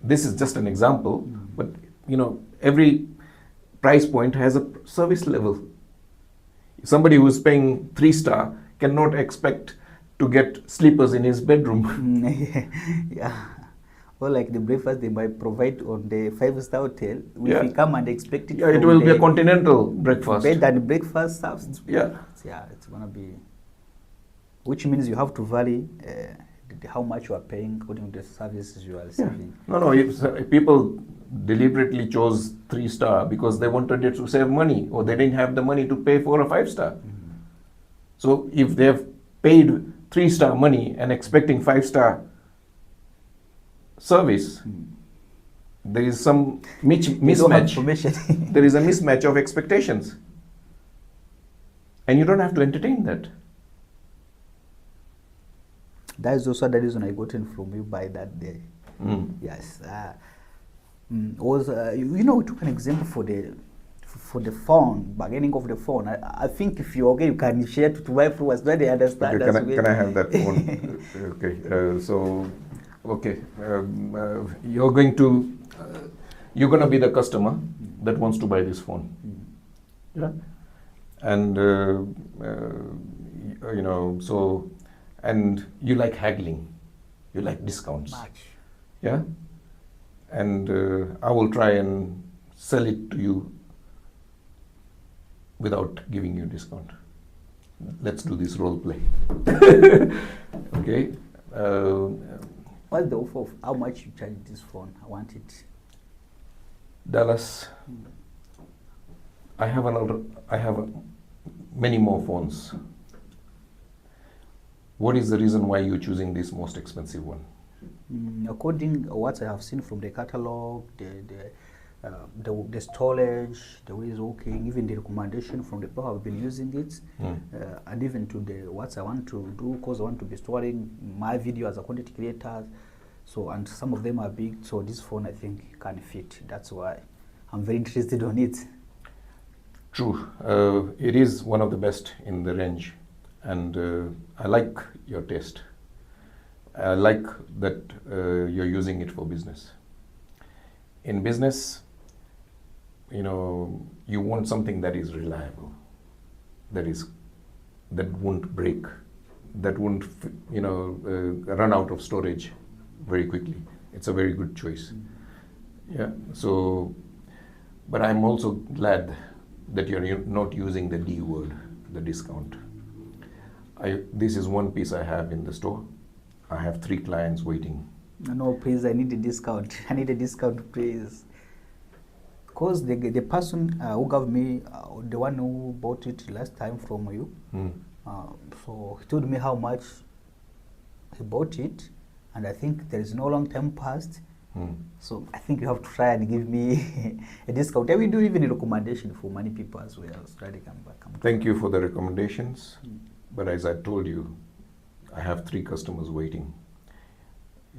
This is just an example, but every price point has a service level. Somebody who is paying 3-star cannot expect to get sleepers in his bedroom. Yeah. Or like the breakfast they might provide on the 5-star hotel, if you come and expect it. Yeah, it will be a continental breakfast. Bed and breakfast service. Yeah. Yeah, it's gonna be. Which means you have to vary how much you are paying according to the services you are receiving. No. People deliberately chose 3-star because they wanted it to save money, or they didn't have the money to pay for a 5-star. So if they have paid 3-star money and expecting 5-star service, there is some mismatch. There is a mismatch of expectations, and you don't have to entertain that. That is also the reason I got in from you by that day. Yes. We took an example for the phone, bargaining of the phone. I think if you're okay, you can share to my viewers so they understand. Okay, can I have that phone? Okay. You're going to be the customer that wants to buy this phone. Yeah. And and you like haggling, you like discounts. Yeah. And I will try and sell it to you without giving you a discount. Let's do this role play. Okay. What's the offer of how much you charge this phone? I want it. Dallas, I have many more phones. What is the reason why you're choosing this most expensive one? According to what I have seen from the catalog, the storage, the way it's working, even the recommendation from the people who have been using it, and even to the what I want to do, because I want to be storing my video as a content creator. So, and some of them are big, so this phone I think can fit. That's why I'm very interested on it. True. It is one of the best in the range, and I like your taste. I like that you're using it for business. In business, you want something that is reliable, that won't break, that won't run out of storage very quickly. It's a very good choice. Yeah. So, but I'm also glad that you're not using the D word, the discount. This is one piece I have in the store. I have 3 clients waiting. No, please, I need a discount. I need a discount, please. Because the person who gave me, the one who bought it last time from you, so he told me how much he bought it, and I think there is no long time passed. So I think you have to try and give me a discount. I will do even a recommendation for many people as well. So try to come back. Thank you for the recommendations. But as I told you, I have 3 customers waiting.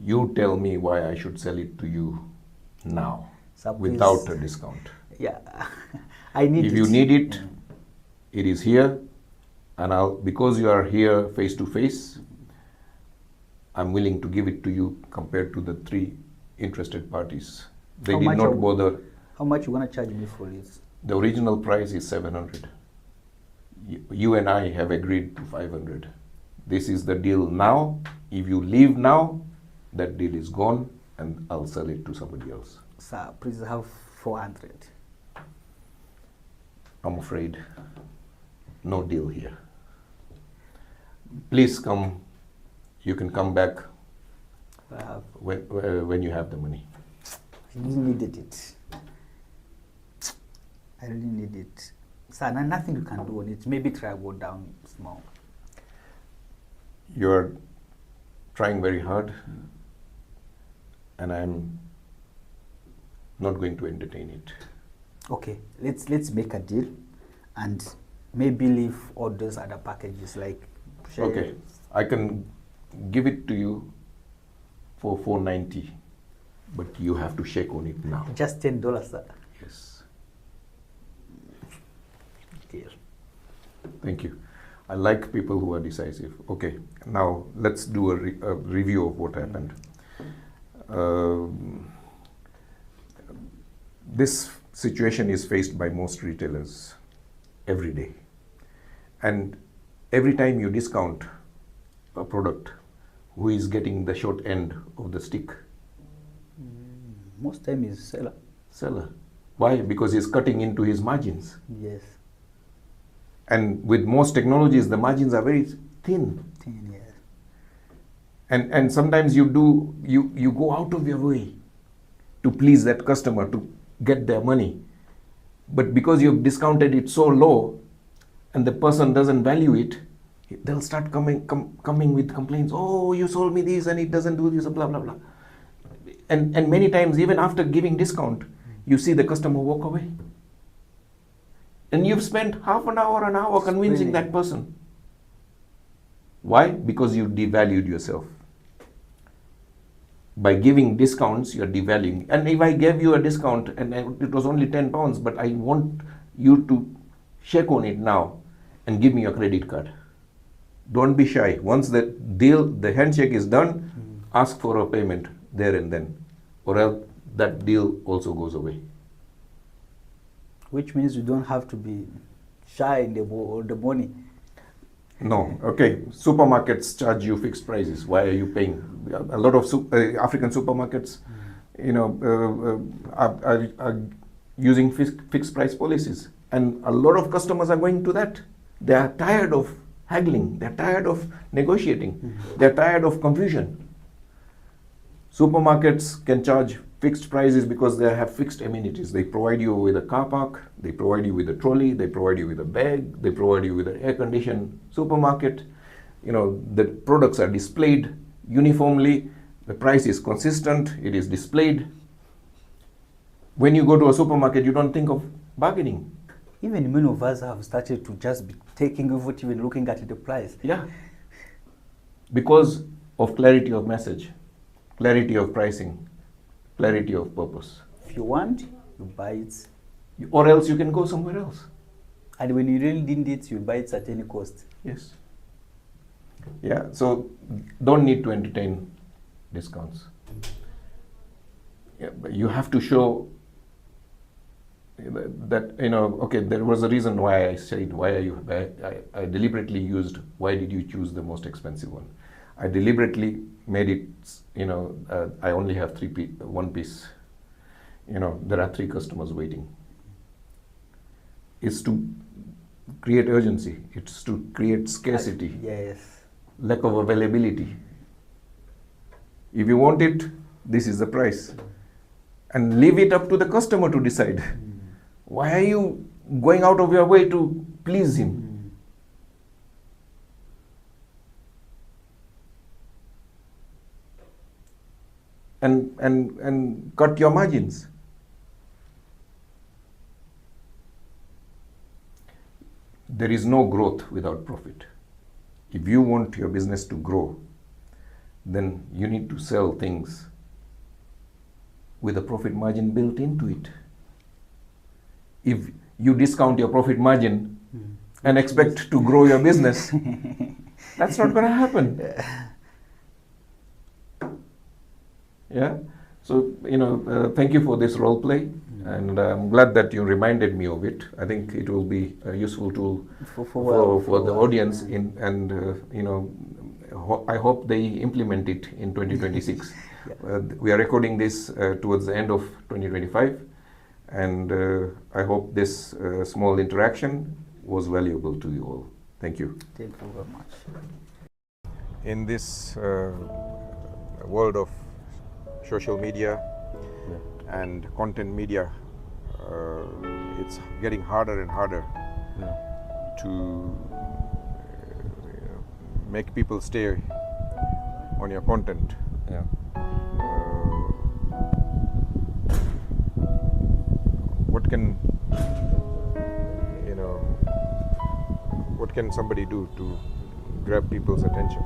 You tell me why I should sell it to you now, without a discount. Yeah, I need it. If you need it, it is here, and because you are here face to face, I'm willing to give it to you compared to the 3 interested parties. They did not bother How much you want to charge me for this? The original price is 700. You and I have agreed to 500. This is the deal now. If you leave now, that deal is gone and I'll sell it to somebody else. Sir, please have 400. I'm afraid no deal here. Please come. You can come back when you have the money. I really needed it. I really need it. Sir, nothing you can do on it. Maybe try go down small. You're trying very hard, and I'm not going to entertain it. Okay, let's make a deal, and maybe leave all those other packages like. Okay, I can give it to you for 490, but you have to shake on it now. Just $10, sir. Yes. Deal. Thank you. I like people who are decisive. Okay, now let's do a review of what happened. This situation is faced by most retailers every day. And every time you discount a product, who is getting the short end of the stick? Most time is seller. Seller. Why? Because he's cutting into his margins. Yes. And with most technologies, the margins are very thin. 10 years. And sometimes you go out of your way to please that customer, to get their money. But because you've discounted it so low and the person doesn't value it, they'll start coming with complaints. Oh, you sold me this and it doesn't do this, blah, blah, blah. And many times, even after giving discount, you see the customer walk away. And you've spent half an hour convincing that person. Why? Because you devalued yourself. By giving discounts, you're devaluing. And if I gave you a discount and it was only £10, but I want you to shake on it now and give me your credit card. Don't be shy. Once the deal, the handshake is done, ask for a payment there and then, or else that deal also goes away. Which means you don't have to be shy in the money. No. Okay. Supermarkets charge you fixed prices. Why are you paying? A lot of African supermarkets, are using fixed price policies, and a lot of customers are going to that. They are tired of haggling. They are tired of negotiating. They are tired of confusion. Supermarkets can charge fixed prices because they have fixed amenities. They provide you with a car park, they provide you with a trolley, they provide you with a bag, they provide you with an air-conditioned supermarket. The products are displayed uniformly, the price is consistent, it is displayed. When you go to a supermarket, you don't think of bargaining. Even many of us have started to just be taking without even looking at the price. Yeah. Because of clarity of message, clarity of pricing, clarity of purpose. If you want, you buy it. Or else you can go somewhere else. And when you really need it, you buy it at any cost. Yes. Yeah, so don't need to entertain discounts. Yeah, but you have to show that, okay, there was a reason why I said, I deliberately used, why did you choose the most expensive one? I deliberately made it, I only have one piece. There are 3 customers waiting. It's to create urgency. It's to create scarcity. Yes. Lack of availability. If you want it, this is the price. And leave it up to the customer to decide. Why are you going out of your way to please him? And cut your margins. There is no growth without profit. If you want your business to grow, then you need to sell things with a profit margin built into it. If you discount your profit margin and expect to grow your business, that's not going to happen. Yeah. So, thank you for this role play. and I'm glad that you reminded me of it. I think it will be a useful tool for the audience I hope they implement it in 2026. We are recording this towards the end of 2025, and I hope this small interaction was valuable to you all. Thank you. Thank you very much. In this world of social media and content media, it's getting harder and harder to make people stay on your content. What can somebody do to grab people's attention?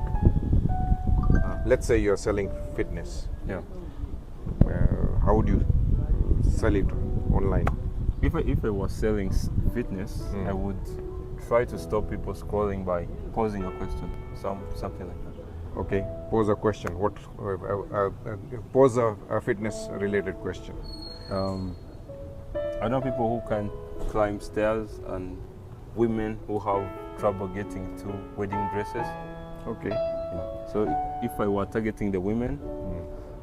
Let's say you're selling fitness. How would you sell it online? If I was selling fitness, I would try to stop people scrolling by posing a question, something like that. Okay, pose a question. Pose a fitness-related question. I know people who can climb stairs and women who have trouble getting to wedding dresses. Okay. So if I were targeting the women,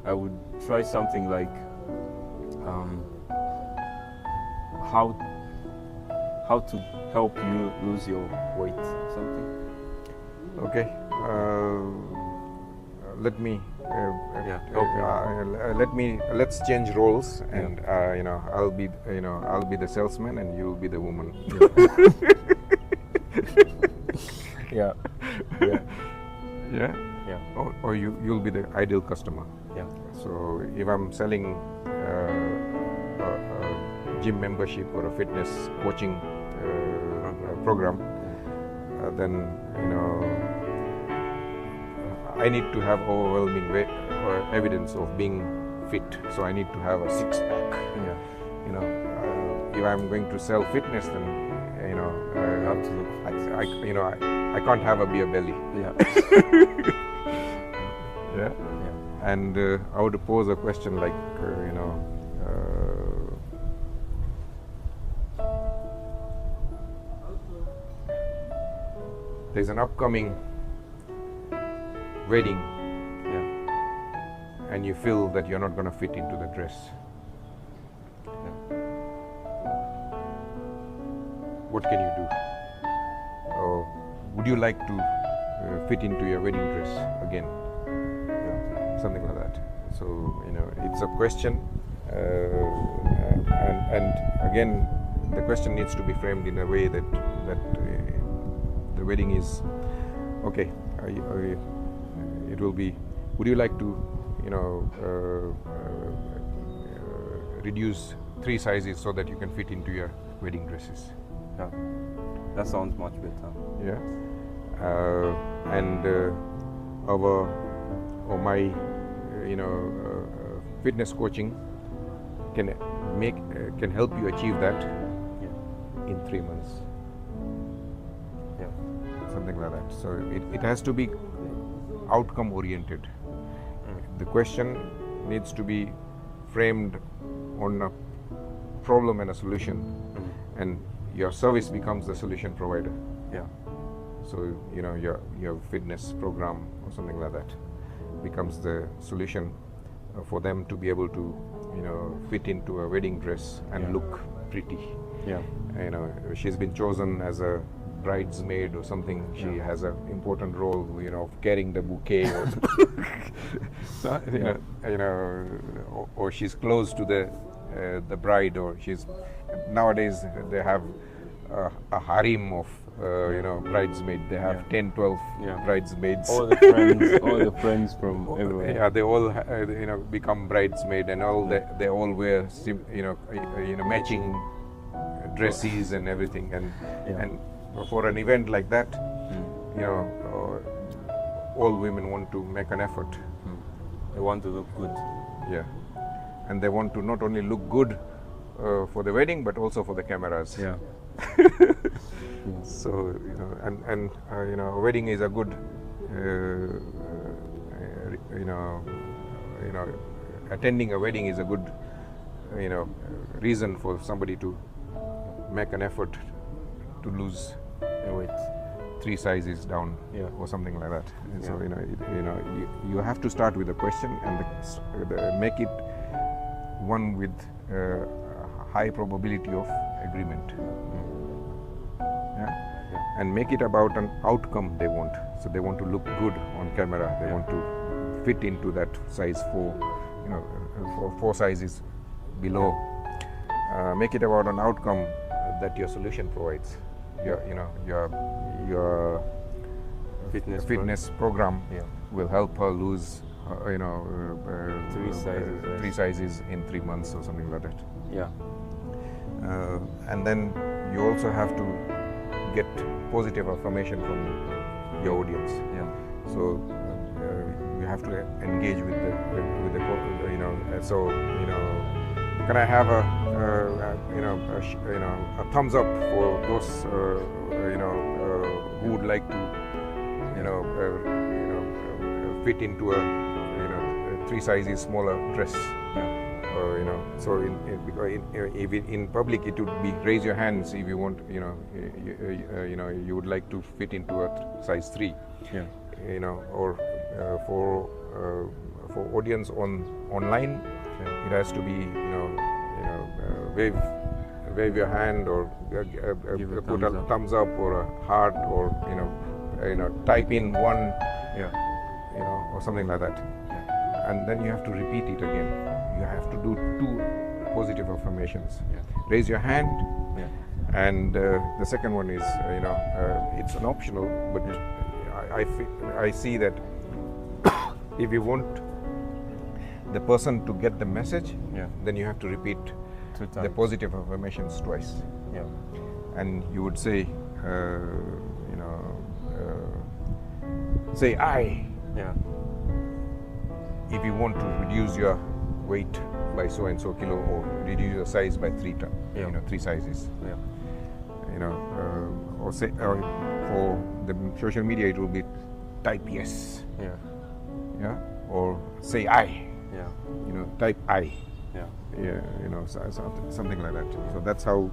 I would try something like how to help you lose your weight, something. Okay. Let's change roles, and I'll be the salesman and you'll be the woman. Yeah. Or you'll be the ideal customer. So if I'm selling a gym membership or a fitness coaching program, then I need to have overwhelming evidence of being fit. So I need to have a six-pack. If I'm going to sell fitness, then I can't have a beer belly. And I would pose a question like, there's an upcoming wedding, and you feel that you're not going to fit into the dress. What can you do? Or would you like to fit into your wedding dress again? Something like that. So it's a question, and again, the question needs to be framed in a way that the wedding is okay. It will be. Would you like to, reduce 3 sizes so that you can fit into your wedding dresses? That sounds much better. My fitness coaching can help you achieve that in 3 months. Something like that. So it has to be outcome oriented. The question needs to be framed on a problem and a solution, and your service becomes the solution provider. So your fitness program or something like that becomes the solution for them to be able to fit into a wedding dress and look pretty. She's been chosen as a bridesmaid or something. She has an important role, of carrying the bouquet, or she's close to the bride, or she's nowadays they have a harem of bridesmaids. They have 10, 12 bridesmaids. All the friends from everywhere. They all become bridesmaid, and they all wear matching dresses and everything, and for an event like that, all women want to make an effort. They want to look good. And they want to not only look good for the wedding, but also for the cameras. So a wedding is a good attending a wedding is a good reason for somebody to make an effort to lose weight 3 sizes down or something like that. And so you have to start with a question and make it one with high probability of agreement. And make it about an outcome they want. So they want to look good on camera. They want to fit into that size 4, 4 sizes below. Make it about an outcome that your solution provides. Your fitness program will help her lose 3 sizes in 3 months or something like that. And then you also have to get positive affirmation from your audience. So you have to engage with the so can I have a thumbs up for those who would like to fit into a 3 sizes smaller dress. So in public it would be raise your hands if you want, you would like to fit into a size 3, or for audience online, it has to be, wave your hand or put a thumbs up or a heart or type in 1, or something like that, and then you have to repeat it again. You have to do 2 positive affirmations. Raise your hand, and the second one is, it's an optional, but I see that if you want the person to get the message, then you have to repeat the positive affirmations twice. And you would say, say I. If you want to reduce your weight by so and so kilo, or reduce your size by 3 sizes, or say, for the social media it will be type yes, or say I, type I, something like that. So that's how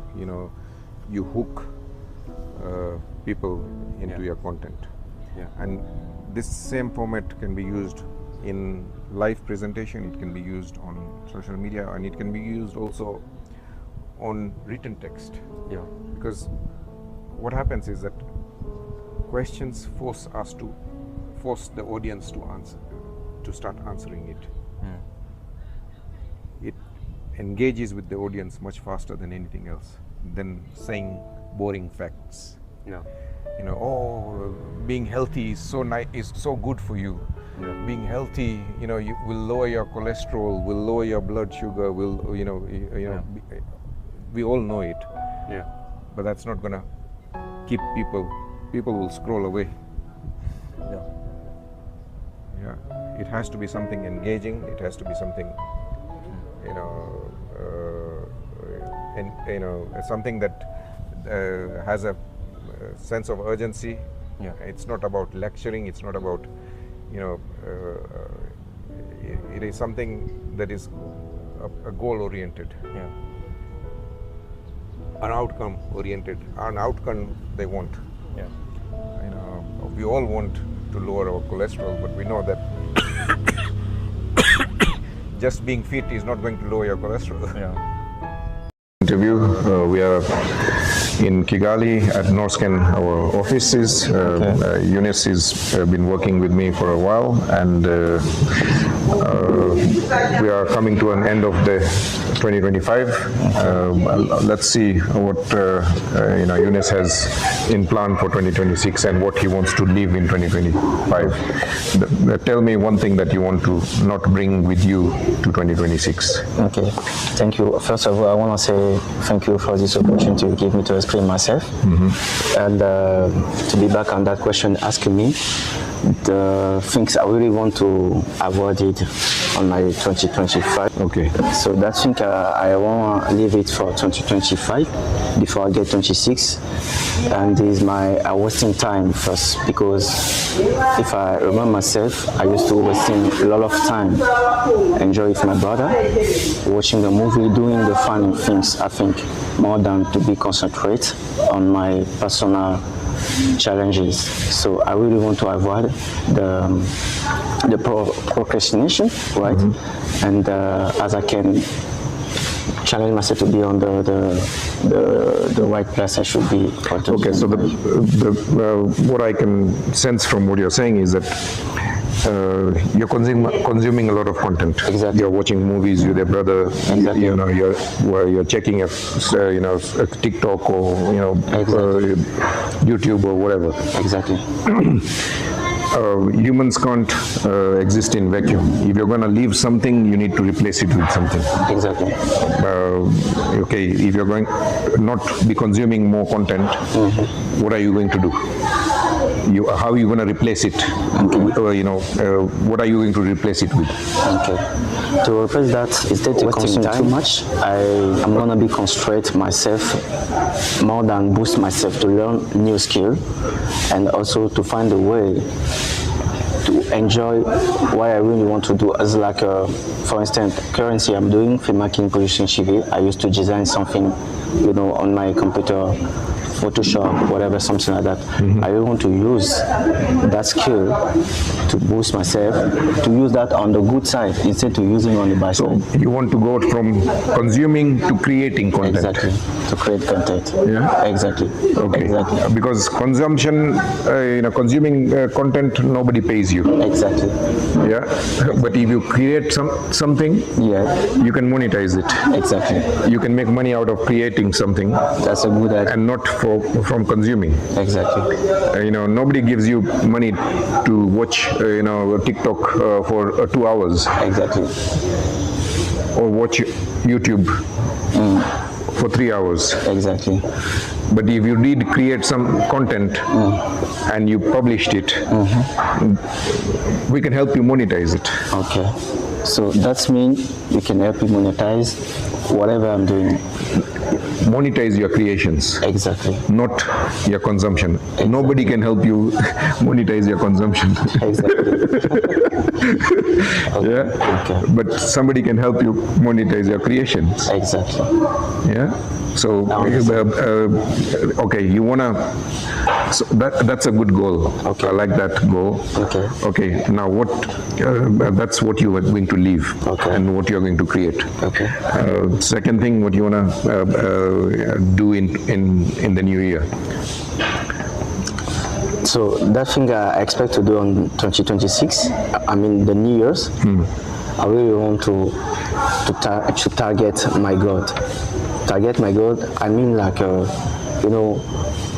you hook people into your content. And this same format can be used in live presentation, it can be used on social media, and it can be used also on written text. Because what happens is that questions force the audience to answer, to start answering it. It engages with the audience much faster than anything else, than saying boring facts. Being healthy is so good for you. Being healthy, you will lower your cholesterol, will lower your blood sugar, will we all know it. But that's not gonna keep people will scroll away. It has to be something engaging, it has to be something something that has a sense of urgency. It's not about lecturing, it's not about it is something that is a goal oriented, an outcome oriented, an outcome they want. We all want to lower our cholesterol, but we know that just being fit is not going to lower your cholesterol. Interview. We are in Kigali at Norscan, our offices. Eunice has been working with me for a while, and we are coming to an end of the 2025. Let's see what Eunice has in plan for 2026 and what he wants to leave in 2025. Tell me one thing that you want to not bring with you to 2026. Okay, thank you. First of all, I want to say thank you for this opportunity you gave me to explain myself. And to be back on that question asking me, the things I really want to avoid it on my 2025. Okay. So that thing I want to leave it for 2025 before I get 26, and is my wasting time first, because if I remember myself, I used to wasting a lot of time enjoy with my brother, watching the movie, doing the fun things, I think, more than to be concentrate on my personal challenges. So I really want to avoid the procrastination, right? And as I can challenge myself to be on the right place I should be. Okay, so what I can sense from what you're saying is that you're consuming a lot of content. Exactly. You're watching movies with your brother. Exactly. You know, you're checking a TikTok or Exactly. YouTube or whatever. Exactly. Humans can't exist in vacuum. If you're going to leave something, you need to replace it with something. Exactly. Okay, if you're going not be consuming more content, what are you going to do? How are you going to replace it? Okay. What are you going to replace it with? Okay. To replace that, instead of wasting too much, I'm gonna be constrained myself more than boost myself to learn new skill, and also to find a way to enjoy what I really want to do. As like, for instance, currently I'm doing filmmaking, production TV. I used to design something, on my computer, Photoshop, whatever, something like that. I really want to use that skill to boost myself, to use that on the good side instead of using on the bad side. So you want to go from consuming to creating content. Exactly, to create content. Yeah. Exactly. Okay. Exactly. Because consumption, consuming content, nobody pays you. Exactly. Yeah. But if you create something, Yeah. you can monetize it. Exactly. You can make money out of creating something. That's a good idea. And not from consuming. Exactly. Nobody gives you money to watch, TikTok for 2 hours. Exactly. Or watch YouTube for 3 hours. Exactly. But if you did create some content and you published it, we can help you monetize it. Okay. So that means we can help you monetize whatever I'm doing. Monetize your creations. Exactly. Not your consumption. Exactly. Nobody can help you monetize your consumption. Exactly. Okay. Yeah. Okay. But somebody can help you monetize your creations. Exactly. Yeah. So okay, you wanna. So that's a good goal. Okay. I like that goal. Okay. Okay. Now what? That's what you are going to leave. Okay. And what you are going to create. Okay. Second thing, what you wanna do in the new year. So that thing I expect to do on 2026, I mean the New Year's, I really want to target my God. Target my God, I mean like,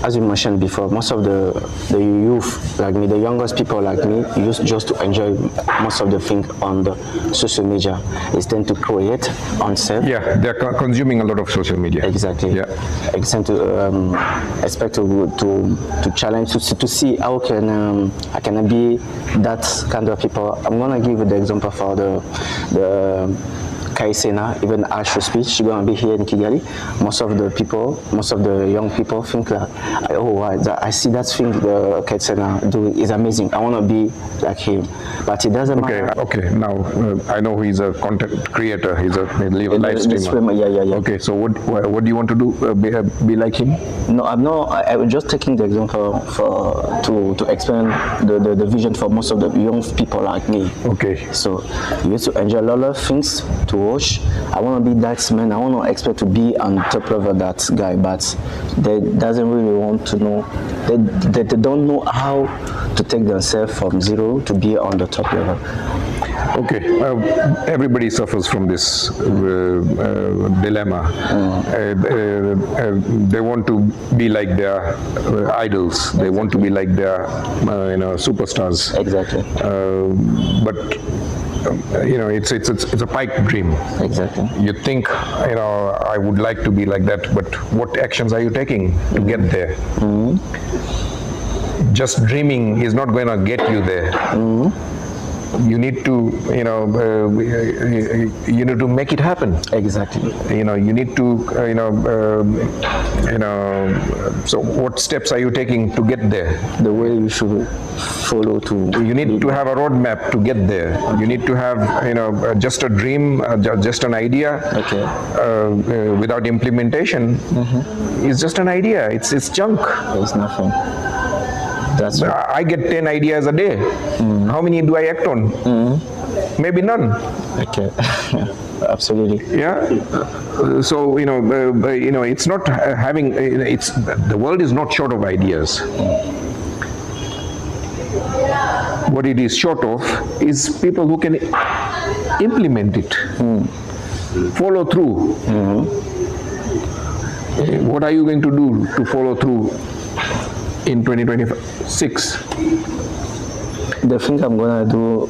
as you mentioned before, most of the youth like me, the youngest people like me, used just to enjoy most of the things on the social media. It's tend to create on self. Yeah, they're consuming a lot of social media. Exactly. Yeah. Expect to challenge to see how can I can be that kind of people. I'm gonna give you the example for the Kaisena, even as we speak, she's gonna be here in Kigali. Most of the young people think like, I see that thing the Kaisena doing is amazing. I wanna be like him, but it doesn't matter. Okay. Now I know he's a content creator. He's a live streamer. Yeah. Okay. So what do you want to do? Be like him? No, I'm not. I was just taking the example to explain the vision for most of the young people like me. Okay. So you used to enjoy a lot of things to watch. I want to be that man. I want to expect to be on top level that guy, but they doesn't really want to know. They don't know how to take themselves from zero to be on the top level. Okay, everybody suffers from this dilemma. They want to be like their idols. They want to be like their superstars. Exactly. But it's a pipe dream. Exactly. You think, I would like to be like that, but what actions are you taking to get there? just dreaming is not going to get you there. You need to, you need to make it happen. Exactly. You need to, so what steps are you taking to get there? The way you should follow to. You need to have a roadmap to get there. You need to have, just a dream, just an idea. Okay. Without implementation, it's just an idea. It's junk. It's nothing. That's right. I get 10 ideas a day. How many do I act on? Maybe none. Okay. Absolutely. Yeah. So it's not having. The world is not short of ideas. What it is short of is people who can implement it, follow through. What are you going to do to follow through in 2026? The thing I'm gonna do,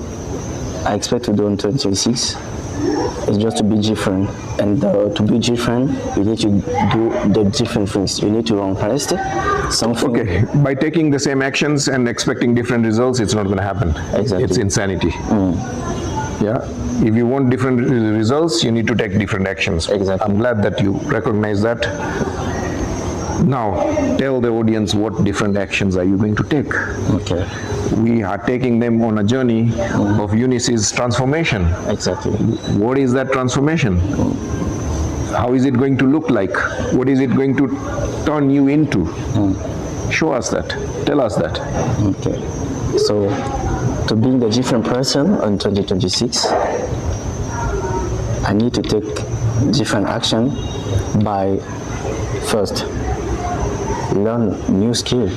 I expect to do in 2026, is just to be different. And to be different, you need to do the different things. You need to run first. Something. Okay, by taking the same actions and expecting different results, it's not going to happen. Exactly. It's insanity. Yeah. If you want different results, you need to take different actions. Exactly. I'm glad that you recognize that. Now, tell the audience what different actions are you going to take. Okay. We are taking them on a journey of Unisys transformation. Exactly. What is that transformation? How is it going to look like? What is it going to turn you into? Show us that. Tell us that. Okay. So, to being a different person in 2026, I need to take different action by first learn new skill.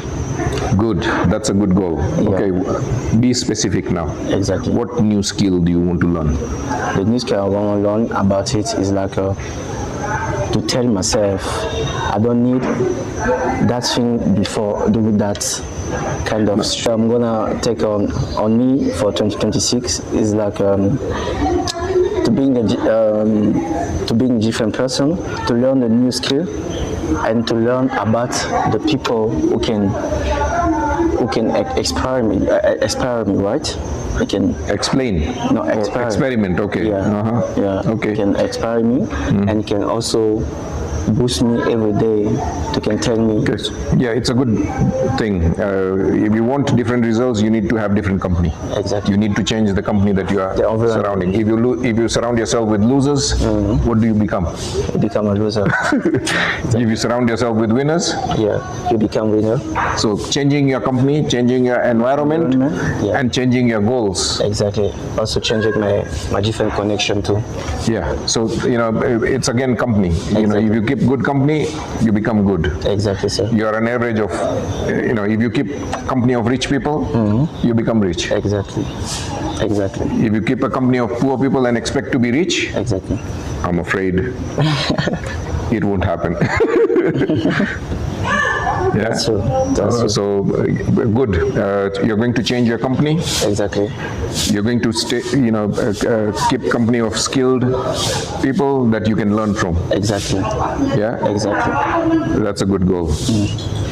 Good. That's a good goal. Yeah. Okay. Be specific now. Exactly. What new skill do you want to learn? The new skill I want to learn about it is like to tell myself I don't need that thing before doing that kind of stuff. I'm gonna take on me for 2026 is like to being a different person, to learn a new skill, and to learn about the people who can inspire me, right? They can explain. No, experiment. Okay. Yeah. Yeah. Okay. Can inspire me and can also boost me every day. They can tell me. Okay. Yeah, it's a good thing. If you want different results, you need to have different company. Exactly. You need to change the company that you are surrounding. If you surround yourself with losers, what do you become? You become a loser. If you surround yourself with winners, yeah, you become winner. So changing your company, changing your environment, yeah. and changing your goals. Exactly. Also changing my different connection too. Yeah. So it's again company. Exactly. If you keep good company, you become good. Exactly, sir. You are an average of, if you keep company of rich people, you become rich. Exactly. Exactly. If you keep a company of poor people and expect to be rich, exactly, I'm afraid it won't happen. Yeah. That's true. So good. You're going to change your company. Exactly. You're going to stay. Keep company of skilled people that you can learn from. Exactly. Yeah. Exactly. That's a good goal.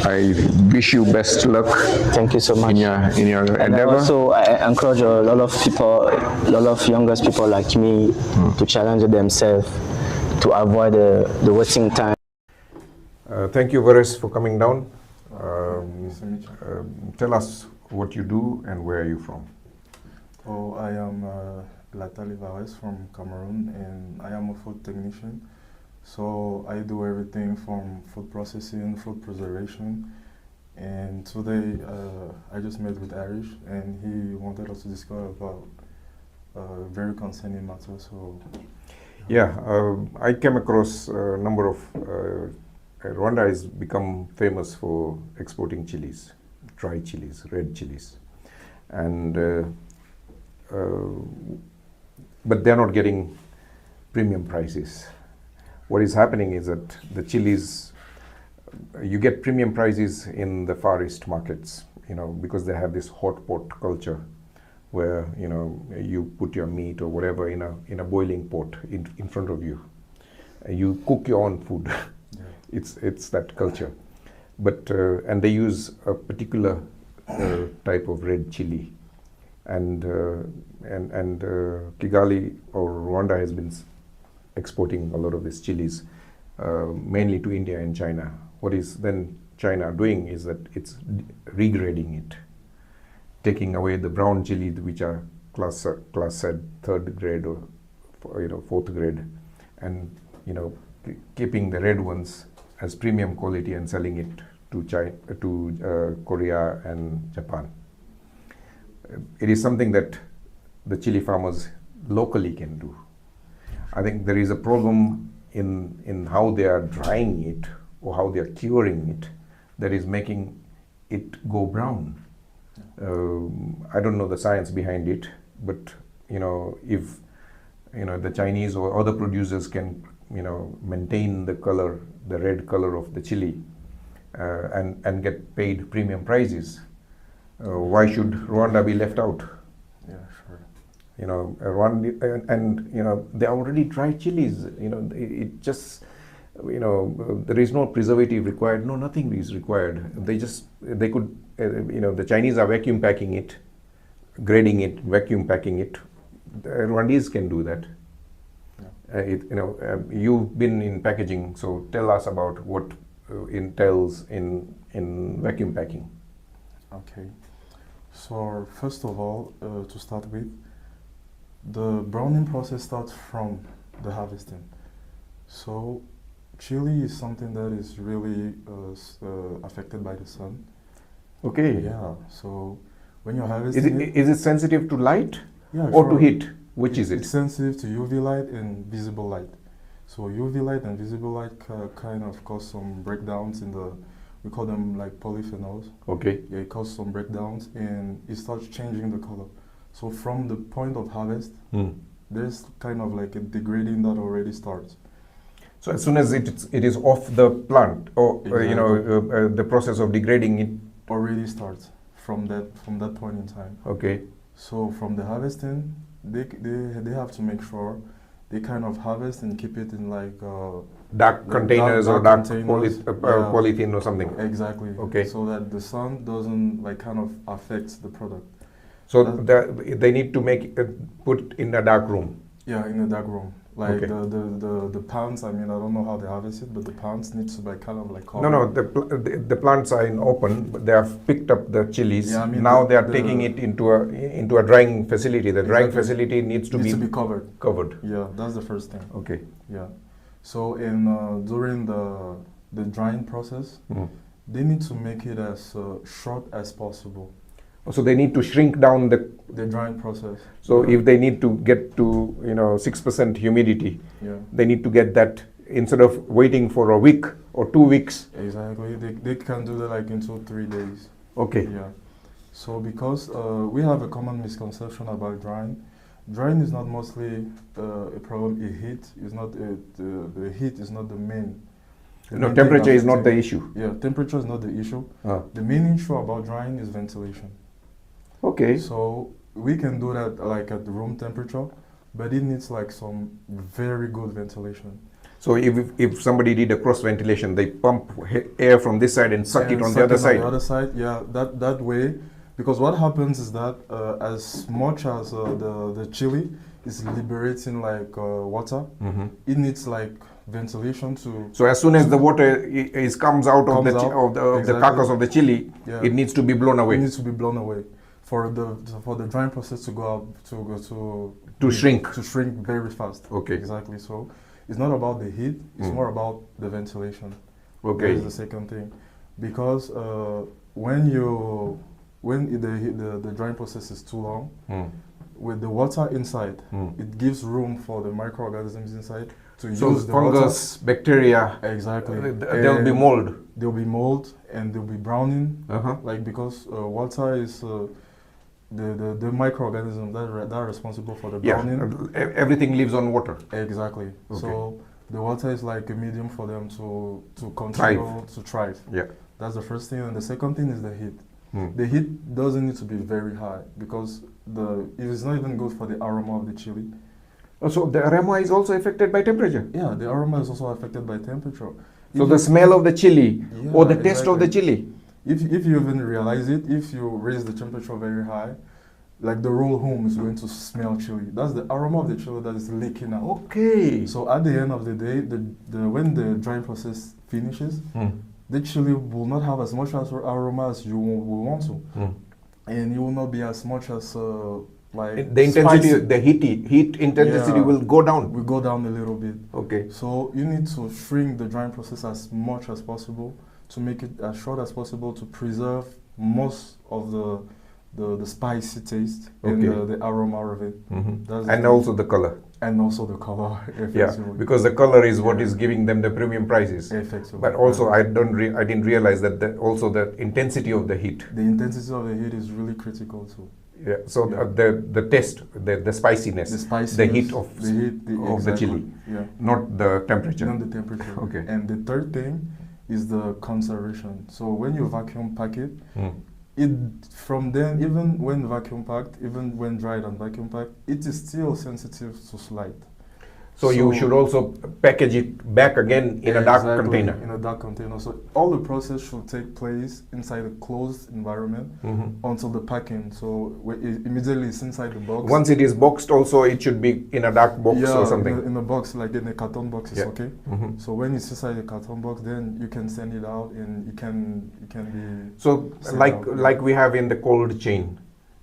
I wish you best luck. Thank you so much in your endeavor. Also, I encourage a lot of people, a lot of younger people like me, to challenge themselves, to avoid the wasting time. Thank you, Harish, for coming down. Tell us what you do and where are you from? Oh, I am Latali Vares from Cameroon, and I am a food technician. So I do everything from food processing, food preservation. And today I just met with Harish, and he wanted us to discuss about a very concerning matter. So yeah, I came across a number of Rwanda has become famous for exporting chilies, dry chilies, red chilies, and but they're not getting premium prices. What is happening is that the chilies, you get premium prices in the Far East markets, because they have this hot pot culture, where you put your meat or whatever in a boiling pot in front of you, and you cook your own food. It's that culture, but and they use a particular type of red chili, and Kigali or Rwanda has been exporting a lot of these chilies, mainly to India and China. What is then China doing is that it's regrading it, taking away the brown chili which are class said third grade or fourth grade, and keeping the red ones as premium quality and selling it to China, to Korea and Japan. It is something that the chili farmers locally can do. I think there is a problem in how they are drying it or how they are curing it that is making it go brown. I don't know the science behind it, but if the Chinese or other producers can maintain the color, the red color of the chili, and get paid premium prices, why should Rwanda be left out? Yeah, sure. Rwanda, and they already dry chilies. It just there is no preservative required. No, nothing is required. They could the Chinese are vacuum packing it, grading it, vacuum packing it. The Rwandese can do that. Yeah. You've been in packaging, so tell us about what entails in vacuum packing. Okay. So first of all, to start with, the browning process starts from the harvesting. So chili is something that is really affected by the sun. Okay. Yeah. So when you're harvesting, is it sensitive to light? Yeah, or sure. to heat? Which is it? It's sensitive to UV light and visible light. So UV light and visible light kind of cause some breakdowns in we call them like polyphenols. Okay. Yeah, it causes some breakdowns and it starts changing the color. So from the point of harvest, there's kind of like a degrading that already starts. So as soon as it is off the plant, or Exactly. The process of degrading it already starts from that point in time. Okay. So from the harvesting, they have to make sure they kind of harvest and keep it in like dark containers or dark polythene or something. Exactly. Okay. So that the sun doesn't like kind of affect the product. So they need to put in a dark room. Yeah, in a dark room. Like Okay. the plants, I mean, I don't know how they harvest it, but the plants need to be kind of like covered. No, the plants are in open, but they have picked up the chilies. Yeah, I mean now they are taking it into a drying facility. The drying Exactly. facility needs to be covered. Covered. Yeah, that's the first thing. Okay. Yeah. So during the drying process, they need to make it as short as possible. So they need to shrink down the drying process. So if they need to get to 6% humidity, they need to get that instead of waiting for a week or 2 weeks. Exactly. They can do that like in 2-3 days. Okay. Yeah. So because we have a common misconception about drying. Drying is not mostly a problem. Heat is not the heat is not the main. No, temperature is not the issue. Yeah, temperature is not the issue. The main issue about drying is ventilation. Okay. So we can do that like at room temperature, but it needs like some very good ventilation. So if somebody did a cross ventilation, they pump air from this side and suck it on the other side. On the other side, yeah, that way. Because what happens is that as much as the chili is liberating like water, it needs like ventilation to. So as soon as the water comes out of the carcass of the chili, it needs to be blown away. It needs to be blown away for the drying process to go out to shrink very fast. Okay. Exactly. So it's not about the heat; it's more about the ventilation. Okay. That is the second thing, because when the drying process is too long, with the water inside, it gives room for the microorganisms inside to use the fungus, water. Bacteria. Exactly. There'll be mold. There'll be mold and there'll be browning. Like because water is the microorganisms that are responsible for the browning. Yeah, everything lives on water. Exactly. Okay. So the water is like a medium for them to continue to thrive. Yeah. That's the first thing, and the second thing is the heat. The heat doesn't need to be very high because it is not even good for the aroma of the chili. So the aroma is also affected by temperature? Yeah, the aroma is also affected by temperature. So the smell of the chili or the taste of the chili? if you even realize it, if you raise the temperature very high, like the whole home is going to smell chili. That's the aroma of the chili that is leaking out. Okay. So at the end of the day, when the drying process finishes, the chili will not have as much as aroma as you will want to, and it will not be as much as like the intensity, spicy. the heat intensity will go down. Will go down a little bit. Okay. So you need to shrink the drying process as much as possible to make it as short as possible to preserve most of the spicy taste and the aroma of it. And also the color. And also the color. Yeah, because the color is what is giving them the premium prices. Effectively. But also, I didn't realize that also the intensity of the heat. The intensity of the heat is really critical too. Yeah. So the taste, the spiciness, the heat of the chili, not the temperature. Not the temperature. Okay. And the third thing is the conservation. So when you vacuum pack it, from then, even when vacuum packed, even when dried and vacuum packed, it is still sensitive to light. So you should also package it back again in a dark container. In a dark container. So all the process should take place inside a closed environment until the packing. So immediately it's inside the box. Once it is boxed, also it should be in a dark box or something. In a box, like in a carton box, is okay. So when it's inside the carton box, then you can send it out, and it can be. So like we have in the cold chain.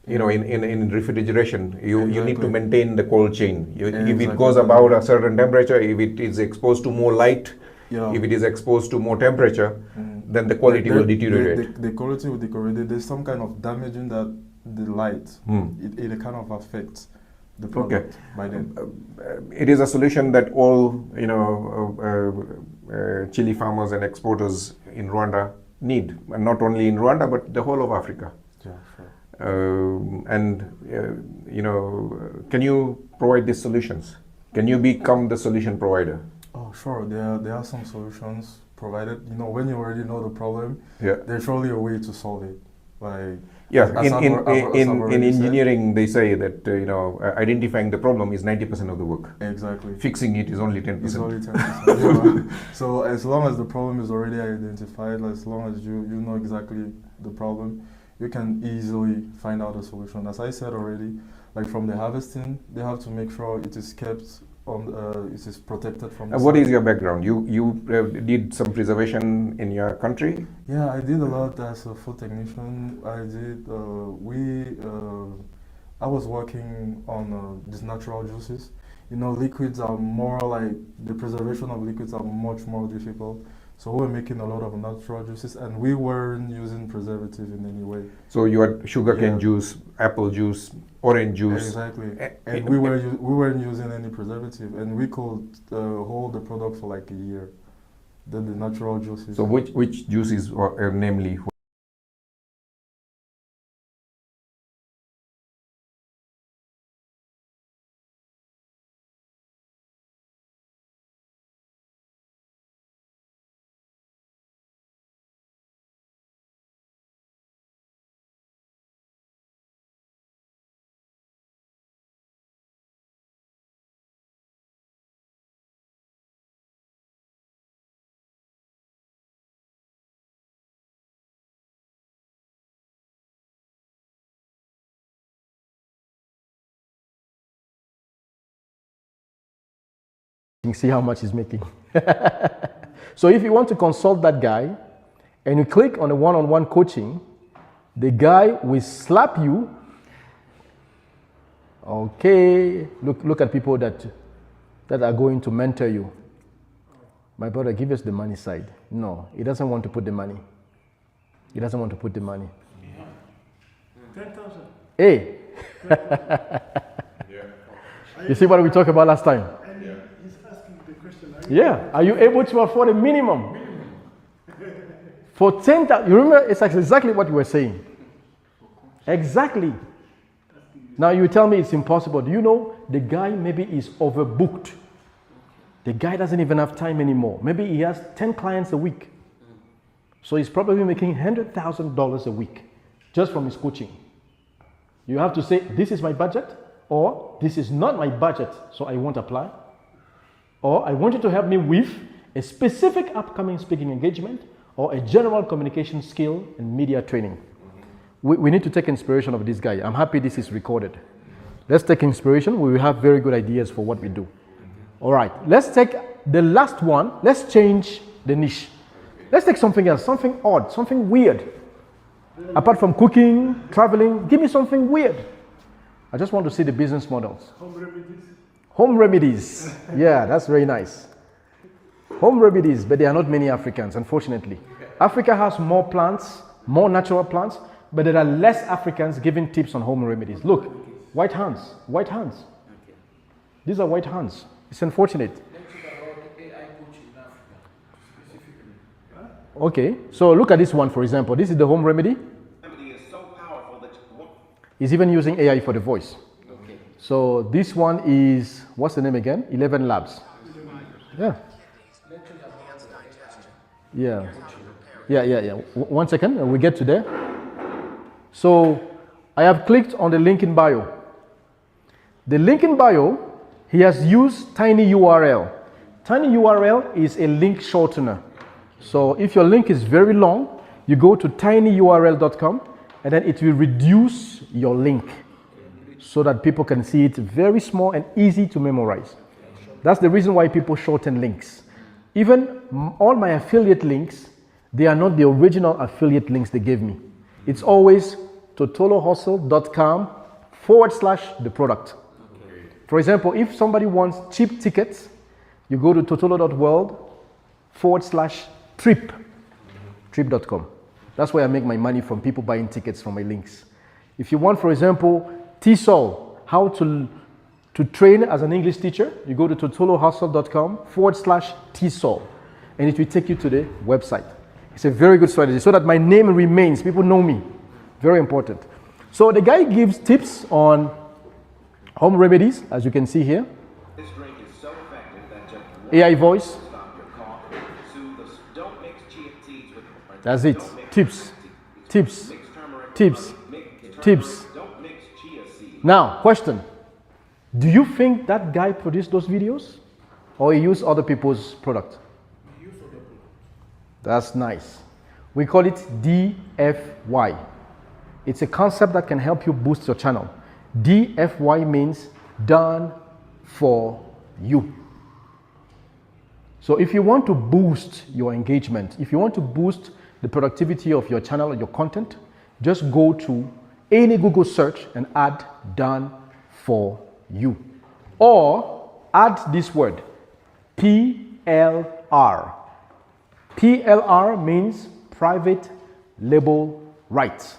You know, in refrigeration, you need to maintain the cold chain. If it goes about a certain temperature, if it is exposed to more light, if it is exposed to more temperature, then the quality will deteriorate. The quality will deteriorate. There's some kind of damage in that the light. It kind of affects the product by then. It is a solution that all chili farmers and exporters in Rwanda need, and not only in Rwanda but the whole of Africa. Yeah, sure. Can you provide these solutions? Can you become the solution provider? Oh, sure. There are some solutions provided. You know, when you already know the problem, there's surely a way to solve it. Like in engineering, they say that identifying the problem is 90% of the work. Exactly. Fixing it is only 10%. It's only 10%. So as long as the problem is already identified, as long as you know exactly the problem, you can easily find out a solution. As I said already, like from the harvesting, they have to make sure it is kept on, it is protected from the What sun. is your background? You did some preservation in your country? Yeah, I did a lot as a food technician. I was working on these natural juices. You know, liquids are more like, the preservation of liquids are much more difficult. So we were making a lot of natural juices, and we weren't using preservative in any way. So you had sugarcane juice, apple juice, orange juice. Exactly. And we weren't using any preservative, and we could hold the product for like a year. The natural juices. So which juices, namely? You can see how much he's making. So if you want to consult that guy and you click on the one-on-one coaching, the guy will slap you. Okay, look at people that are going to mentor you. My brother, give us the money side. No, he doesn't want to put the money. He doesn't want to put the money. 10,000. Hey. You see what we talked about last time? He's asking the question. Are you able to afford a minimum? For 10,000, you remember, it's exactly what you were saying. Exactly. Now you tell me it's impossible. Do you know the guy maybe is overbooked? The guy doesn't even have time anymore. Maybe he has 10 clients a week. So he's probably making $100,000 a week just from his coaching. You have to say, this is my budget, or this is not my budget, so I won't apply. Or I want you to help me with a specific upcoming speaking engagement, or a general communication skill and media training. We need to take inspiration of this guy. I'm happy this is recorded. Let's take inspiration. We will have very good ideas for what we do. All right, let's take the last one. Let's change the niche. Let's take something else, something odd, something weird. Apart from cooking, traveling, give me something weird. I just want to see the business models. Home remedies. Home remedies. Yeah, that's very nice. Home remedies, but there are not many Africans, unfortunately. Africa has more plants, more natural plants, but there are less Africans giving tips on home remedies. Look, white hands, white hands. These are white hands. It's unfortunate. Okay, so look at this one, for example. This is the home remedy. He's even using AI for the voice. So this one is, what's the name again? 11 Labs. Yeah. Yeah. One second, and we get to there. So I have clicked on the link in bio. The link in bio, he has used Tiny URL. Tiny URL is a link shortener. So if your link is very long, you go to tinyurl.com and then it will reduce your link so that people can see it very small and easy to memorize. That's the reason why people shorten links. Even all my affiliate links, they are not the original affiliate links they gave me. It's always totolohustle.com/the product. For example, if somebody wants cheap tickets, you go to totolo.world/trip.com. That's where I make my money from people buying tickets from my links. If you want, for example, TESOL, how to train as an English teacher, you go to totolohustle.com/TESOL, and it will take you to the website. It's a very good strategy so that my name remains. People know me. Very important. So the guy gives tips on home remedies, as you can see here. This drink is so effective that just AI voice. stop your cough. Don't mix chia seeds with orange. That's it. Tips. Tips. Mix turmeric. Tips. Mix turmeric. Tips. Don't mix chia seeds. Now, question. Do you think that guy produced those videos? Or he used other people's product? He used other people. That's nice. We call it DFY. It's a concept that can help you boost your channel. DFY means done for you. So if you want to boost your engagement, if you want to boost the productivity of your channel or your content, just go to any Google search and add done for you. Or add this word, PLR. PLR means private label rights.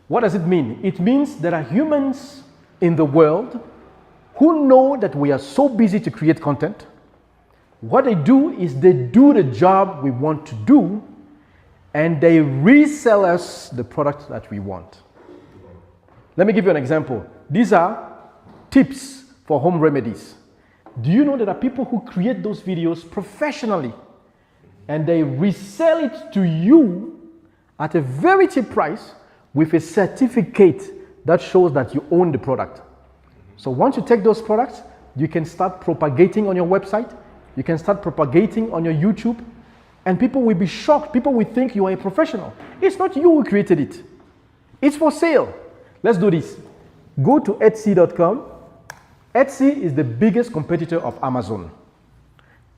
What does it mean? It means there are humans in the world who know that we are so busy to create content. What they do is they do the job we want to do and they resell us the product that we want. Let me give you an example. These are tips for home remedies. Do you know there are people who create those videos professionally and they resell it to you at a very cheap price with a certificate that shows that you own the product. So once you take those products, you can start propagating on your website, you can start propagating on your YouTube, and people will be shocked. People will think you are a professional. It's not you who created it. It's for sale. Let's do this. Go to Etsy.com. Etsy is the biggest competitor of Amazon.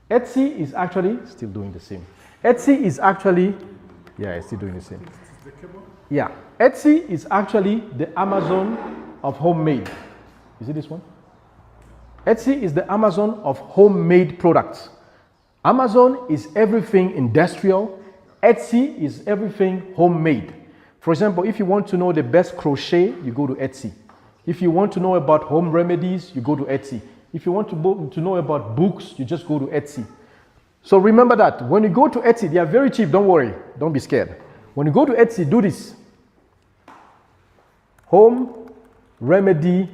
Etsy is actually still doing the same. Etsy is actually, yeah, it's still doing the same. Yeah, Etsy is actually the Amazon of homemade. You see this one? Etsy is the Amazon of homemade products. Amazon is everything industrial. Etsy is everything homemade. For example, if you want to know the best crochet, you go to Etsy. If you want to know about home remedies, you go to Etsy. If you want to know about books, you just go to Etsy. So remember that when you go to Etsy, they are very cheap. Don't worry. Don't be scared. When you go to Etsy, do this. Home remedy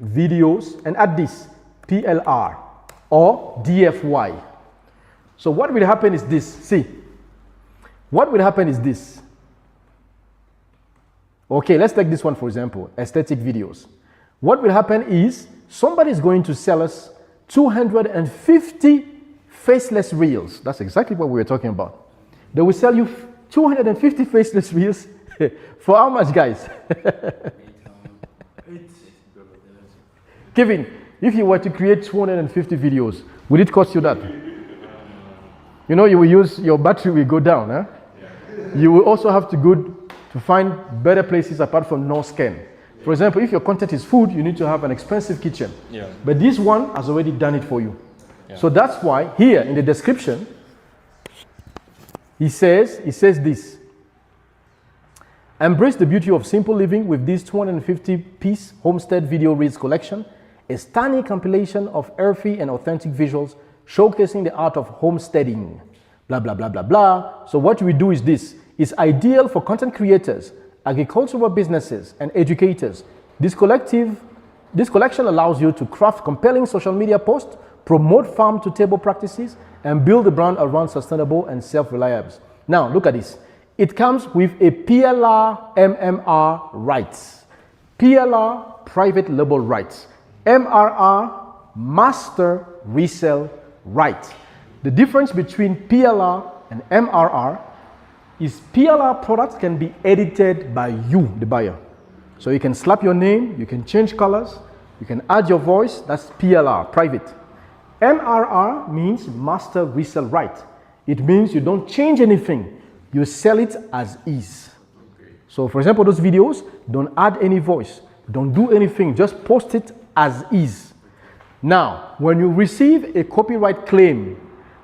videos and add this PLR or DFY. So what will happen is this. See, what will happen is this. Okay, let's take this one for example, aesthetic videos. What will happen is somebody is going to sell us 250 faceless reels. That's exactly what we were talking about. They will sell you 250 faceless reels for how much, guys? Kevin, if you were to create 250 videos, would it cost you that? You know, you will use, your battery will go down. Huh? You will also have to go to find better places apart from no scan. For example, if your content is food, you need to have an expensive kitchen. Yeah. But this one has already done it for you. Yeah. So that's why here in the description, he says this. Embrace the beauty of simple living with this 250-piece homestead video reels collection, a stunning compilation of earthy and authentic visuals showcasing the art of homesteading. Blah, blah, blah, blah, blah. So what we do is this. It's ideal for content creators, agricultural businesses, and educators. This collection allows you to craft compelling social media posts, promote farm-to-table practices, and build a brand around sustainable and self-reliance. Now, look at this. It comes with a PLR MMR rights. PLR private label rights. MRR master resale rights. The difference between PLR and MRR is PLR products can be edited by you, the buyer. So you can slap your name, you can change colors, you can add your voice. That's PLR, private. MRR means master resale right. It means you don't change anything. You sell it as is. So for example, those videos, don't add any voice. Don't do anything. Just post it as is. Now, when you receive a copyright claim,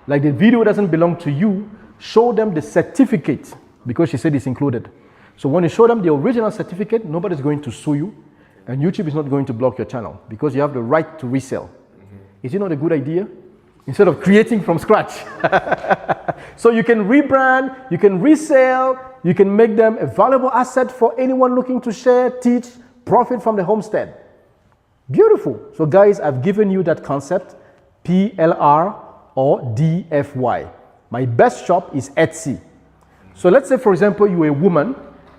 like the video doesn't belong to you, show them the certificate, because she said it's included. So when you show them the original certificate, nobody's going to sue you, and YouTube is not going to block your channel, because you have the right to resell. Is it not a good idea? Instead of creating from scratch. So you can rebrand, you can resell, you can make them a valuable asset for anyone looking to share, teach, profit from the homestead. Beautiful. So guys, I've given you that concept, PLR or DFY. My best shop is Etsy. So let's say, for example, you're a woman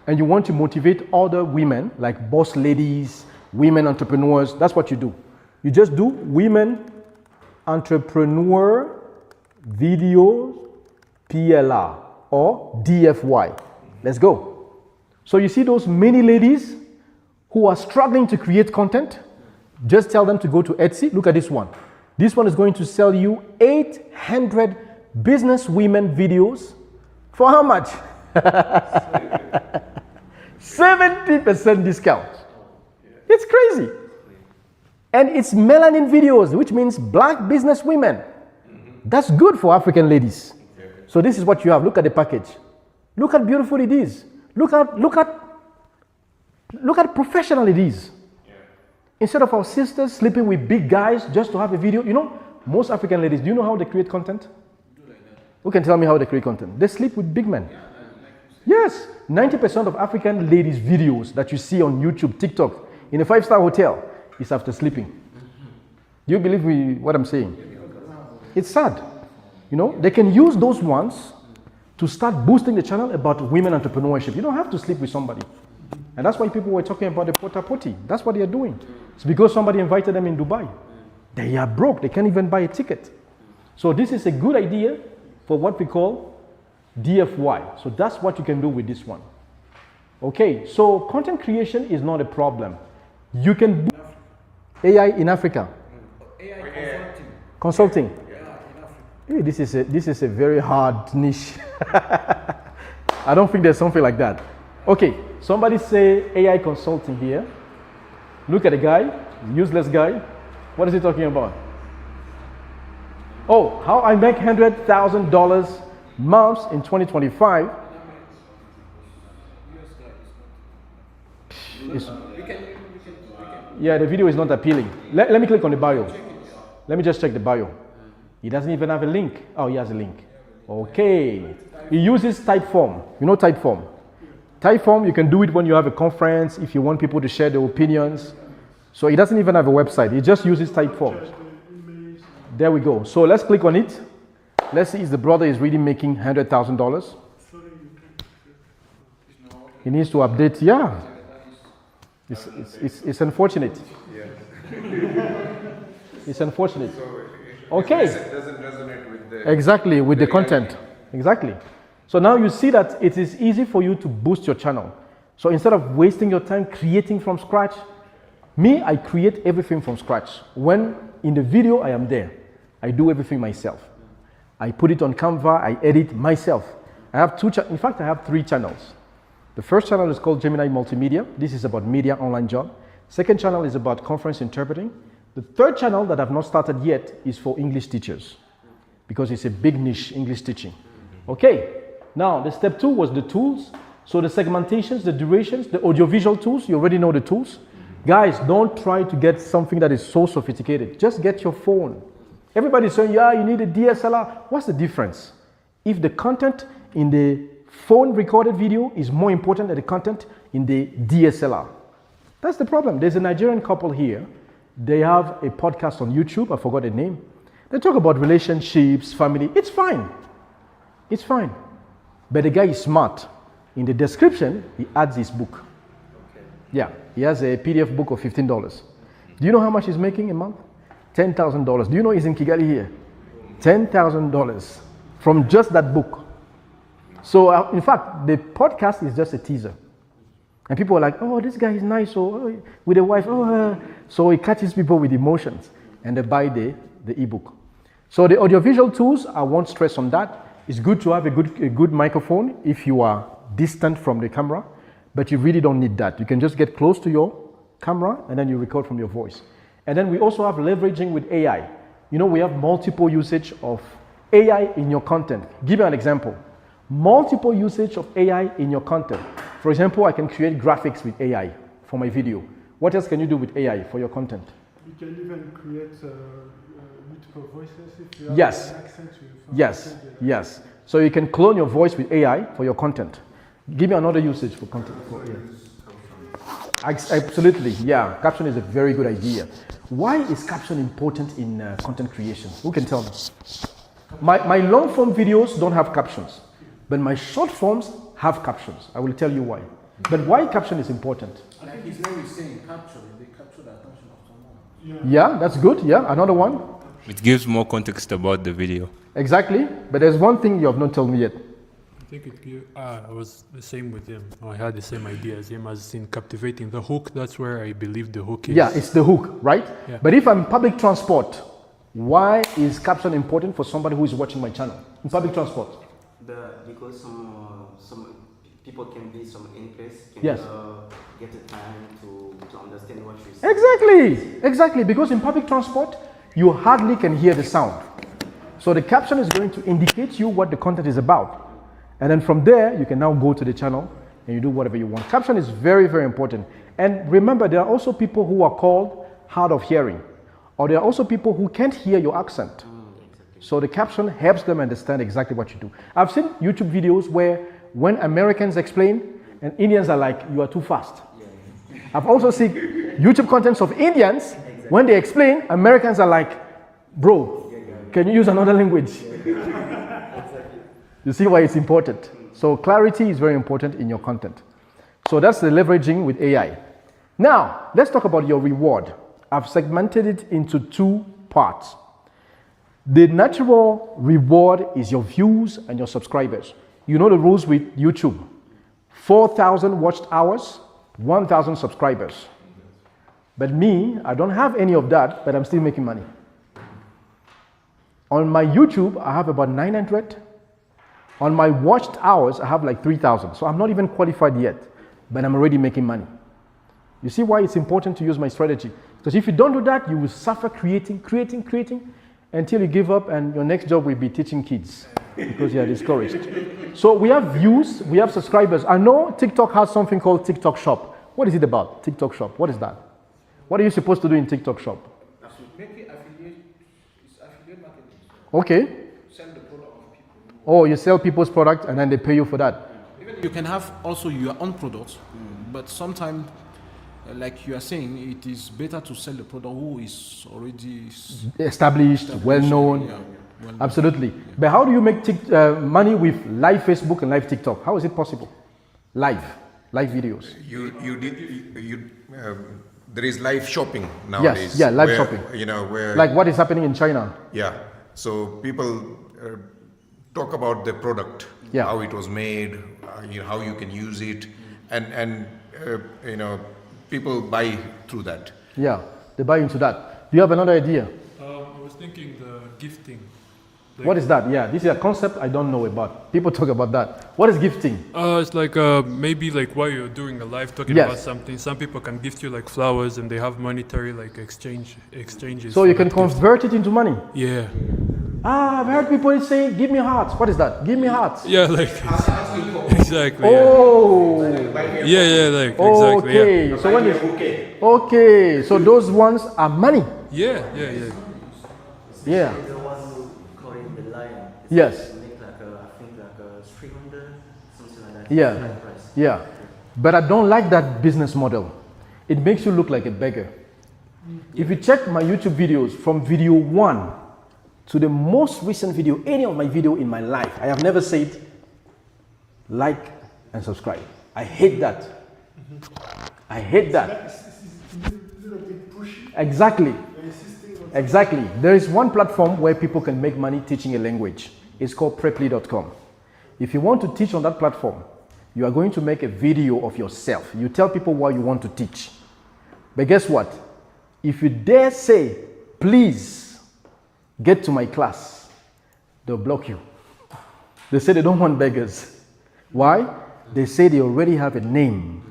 and you want to motivate other women, like boss ladies, women entrepreneurs. That's what you do. You just do women entrepreneur videos PLR or DFY. Let's go. So you see those many ladies who are struggling to create content? Just tell them to go to Etsy. Look at this one. This one is going to sell you 800 business women videos for how much? 70% discount. It's crazy. And it's melanin videos, which means black business women. That's good for African ladies. So this is what you have. Look at the package. Look how beautiful it is. Look at professional it is. Instead of our sisters sleeping with big guys just to have a video, you know, most African ladies, do you know how they create content? Who can tell me how they create content? They sleep with big men. Yes, 90% of African ladies' videos that you see on YouTube, TikTok, in a 5-star hotel is after sleeping. Do you believe me what I'm saying? It's sad. You know, they can use those ones to start boosting the channel about women entrepreneurship. You don't have to sleep with somebody. And that's why people were talking about the porta potty. That's what they are doing. It's because somebody invited them in Dubai. They are broke. They can't even buy a ticket. So this is a good idea for what we call DFY. So that's what you can do with this one. Okay, so content creation is not a problem. You can do AI in Africa. AI Consulting. Yeah, in Africa. Hey, this is a very hard niche. I don't think there's something like that. Okay, somebody say AI consulting here. Look at the guy, useless guy. What is he talking about? Oh, how I make $100,000 months in 2025. Yeah, the video is not appealing. Let me click on the bio. Let me just check the bio. He doesn't even have a link. Oh, he has a link. Okay. He uses Typeform. You know Typeform? Typeform, you can do it when you have a conference, if you want people to share their opinions. So he doesn't even have a website. He just uses Typeform. There we go. So let's click on it. Let's see if the brother is really making $100,000. He needs to update. Yeah. It's unfortunate. It's unfortunate. Okay. It doesn't resonate with the exactly, with the content. Exactly. So now you see that it is easy for you to boost your channel. So instead of wasting your time creating from scratch, I create everything from scratch. When in the video, I am there. I do everything myself. I put it on Canva, I edit myself. I have in fact, I have 3 channels. The first channel is called Gemini Multimedia. This is about media online job. Second channel is about conference interpreting. The third channel that I've not started yet is for English teachers because it's a big niche, English teaching. Okay, now the step 2 was the tools. So the segmentations, the durations, the audiovisual tools, you already know the tools. Guys, don't try to get something that is so sophisticated. Just get your phone. Everybody's saying, yeah, you need a DSLR. What's the difference? If the content in the phone recorded video is more important than the content in the DSLR. That's the problem. There's a Nigerian couple here. They have a podcast on YouTube. I forgot the name. They talk about relationships, family. It's fine. It's fine. But the guy is smart. In the description, he adds his book. Okay. Yeah, he has a PDF book of $15. Do you know how much he's making a month? $10,000. Do you know he's in Kigali here? $10,000 from just that book. So, in fact, the podcast is just a teaser. And people are like, oh, this guy is nice, with a wife, So he catches people with emotions, and they buy the ebook. So the audiovisual tools, I won't stress on that. It's good to have a good microphone if you are distant from the camera, but you really don't need that. You can just get close to your camera, and then you record from your voice. And then we also have leveraging with AI. You know, we have multiple usage of AI in your content. Give you an example. Multiple usage of AI in your content. For example, I can create graphics with AI for my video. What else can you do with AI for your content? You can even create multiple voices if you have Yes. an accent. Yes. So you can clone your voice with AI for your content. Give me another usage for content. Absolutely, yeah. Caption is a very good idea. Why is caption important in content creation? Who can tell me? My long form videos don't have captions, but my short forms have captions. I will tell you why. But why caption is important? I think it's when we say capture, they capture the attention of someone. Yeah, that's good. Yeah, another one. It gives more context about the video. Exactly. But there's one thing you have not told me yet. I think it gives, I was the same with him. I had the same idea as him, as in captivating. The hook, that's where I believe the hook is. Yeah, it's the hook, right? Yeah. But if I'm public transport, why is caption important for somebody who is watching my channel in public transport? Because some people can be some interest, can Yes. Get the time to understand what you say. Exactly. Because in public transport, you hardly can hear the sound. So the caption is going to indicate you what the content is about. And then from there, you can now go to the channel and you do whatever you want. Caption is very, very important. And remember, there are also people who are called hard of hearing. Or there are also people who can't hear your accent. So the caption helps them understand exactly what you do. I've seen YouTube videos where when Americans explain, and Indians are like, you are too fast. I've also seen YouTube contents of Indians, when they explain, Americans are like, bro, can you use another language? You see why it's important. So clarity is very important in your content. So that's the leveraging with AI. Now, let's talk about your reward. I've segmented it into 2 parts. The natural reward is your views and your subscribers. You know the rules with YouTube. 4,000 watched hours, 1,000 subscribers. But me, I don't have any of that, but I'm still making money. On my YouTube, I have about 900. On my watched hours, I have like 3,000. So I'm not even qualified yet, but I'm already making money. You see why it's important to use my strategy? Because if you don't do that, you will suffer creating, until you give up and your next job will be teaching kids because you are discouraged. So we have views, we have subscribers. I know TikTok has something called TikTok Shop. What is it about, TikTok Shop? What is that? What are you supposed to do in TikTok Shop? Make it affiliate, it's affiliate marketing. Okay. Sell the product of people. Oh, you sell people's product and then they pay you for that. Even you can have also your own products, but sometimes, like you are saying, it is better to sell the product who is already established, well-known. Yeah, well-known. Absolutely. Yeah. But how do you make money with live Facebook and live TikTok? How is it possible? Live videos. There is live shopping nowadays. Yes, yeah, live shopping. You know, where like what is happening in China. Yeah. So people talk about the product Yeah. how it was made, how you can use it, and people buy through that. Yeah, they buy into that. Do you have another idea? I was thinking the gifting. What is that? Yeah, this is a concept I don't know about. People talk about that. What is gifting? It's like maybe like while you're doing a live talking Yes. about something, some people can gift you like flowers and they have monetary like exchanges. So for you can that gift. convert it into money. Yeah. I've heard people say, give me hearts. What is that? Give me hearts. Yeah, like exactly. Oh. Yeah, like exactly. Okay. Yeah. So when it's okay, so those ones are money. Yeah. Yeah. The one who called the lion. Yes. Make like I think like 300, something like that. Yeah. Like price. Yeah. But I don't like that business model. It makes you look like a beggar. If you check my YouTube videos from video 1 to the most recent video, any of my video in my life, I have never said like and subscribe. I hate that. I hate that. Exactly. Exactly. There is one platform where people can make money teaching a language. It's called preply.com. If you want to teach on that platform, you are going to make a video of yourself. You tell people what you want to teach. But guess what? If you dare say, please get to my class, they'll block you. They say they don't want beggars. Why? They say they already have a name.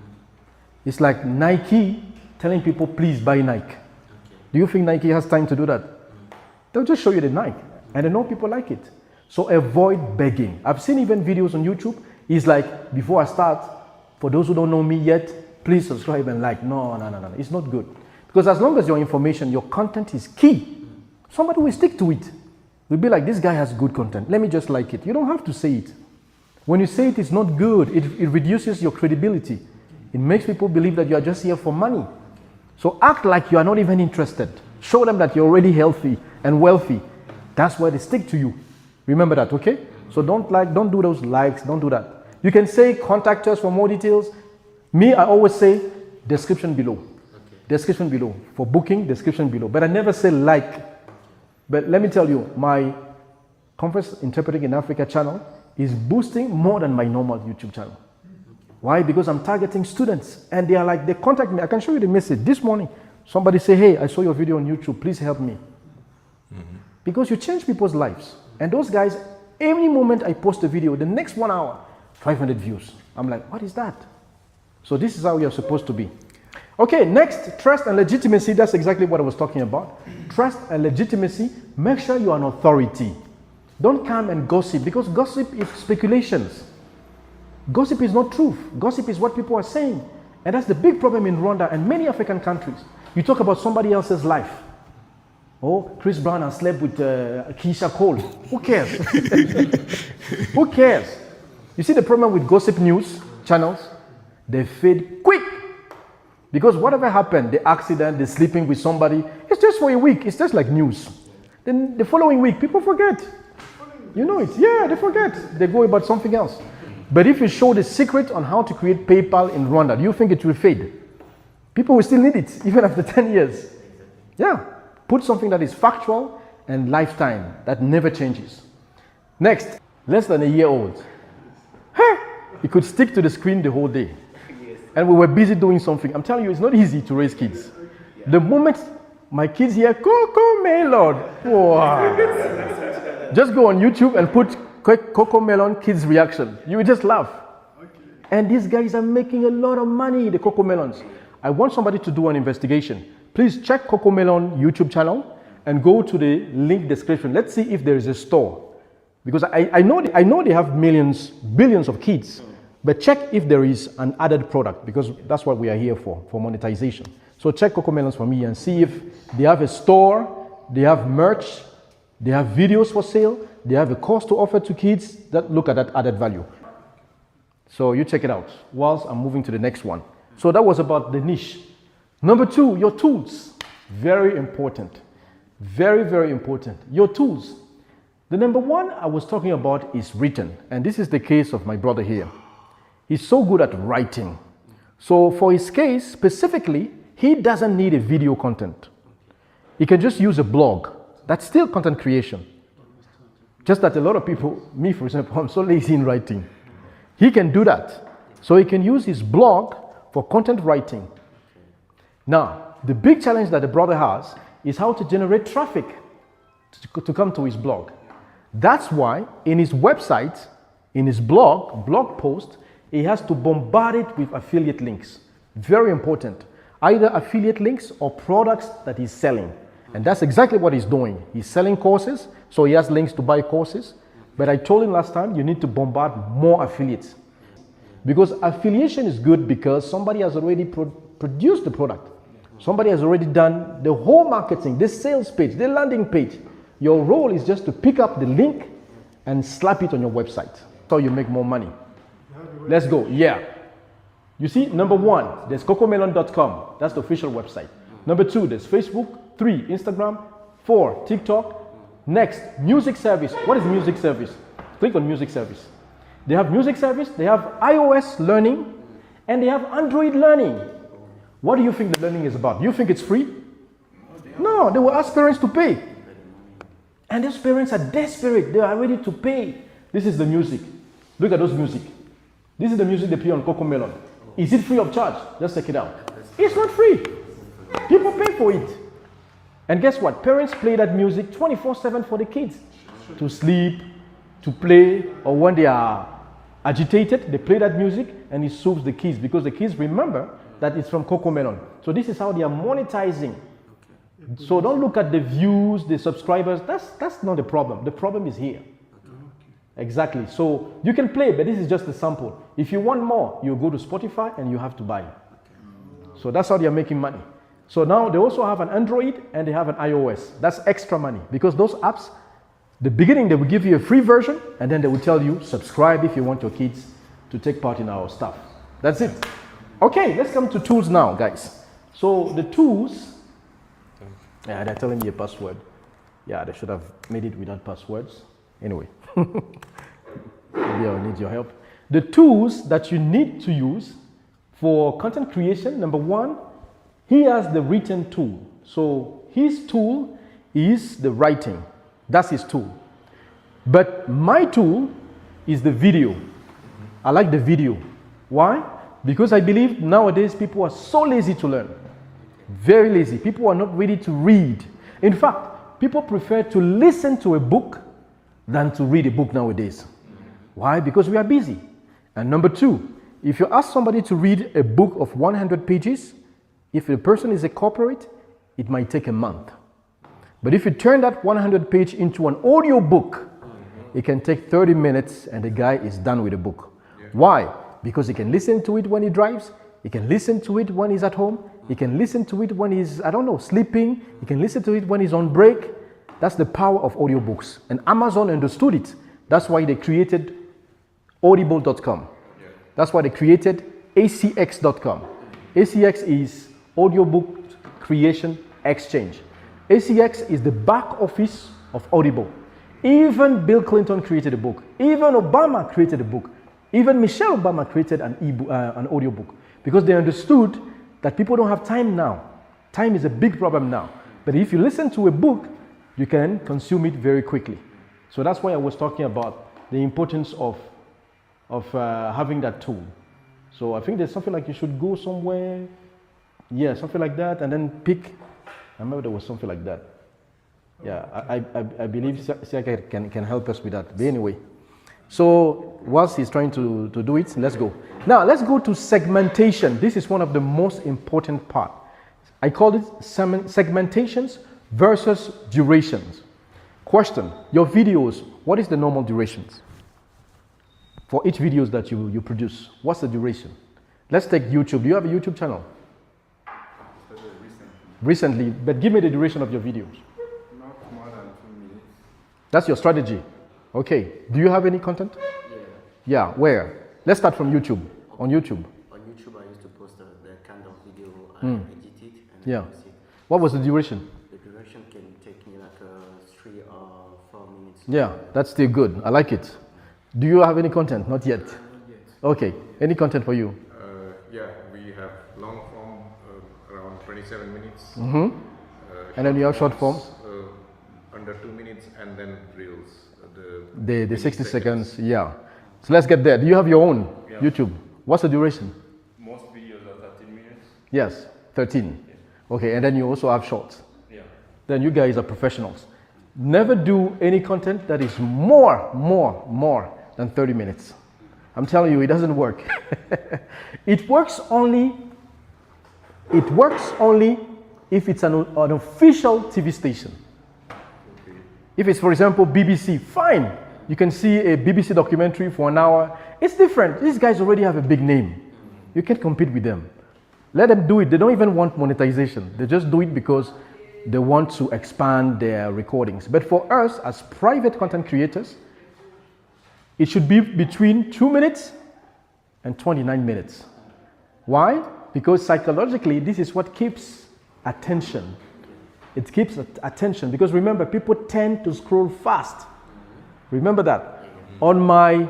It's like Nike telling people, please buy Nike. Do you think Nike has time to do that? They'll just show you the Nike, and they know people like it. So avoid begging. I've seen even videos on YouTube. It's like, before I start, for those who don't know me yet, please subscribe and like. No. It's not good. Because as long as your information, your content is key, somebody will stick to it. Will be like, this guy has good content. Let me just like it. You don't have to say it. When you say it, it's not good. It reduces your credibility. It makes people believe that you are just here for money. So act like you are not even interested. Show them that you're already healthy and wealthy. That's why they stick to you. Remember that, okay? So don't do those likes, don't do that. You can say contact us for more details. Me, I always say description below. Okay. Description below. For booking, description below. But I never say like. But let me tell you, my Conference Interpreting in Africa channel is boosting more than my normal YouTube channel. Why? Because I'm targeting students and they are like, they contact me. I can show you the message. This morning, somebody say, hey, I saw your video on YouTube. Please help me. Mm-hmm. Because you change people's lives. And those guys, any moment I post a video, the next 1 hour, 500 views. I'm like, what is that? So this is how you're supposed to be. Okay, next, trust and legitimacy. That's exactly what I was talking about. Trust and legitimacy. Make sure you are an authority. Don't come and gossip, because gossip is speculations. Gossip is not truth. Gossip is what people are saying. And that's the big problem in Rwanda and many African countries. You talk about somebody else's life. Oh, Chris Brown has slept with Keisha Cole. Who cares? Who cares? You see the problem with gossip news channels? They fade quick. Because whatever happened, the accident, the sleeping with somebody, it's just for a week. It's just like news. Then the following week, people forget. You know it. Yeah, they forget. They go about something else. But if you show the secret on how to create PayPal in Rwanda, do you think it will fade? People will still need it, even after 10 years. Yeah. Put something that is factual and lifetime, that never changes. Next, less than a year old. Hey, he could stick to the screen the whole day. And we were busy doing something. I'm telling you, it's not easy to raise kids. The moment my kids hear Coco Melon, wow. Just go on YouTube and put Coco Melon kids reaction. You will just laugh. And these guys are making a lot of money, the Coco Melons. I want somebody to do an investigation. Please check Coco Melon YouTube channel and go to the link description. Let's see if there is a store. Because I know they have millions, billions of kids. But check if there is an added product, because that's what we are here for monetization. So check Coco Melons for me and see if they have a store, they have merch, they have videos for sale, they have a course to offer to kids that look at that added value. So you check it out whilst I'm moving to the next one. So that was about the niche. Number 2, your tools. Very important. Very, very important. Your tools. The number 1 I was talking about is written. And this is the case of my brother here. He's so good at writing. So for his case, specifically, he doesn't need a video content. He can just use a blog. That's still content creation. Just that a lot of people, me for example, I'm so lazy in writing. He can do that. So he can use his blog for content writing. Now, the big challenge that the brother has is how to generate traffic to come to his blog. That's why in his website, in his blog post, he has to bombard it with affiliate links. Very important. Either affiliate links or products that he's selling. And that's exactly what he's doing. He's selling courses, so he has links to buy courses. But I told him last time, you need to bombard more affiliates. Because affiliation is good because somebody has already produced the product. Somebody has already done the whole marketing, the sales page, the landing page. Your role is just to pick up the link and slap it on your website. That's how you make more money. Let's go. Yeah. You see, number 1, there's cocomelon.com. That's the official website. Number 2, there's Facebook. 3, Instagram. 4, TikTok. Next, music service. What is music service? Click on music service. They have music service, they have iOS learning, and they have Android learning. What do you think the learning is about? Do you think it's free? No, they will ask parents to pay. And those parents are desperate. They are ready to pay. This is the music. Look at those music. This is the music they play on Cocomelon. Is it free of charge? Just check it out. It's not free. People pay for it. And guess what? Parents play that music 24/7 for the kids. To sleep, to play, or when they are agitated, they play that music and it soothes the kids because the kids remember that it's from Cocomelon. So this is how they are monetizing. So don't look at the views, the subscribers. That's not the problem. The problem is here. Exactly. So you can play, but this is just a sample. If you want more, you go to Spotify and you have to buy. So that's how they are making money. So now they also have an Android and they have an iOS. That's extra money because those apps, the beginning they will give you a free version and then they will tell you subscribe if you want your kids to take part in our stuff. That's it. Okay, let's come to tools now, guys. So the tools, yeah, they're telling me a password. Yeah, they should have made it without passwords. Anyway, maybe I'll need your help. The tools that you need to use for content creation, number 1, he has the written tool. So his tool is the writing. That's his tool. But my tool is the video. I like the video. Why? Because I believe nowadays people are so lazy to learn. Very lazy. People are not ready to read. In fact, people prefer to listen to a book than to read a book nowadays. Why? Because we are busy. And number 2, if you ask somebody to read a book of 100 pages, if the person is a corporate, it might take a month. But if you turn that 100 page into an audio book, it can take 30 minutes and the guy is done with the book. Why? Because he can listen to it when he drives, he can listen to it when he's at home, he can listen to it when he's, sleeping, he can listen to it when he's on break. That's the power of audiobooks. And Amazon understood it. That's why they created audible.com. That's why they created acx.com. ACX is Audiobook Creation Exchange. ACX is the back office of Audible. Even Bill Clinton created a book. Even Obama created a book. Even Michelle Obama created an audiobook because they understood that people don't have time now. Time is a big problem now. But if you listen to a book, you can consume it very quickly. So that's why I was talking about the importance of having that tool. So I think there's something like you should go somewhere, yeah, something like that, and then pick. I remember there was something like that. Yeah, I believe Siaka can help us with that. But anyway, so whilst he's trying to do it, let's go. Now let's go to segmentation. This is one of the most important part. I call it segmentations versus durations. Question, your videos, what is the normal durations? For each videos that you produce, what's the duration? Let's take YouTube. Do you have a YouTube channel? Recently, but give me the duration of your videos. Not more than 2 minutes. That's your strategy. Okay. Do you have any content? Yeah. Yeah. Where? Let's start from YouTube. On YouTube. On YouTube, I used to post the kind of video I edit it and yeah. post it. What was the duration? The duration can take me like 3 or 4 minutes. Yeah, that's still good. I like it. Do you have any content? Not yet. Not yet. Okay. Any content for you? Yeah, we have long form around 27 minutes. And then you have short forms? under 2 minutes and then reels. The 60 seconds, yeah. So let's get there. Do you have your own YouTube? What's the duration? Most videos are 13 minutes. Yes, 13. Okay, and then you also have shorts. Yeah. Then you guys are professionals. Never do any content that is more than 30 minutes. I'm telling you, it doesn't work. It works only if it's an official TV station. If it's, for example, BBC, fine. You can see a BBC documentary for an hour. It's different. These guys already have a big name. You can't compete with them. Let them do it. They don't even want monetization. They just do it because they want to expand their recordings. But for us, as private content creators, it should be between 2 minutes and 29 minutes. Why? Because psychologically, this is what keeps attention. It keeps attention because remember, people tend to scroll fast. Remember that. On my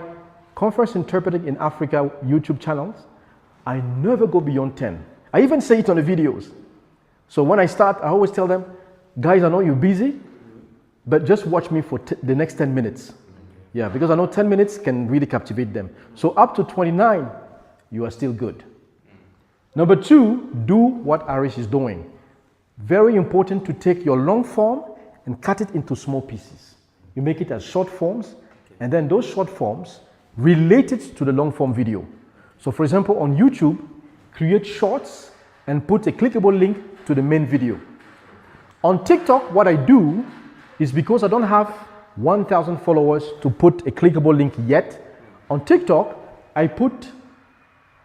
Conference Interpreting in Africa YouTube channels, I never go beyond 10. I even say it on the videos. So when I start, I always tell them, guys, I know you're busy, but just watch me for the next 10 minutes. Yeah, because I know 10 minutes can really captivate them. So up to 29, you are still good. Number 2, do what Harish is doing. Very important to take your long form and cut it into small pieces. You make it as short forms, and then those short forms relate it to the long form video. So for example, on YouTube, create shorts and put a clickable link to the main video. On TikTok, what I do is because I don't have 1,000 followers to put a clickable link yet, on TikTok, I put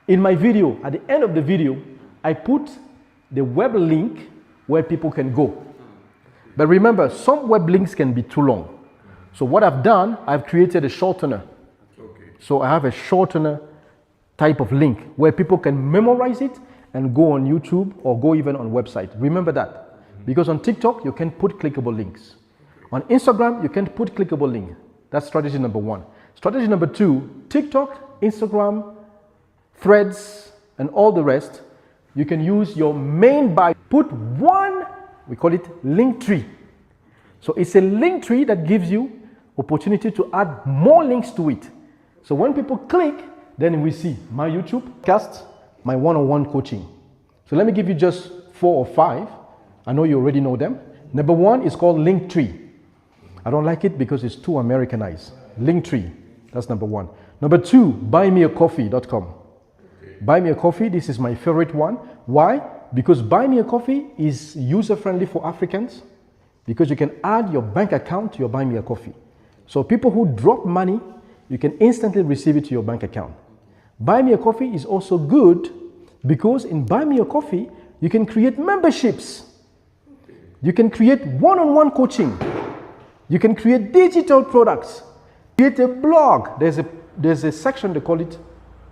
in my video, at the end of the video, I put the web link where people can go. But remember, some web links can be too long. So what I've done, I've created a shortener. So I have a shortener type of link where people can memorize it and go on YouTube or go even on website. Remember that. Because on TikTok, you can put clickable links. On Instagram, you can put clickable link. That's strategy number 1. Strategy number 2, TikTok, Instagram, Threads, and all the rest, you can use your main bio. Put one, we call it link tree. So it's a link tree that gives you opportunity to add more links to it. So when people click, then we see my YouTube cast, my one-on-one coaching. So let me give you just 4 or 5. I know you already know them. Number 1 is called Linktree. I don't like it because it's too Americanized. Linktree, that's number 1. Number 2, buymeacoffee.com. Buy Me a Coffee, this is my favorite one. Why? Because Buy Me a Coffee is user-friendly for Africans because you can add your bank account to your Buy Me a Coffee. So people who drop money, you can instantly receive it to your bank account. Buy Me a Coffee is also good because in Buy Me a Coffee, you can create memberships. You can create one-on-one coaching. You can create digital products. Create a blog. There's a section, they call it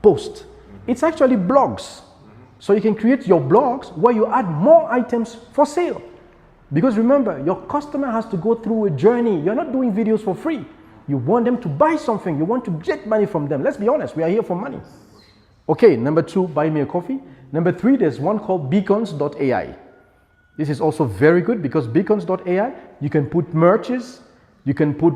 post. It's actually blogs. So you can create your blogs where you add more items for sale. Because remember, your customer has to go through a journey. You're not doing videos for free. You want them to buy something. You want to get money from them. Let's be honest, we are here for money. Okay, number 2, Buy Me a Coffee. Number 3, there's one called beacons.ai. This is also very good because beacons.ai, you can put merches, you can put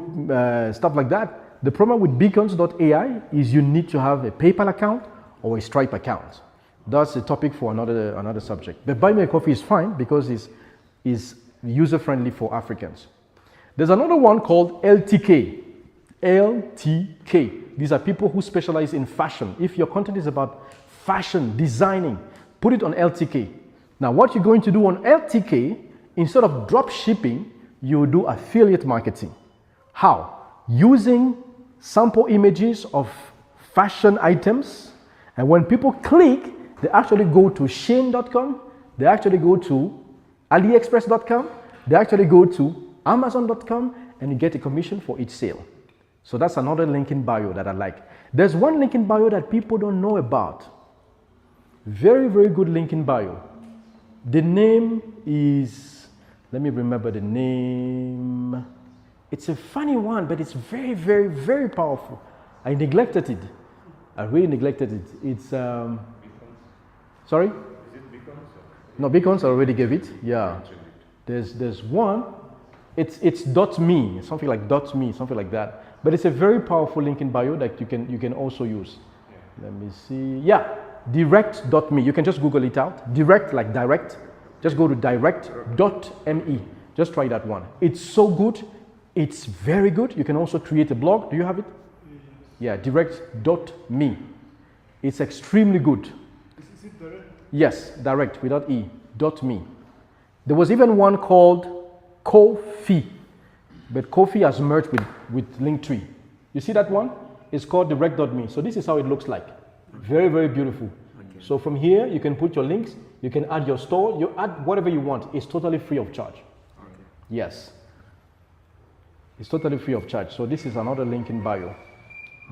stuff like that. The problem with beacons.ai is you need to have a PayPal account or a Stripe account. That's a topic for another subject. But Buy Me a Coffee is fine because it's user-friendly for Africans. There's another one called LTK. LTK. These are people who specialize in fashion. If your content is about fashion, designing, put it on LTK. Now, what you're going to do on LTK, instead of drop shipping, you do affiliate marketing. How? Using sample images of fashion items, and when people click, they actually go to Shein.com, they actually go to AliExpress.com, they actually go to Amazon.com, and you get a commission for each sale. So that's another link in bio that I like. There's one link in bio that people don't know about. Very, very good link in bio. The name is, let me remember the name. It's a funny one, but it's very, very, very powerful. I neglected it. I really neglected it. It's, sorry? Is it Beacons? No, Beacons I already gave it. Yeah. There's one. It's .me, something like .me, something like that. But it's a very powerful link in bio that you can also use. Let me see. Yeah, direct.me. You can just Google it out. Direct, like direct. Just go to direct.me. Just try that one. It's so good. It's very good. You can also create a blog. Do you have it? Yeah, direct.me. It's extremely good. Is it direct? Yes, direct without E. .me. There was even one called Ko-fi, but Ko-fi has merged with Linktree. You see that one? It's called direct.me. So this is how it looks like. Very, very beautiful. Okay. So from here, you can put your links, you can add your store, you add whatever you want. It's totally free of charge. Okay. Yes. It's totally free of charge. So this is another link in bio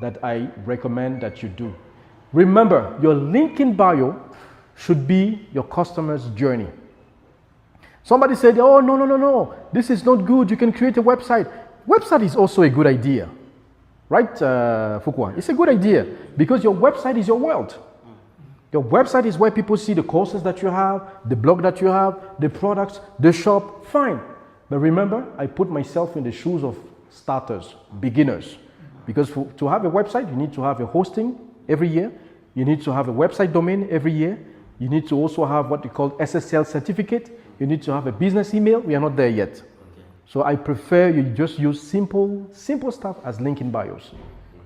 that I recommend that you do. Remember, your link in bio should be your customer's journey. Somebody said, oh, no, this is not good. You can create a website. Website is also a good idea. Right, Fukwa? It's a good idea because your website is your world. Your website is where people see the courses that you have, the blog that you have, the products, the shop, fine. But remember, I put myself in the shoes of starters, beginners. Because to have a website, you need to have a hosting every year. You need to have a website domain every year. You need to also have what we call SSL certificate. You need to have a business email. We are not there yet. So I prefer you just use simple stuff as link in bios.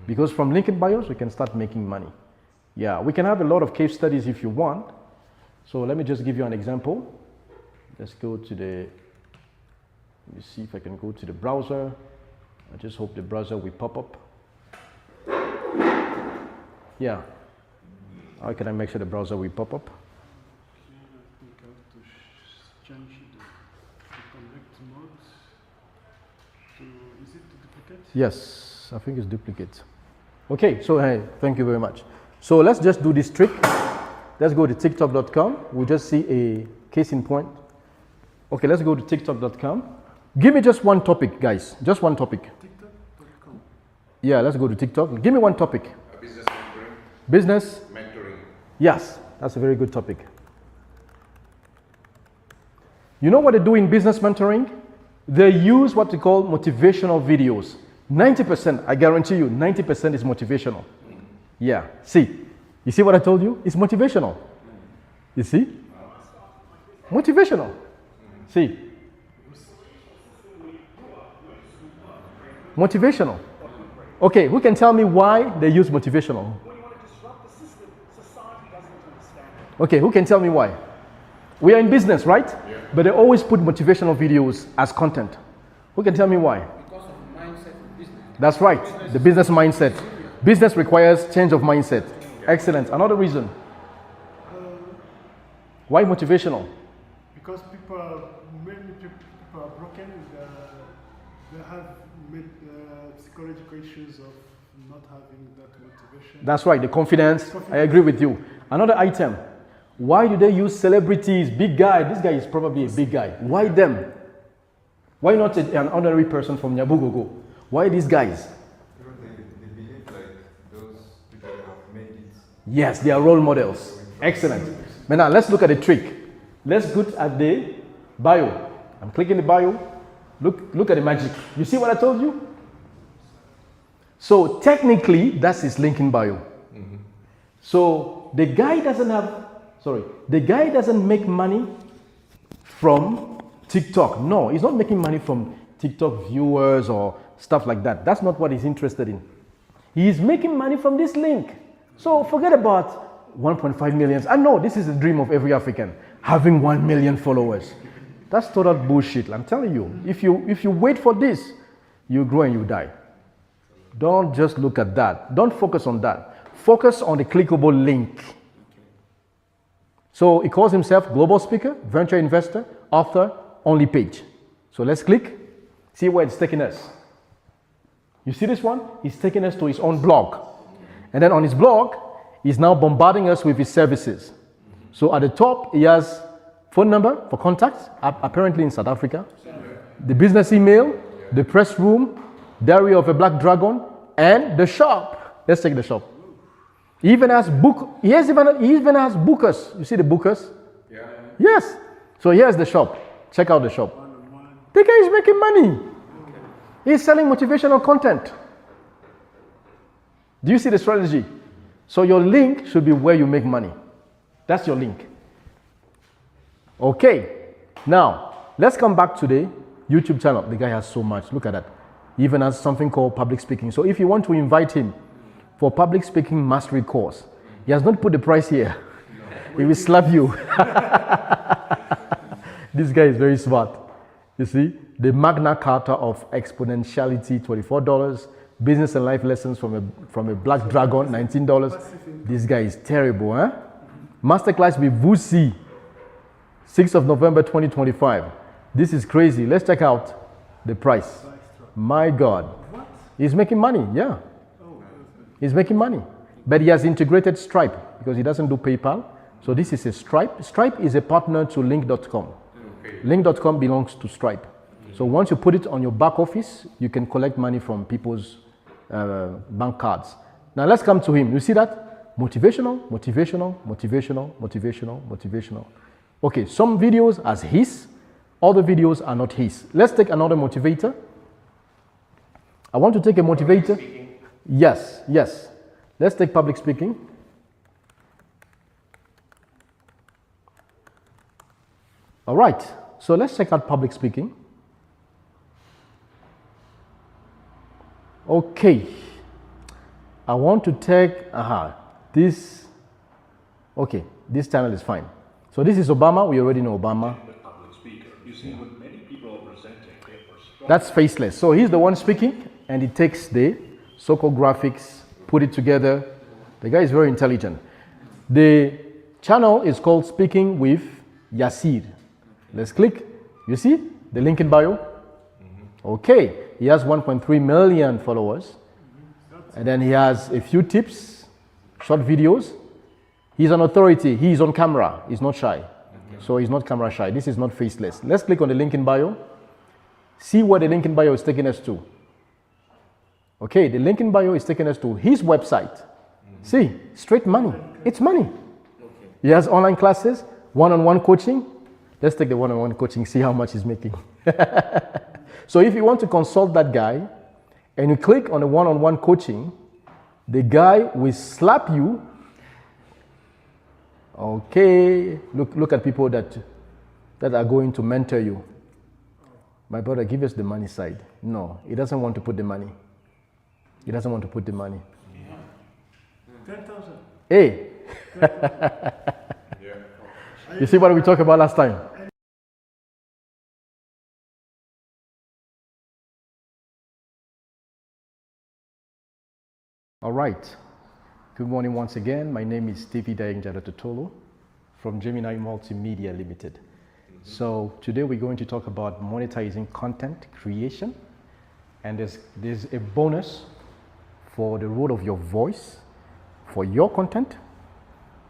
Because from link in bios, we can start making money. Yeah, we can have a lot of case studies if you want. So let me just give you an example. Let's go to let me see if I can go to the browser. I just hope the browser will pop up. Yeah. How can I make sure the browser will pop up? I think I have to change the connect mode to, is it duplicate? Yes, I think it's duplicate. Okay, so hey, thank you very much. So let's just do this trick. Let's go to tiktok.com. We'll just see a case in point. Okay, let's go to tiktok.com. Give me just one topic, guys. Just one topic. TikTok.com. Yeah, let's go to TikTok. Give me one topic. Business mentoring. Business? Mentoring. Yes, that's a very good topic. You know what they do in business mentoring? They use what we call motivational videos. 90%, I guarantee you, 90% is motivational. Yeah, see, you see what I told you? It's motivational. You see? Motivational. See? Motivational. Okay, who can tell me why they use motivational? Okay, who can tell me why? We are in business, right? Yeah. But they always put motivational videos as content. Who can tell me why? Because of mindset of business. That's right, the business mindset. Business requires change of mindset. Excellent. Another reason. Why motivational? Because many people are broken. They have psychological issues of not having that motivation. That's right, the confidence. I agree with you. Another item. Why do they use celebrities? Big guy. This guy is probably a big guy. Why them? Why not an ordinary person from Nyabugogo? Why these guys? Because they believe like those people that have made it. Yes, they are role models. Excellent. But now let's look at the trick. Let's look at the bio. I'm clicking the bio. Look at the magic. You see what I told you? So technically, that's his link in bio. Mm-hmm. So the guy doesn't make money from TikTok. No, he's not making money from TikTok viewers or stuff like that. That's not what he's interested in. He's making money from this link. So forget about 1.5 million. I know this is the dream of every African, having 1 million followers. That's total bullshit. I'm telling you, if you wait for this, you grow and you die. Don't just look at that. Don't focus on that. Focus on the clickable link. So he calls himself global speaker, venture investor, author, only page. So let's click, see where it's taking us. You see this one? He's taking us to his own blog. And then on his blog, he's now bombarding us with his services. So at the top, he has phone number for contacts, apparently in South Africa, the business email, the press room, Diary of a Black Dragon, and the shop. Let's take the shop. He even has he even has bookers. You see the bookers? Yeah. Yes. So here's the shop. Check out the shop. The guy is making money. He's selling motivational content. Do you see the strategy? So your link should be where you make money. That's your link. Okay. Now, let's come back to the YouTube channel. The guy has so much. Look at that. He even has something called public speaking. So if you want to invite him for public speaking mastery course, he has not put the price here. He will slap you. This guy is very smart. You see, the Magna Carta of Exponentiality, $24. Business and life lessons from a black dragon, $19. This guy is terrible, huh? Masterclass with Vusi, 6th of November 2025. This is crazy. Let's check out the price. My God. He's making money, yeah. He's making money. But he has integrated Stripe because he doesn't do PayPal. So this is a Stripe. Stripe is a partner to Link.com. Link.com belongs to Stripe. So once you put it on your back office, you can collect money from people's bank cards. Now let's come to him. You see that? Motivational, motivational, motivational, motivational, motivational. Okay, some videos are his, other videos are not his. Let's take another motivator. I want to take a motivator. Yes, yes. Let's take public speaking. All right, so let's check out public speaking. Okay, I want to take, this, okay, this channel is fine. So this is Obama, we already know Obama. That's faceless. So he's the one speaking and he takes the so-called graphics, put it together. The guy is very intelligent. The channel is called Speaking with Yasir. Let's click. You see the link in bio? Okay, he has 1.3 million followers. And then he has a few tips, short videos. He's an authority. He's on camera. He's not shy. So he's not camera shy. This is not faceless. Let's click on the link in bio. See where the link in bio is taking us to. Okay, the link in bio is taking us to his website. See, straight money. It's money. He has online classes, one-on-one coaching. Let's take the one-on-one coaching, see how much he's making. So if you want to consult that guy and you click on the one-on-one coaching, the guy will slap you. Okay, look at people that are going to mentor you. My brother, give us the money side. No, he doesn't want to put the money. He doesn't want to put the money. 10,000. Hey. You see what we talked about last time? All right. Good morning once again. My name is Stevie Dayengjada from Gemini Multimedia Limited. So today we're going to talk about monetizing content creation. And there's a bonus for the role of your voice for your content,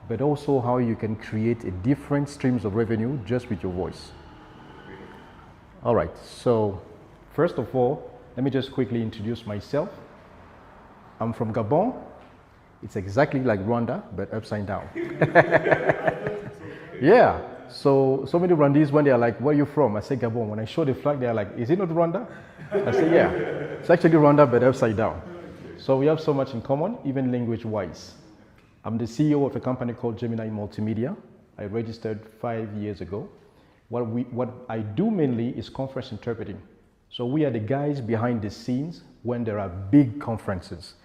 but also how you can create a different streams of revenue just with your voice. All right, so first of all, let me just quickly introduce myself. I'm from Gabon. It's exactly like Rwanda, but upside down. Yeah, so many Rwandese, when they're like, where are you from? I say Gabon. When I show the flag, they're like, is it not Rwanda? I say, yeah, it's actually Rwanda, but upside down. So we have so much in common, even language-wise. I'm the CEO of a company called Gemini Multimedia. I registered 5 years ago. What I do mainly is conference interpreting. So we are the guys behind the scenes when there are big conferences.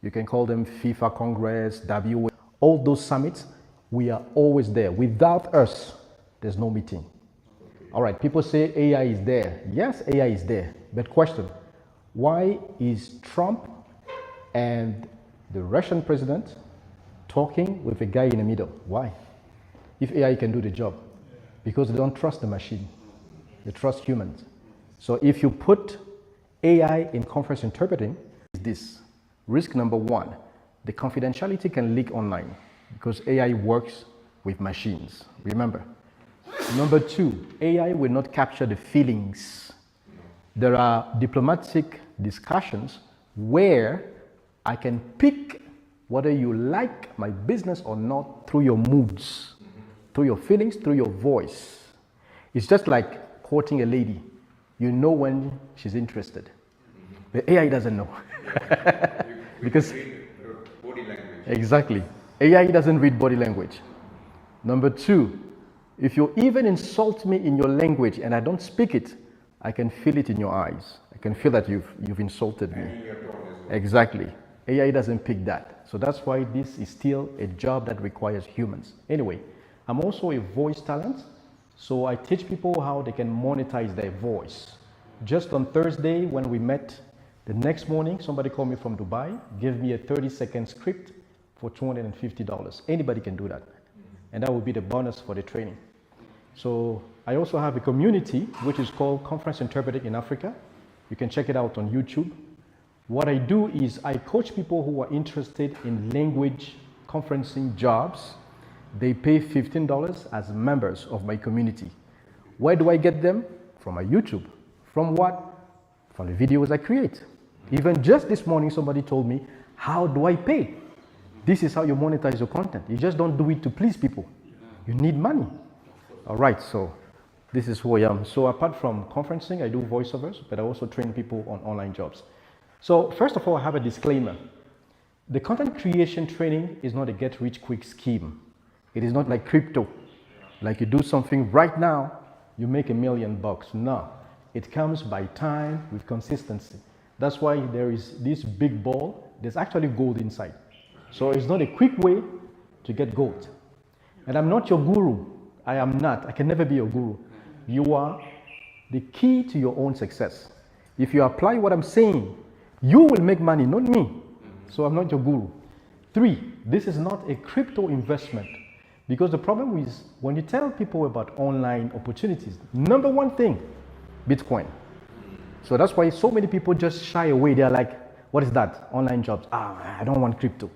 You can call them FIFA Congress, WA, all those summits. We are always there. Without us, there's no meeting. All right, people say AI is there. Yes, AI is there. But question, why is Trump and the Russian president talking with a guy in the middle? Why? If AI can do the job. Because they don't trust the machine. They trust humans. So if you put AI in conference interpreting, is this. Risk number one, the confidentiality can leak online because AI works with machines. Remember. Number two, AI will not capture the feelings. There are diplomatic discussions where I can pick whether you like my business or not through your moods, through your feelings, through your voice. It's just like courting a lady. you know when she's interested. The AI doesn't know. Because body language. exactly. AI doesn't read body language. Number two, if you even insult me in your language and I don't speak it, I can feel it in your eyes. I can feel that you've insulted me. Exactly. AI doesn't pick that. So that's why this is still a job that requires humans. Anyway, I'm also a voice talent. So I teach people how they can monetize their voice. Just on Thursday when we met, the next morning, somebody called me from Dubai, gave me a 30-second script for $250. Anybody can do that. And that will be the bonus for the training. So I also have a community which is called Conference Interpreting in Africa. You can check it out on YouTube. What I do is I coach people who are interested in language conferencing jobs. They pay $15 as members of my community. Where do I get them? From my YouTube. From what? From the videos I create. Even just this morning, somebody told me, how do I pay? This is how you monetize your content. You just don't do it to please people. You need money. All right, so this is who I am. So apart from conferencing, I do voiceovers, but I also train people on online jobs. So first of all, I have a disclaimer. The content creation training is not a get-rich-quick scheme. It is not like crypto. Like you do something right now, you make $1 million. No, it comes by time with consistency. That's why there is this big ball. There's actually gold inside. So it's not a quick way to get gold. And I'm not your guru. I am not. I can never be your guru. You are the key to your own success. If you apply what I'm saying, you will make money, not me. So I'm not your guru. 3, this is not a crypto investment. Because the problem is when you tell people about online opportunities, number one thing, Bitcoin. So that's why so many people just shy away. They're like, what is that? Online jobs. I don't want crypto.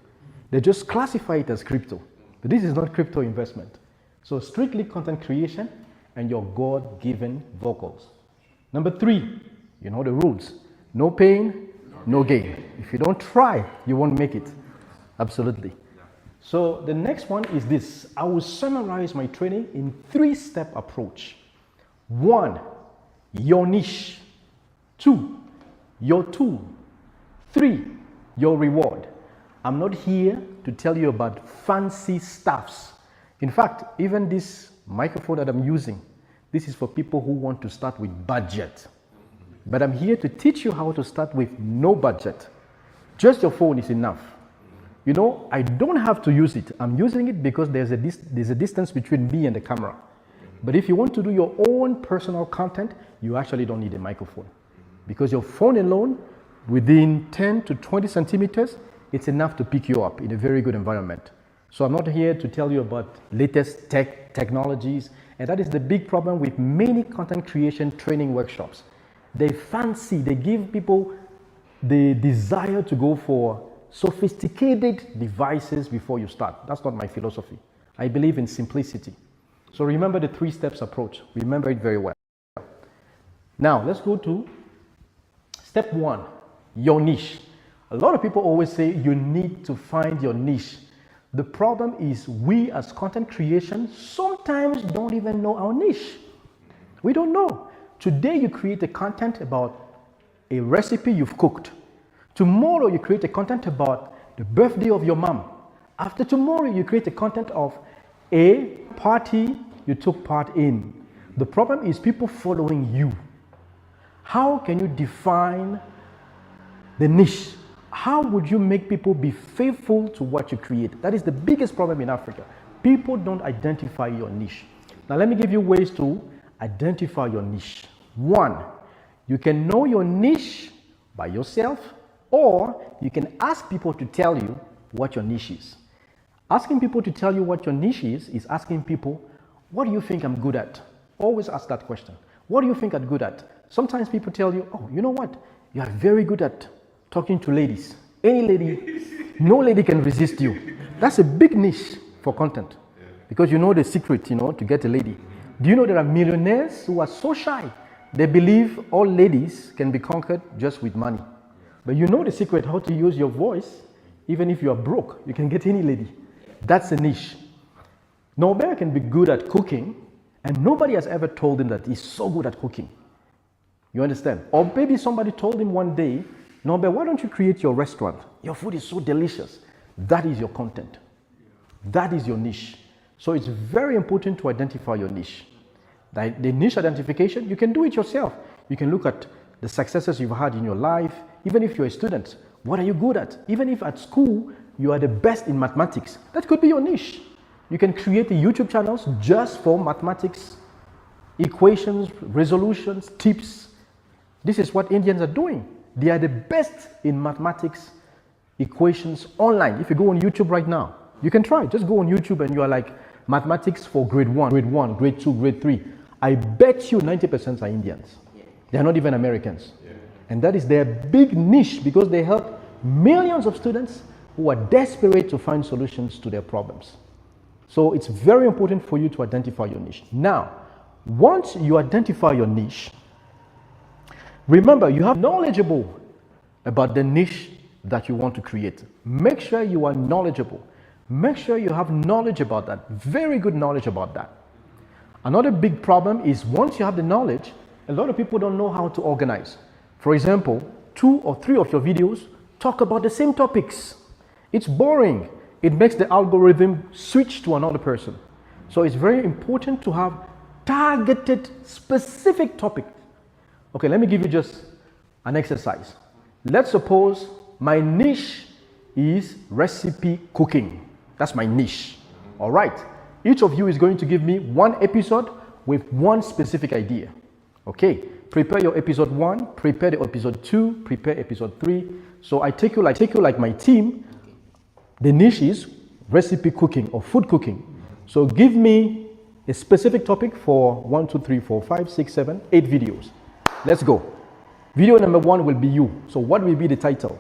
They just classify it as crypto. But this is not crypto investment. So strictly content creation and your God-given vocals. Number 3, you know the rules. No pain, no gain. If you don't try, you won't make it. Absolutely. So the next one is this. I will summarize my training in 3-step approach. 1, your niche. 2, your tool. 3, your reward. I'm not here to tell you about fancy stuffs. In fact, even this microphone that I'm using, this is for people who want to start with budget. But I'm here to teach you how to start with no budget. Just your phone is enough. You know, I don't have to use it. I'm using it because there's a distance between me and the camera. But if you want to do your own personal content, you actually don't need a microphone. Because your phone alone, within 10 to 20 centimeters, it's enough to pick you up in a very good environment. So I'm not here to tell you about latest technologies. And that is the big problem with many content creation training workshops. They fancy, they give people the desire to go for sophisticated devices before you start. That's not my philosophy. I believe in simplicity. So remember the 3 steps approach. Remember it very well. Now let's go to step 1, your niche. A lot of people always say you need to find your niche. The problem is we as content creation sometimes don't even know our niche. We don't know. Today you create a content about a recipe you've cooked. Tomorrow you create a content about the birthday of your mom. After tomorrow you create a content of a party you took part in. The problem is people following you. How can you define the niche? How would you make people be faithful to what you create? That is the biggest problem in Africa. People don't identify your niche. Now let me give you ways to identify your niche. 1, you can know your niche by yourself, or you can ask people to tell you what your niche is. Asking people to tell you what your niche is asking people, what do you think I'm good at? Always ask that question. What do you think I'm good at? Sometimes people tell you, oh, you know what? You are very good at talking to ladies. Any lady, no lady can resist you. That's a big niche for content because you know the secret, to get a lady. Do you know there are millionaires who are so shy? They believe all ladies can be conquered just with money. But you know the secret, how to use your voice. Even if you are broke, you can get any lady. That's a niche. Norbert can be good at cooking, and nobody has ever told him that he's so good at cooking. You understand? Or maybe somebody told him one day, no, but why don't you create your restaurant? Your food is so delicious. That is your content. That is your niche. So it's very important to identify your niche. The niche identification, you can do it yourself. You can look at the successes you've had in your life. Even if you're a student, what are you good at? Even if at school, you are the best in mathematics, that could be your niche. You can create the YouTube channels just for mathematics, equations, resolutions, tips. This is what Indians are doing. They are the best in mathematics, equations online. If you go on YouTube right now, you can try. Just go on YouTube and you are like, mathematics for grade 1, grade 2, grade 3. I bet you 90% are Indians. They are not even Americans. And that is their big niche because they help millions of students who are desperate to find solutions to their problems. So it's very important for you to identify your niche. Now, once you identify your niche, remember you have knowledgeable about the niche that you want to create. Make sure you are knowledgeable. Make sure you have knowledge about that, very good knowledge about that. Another big problem is once you have the knowledge, a lot of people don't know how to organize. For example, 2 or 3 of your videos talk about the same topics. It's boring. It makes the algorithm switch to another person. So it's very important to have targeted, specific topics. Okay, let me give you just an exercise. Let's suppose my niche is recipe cooking. That's my niche. All right. Each of you is going to give me 1 episode with 1 specific idea. Okay. Prepare your episode 1, prepare the episode 2, prepare episode 3. So I take you like my team. The niche is recipe cooking or food cooking. So give me a specific topic for 1, 2, 3, 4, 5, 6, 7, 8 videos. Let's go. Video number 1 will be you. So what will be the title?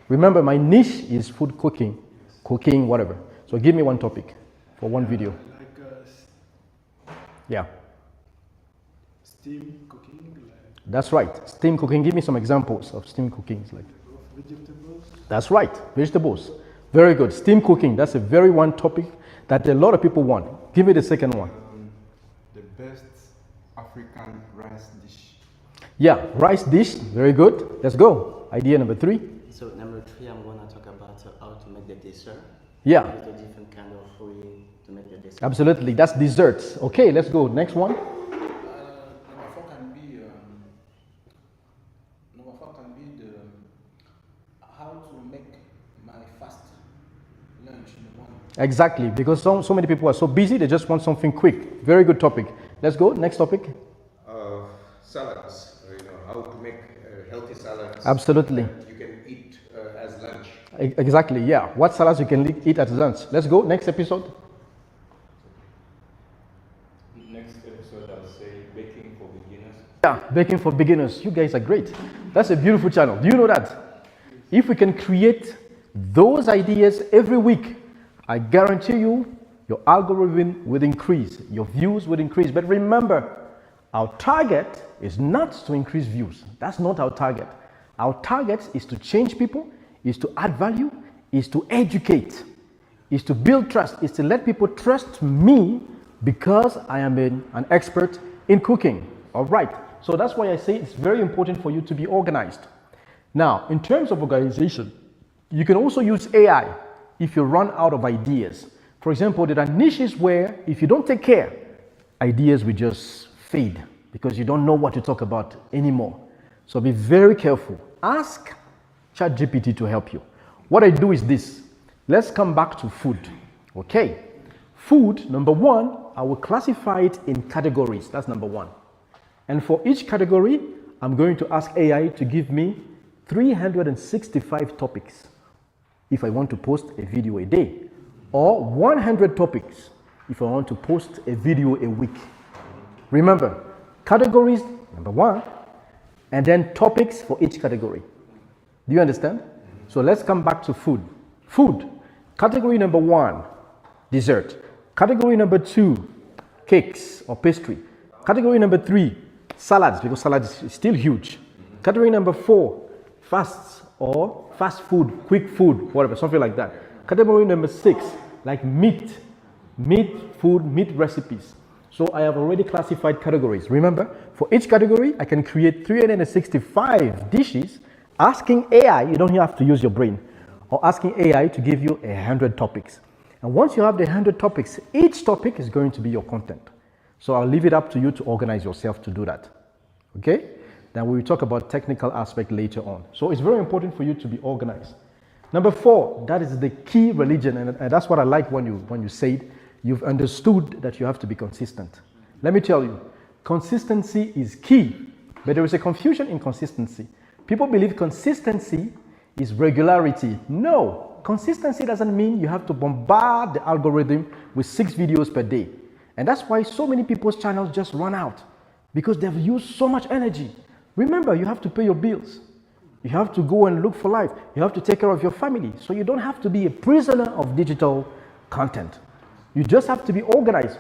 Remember, my niche is food cooking, whatever. So give me 1 topic for 1 video. Yeah. Steam cooking. That's right. Steam cooking. Give me some examples of steam cooking. Like Vegetables. That's right. Vegetables. Very good. Steam cooking. That's a very one topic that a lot of people want. Give me the second one. The best African rice dish. Yeah, rice dish. Very good. Let's go. Idea number 3. So number 3, I'm gonna talk about how to make the dessert. Yeah. The different kind of way to make the dessert. Absolutely. That's desserts. Okay, let's go. Next one. Number 4 can be the how to make my fast lunch in the morning. Exactly, because so many people are so busy, they just want something quick. Very good topic. Let's go. Next topic. Salads. How to make healthy salads. Absolutely. That you can eat as lunch. Exactly, yeah. What salads you can eat at lunch. Let's go. Next episode. Next episode, I'll say baking for beginners. Yeah, baking for beginners. You guys are great. That's a beautiful channel. Do you know that? If we can create those ideas every week, I guarantee you, your algorithm will increase, your views will increase. But remember, our target is not to increase views. That's not our target. Our target is to change people, is to add value, is to educate, is to build trust, is to let people trust me because I am an expert in cooking. All right. So that's why I say it's very important for you to be organized. Now, in terms of organization, you can also use AI if you run out of ideas. For example, there are niches where if you don't take care, ideas will just fade because you don't know what to talk about anymore. So be very careful. Ask ChatGPT to help you. What I do is this. Let's come back to food. Okay. Food, number 1, I will classify it in categories. That's number 1. And for each category, I'm going to ask AI to give me 365 topics if I want to post a video a day, or 100 topics if I want to post a video a week. Remember, categories, number 1, and then topics for each category. Do you understand? So let's come back to food. Food, category number 1, dessert. Category number 2, cakes or pastry. Category number 3, salads, because salads is still huge. Category number 4, fasts or fast food, quick food, whatever, something like that. Category number 6, like meat food, meat recipes. So I have already classified categories. Remember, for each category, I can create 365 dishes asking AI, you don't have to use your brain, or asking AI to give you 100 topics. And once you have the 100 topics, each topic is going to be your content. So I'll leave it up to you to organize yourself to do that. Okay? Then we will talk about technical aspect later on. So it's very important for you to be organized. Number 4, that is the key religion, and that's what I like when you said you've understood that you have to be consistent. Let me tell you, consistency is key, but there is a confusion in consistency. People believe consistency is regularity. No, consistency doesn't mean you have to bombard the algorithm with 6 videos per day. And that's why so many people's channels just run out, because they've used so much energy. Remember, you have to pay your bills. You have to go and look for life. You have to take care of your family. So you don't have to be a prisoner of digital content. You just have to be organized.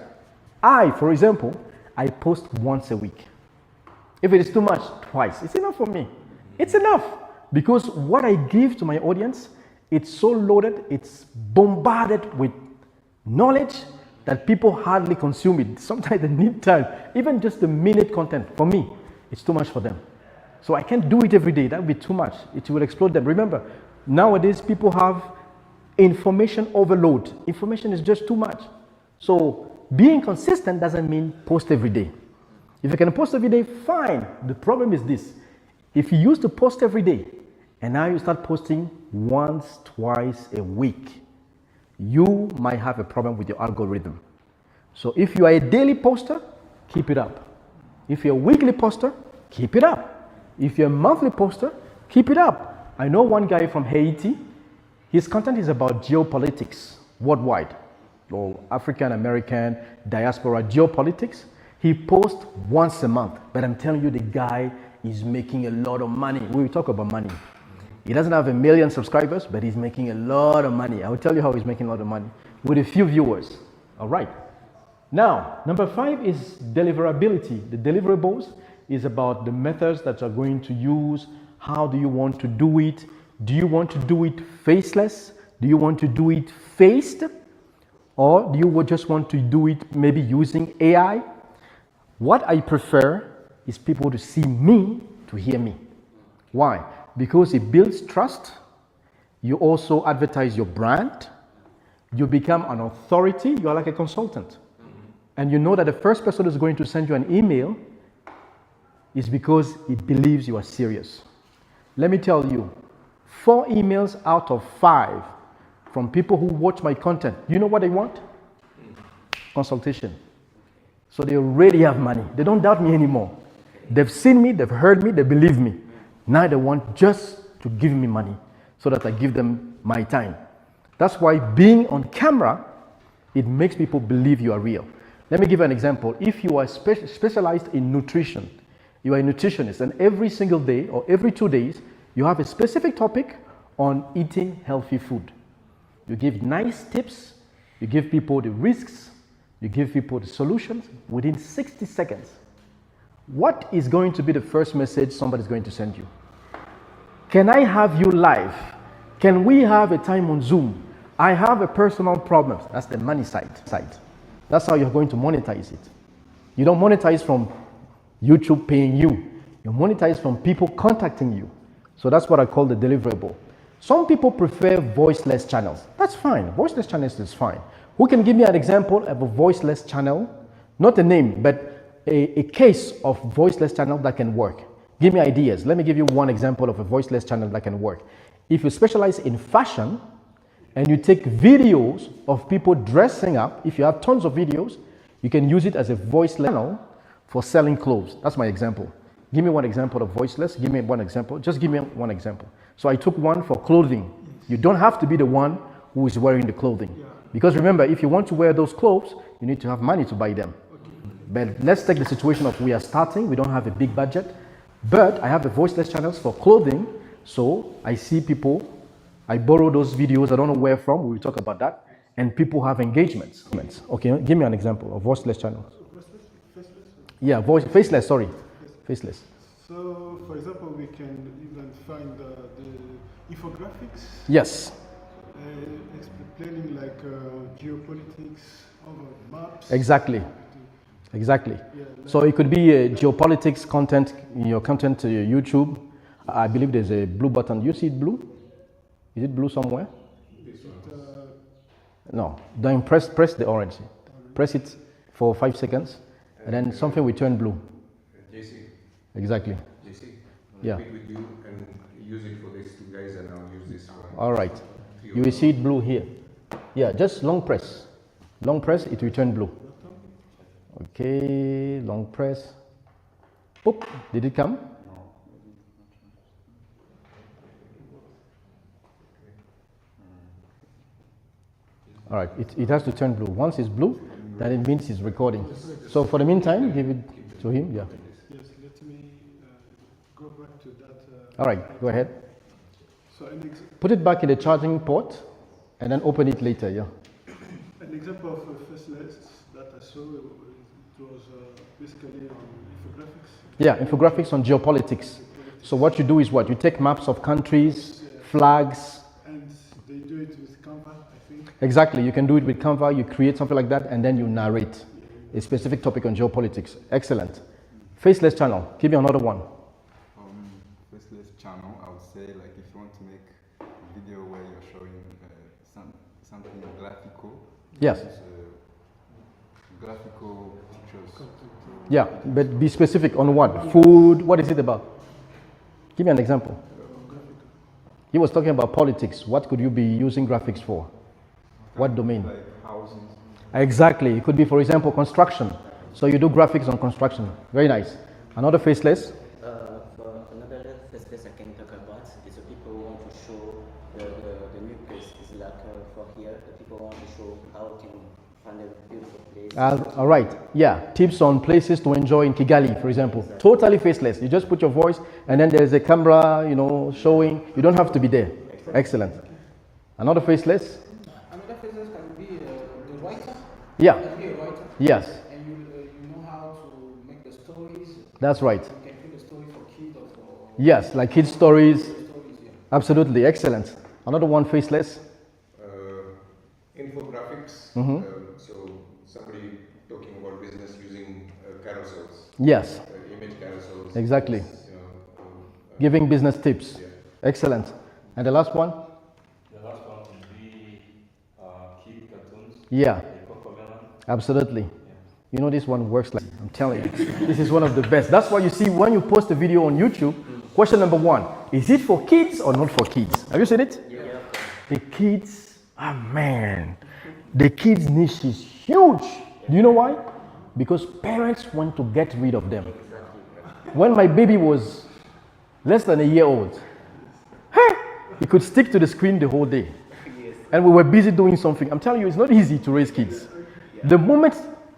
For example, I post once a week. If it is too much, twice. It's enough for me. It's enough. Because what I give to my audience, it's so loaded, it's bombarded with knowledge that people hardly consume it. Sometimes they need time. Even just a minute content, for me, it's too much for them. So I can't do it every day. That would be too much. It will explode them. Remember, nowadays people have information overload. Information is just too much. So being consistent doesn't mean post every day. If you can post every day, fine. The problem is this. If you used to post every day and now you start posting once, twice a week, you might have a problem with your algorithm. So if you are a daily poster, keep it up. If you're a weekly poster, keep it up. If you're a monthly poster, keep it up. I know one guy from Haiti. His content is about geopolitics worldwide, or African American diaspora geopolitics. He posts once a month, but I'm telling you, the guy is making a lot of money. We will talk about money. He doesn't have 1 million subscribers, but he's making a lot of money. I will tell you how he's making a lot of money with a few viewers. All right. Now, number 5 is deliverability. The deliverables is about the methods that you're going to use. How do you want to do it? Do you want to do it faceless? Do you want to do it faced? Or do you just want to do it maybe using AI? What I prefer is people to see me, to hear me. Why? Because it builds trust. You also advertise your brand. You become an authority. You are like a consultant. And you know that the first person who's going to send you an email is because it believes you are serious. Let me tell you, 4 emails out of 5 from people who watch my content, you know what they want? Consultation. So they already have money. They don't doubt me anymore. They've seen me, they've heard me, they believe me. Now they want just to give me money so that I give them my time. That's why being on camera, it makes people believe you are real. Let me give you an example. If you are specialized in nutrition, you are a nutritionist, and every single day or every 2 days, you have a specific topic on eating healthy food. You give nice tips, you give people the risks, you give people the solutions within 60 seconds. What is going to be the first message somebody's going to send you? Can I have you live? Can we have a time on Zoom? I have a personal problem. That's the money side. That's how you're going to monetize it. You don't monetize from YouTube paying you. You monetize from people contacting you. So that's what I call the deliverable. Some people prefer voiceless channels. That's fine. Voiceless channels is fine. Who can give me an example of a voiceless channel? Not a name, but a case of voiceless channel that can work. Give me ideas. Let me give you one example of a voiceless channel that can work. If you specialize in fashion and you take videos of people dressing up, if you have tons of videos, you can use it as a voiceless channel for selling clothes. That's my example. Give me one example of voiceless. Give me one example. Just give me one example. So I took one for clothing. You don't have to be the one who is wearing the clothing. Because remember, if you want to wear those clothes, you need to have money to buy them. But let's take the situation of we are starting. We don't have a big budget. But I have the voiceless channels for clothing. So I see people. I borrow those videos. I don't know where from. We'll talk about that. And people have engagements. Okay, give me an example of voiceless channels. Yeah, faceless, sorry. Faceless. So, for example, we can even find the infographics. Yes. Explaining like geopolitics over maps. Exactly. Exactly. So it could be geopolitics content, your content to your YouTube. I believe there's a blue button. Do you see it blue? Is it blue somewhere? No. Then press the orange. Press it for 5 seconds, and then something will turn blue. JC. Exactly. JC. Yeah. Speak with you and use it for these two guys, and I'll use this one. All right. You will see it blue here. Yeah, just long press. Long press, it will turn blue. Okay, long press. Boop. Did it come? All right, it has to turn blue. Once it's blue, then it means it's recording. So for the meantime, give it to him. Yeah. Yes, let me go back to that. All right, go ahead. So Put it back in the charging port, and then open it later. Yeah. an example of a faceless that I saw, it was basically on infographics. Yeah, infographics on geopolitics. So what you do is what? You take maps of countries, flags. And they do it with Canva, I think. Exactly, you can do it with Canva, you create something like that, and then you narrate a specific topic on geopolitics. Excellent. Faceless channel, give me another one. Faceless channel, I would say, like if you want to make a video where you're showing something graphical. Yes. Graphical pictures. Yeah, but be specific on what? Food, what is it about? Give me an example. He was talking about politics. What could you be using graphics for? What domain? Like housing. Exactly. It could be, for example, construction. So you do graphics on construction. Very nice. Another faceless? For another faceless I can talk about is the people who want to show the new place. It's like for here, the people want to show how can find a beautiful place. All right. Yeah. Tips on places to enjoy in Kigali, for example. Totally faceless. You just put your voice, and then there's a camera, showing. You don't have to be there. Excellent. Another faceless? Another faceless can be the writer. Yeah. You can be a writer. Yes. And you know how to make the stories. That's right. You can create a story for kids or for... Yes, like kids' stories. Absolutely. Excellent. Another one faceless? Infographics. So somebody talking about business using carousels. Yes. Image carousels. Exactly. Giving business tips. Yeah. Excellent. And the last one? The last one would be kid cartoons. Yeah. Like Cocomelon. Absolutely. You know this one works like, I'm telling you, this is one of the best. That's why you see when you post a video on YouTube, question number 1, is it for kids or not for kids? Have you seen it? Yeah. The kids, man, the kids niche is huge. Do you know why? Because parents want to get rid of them. When my baby was less than a year old, he could stick to the screen the whole day. And we were busy doing something. I'm telling you, it's not easy to raise kids. The moment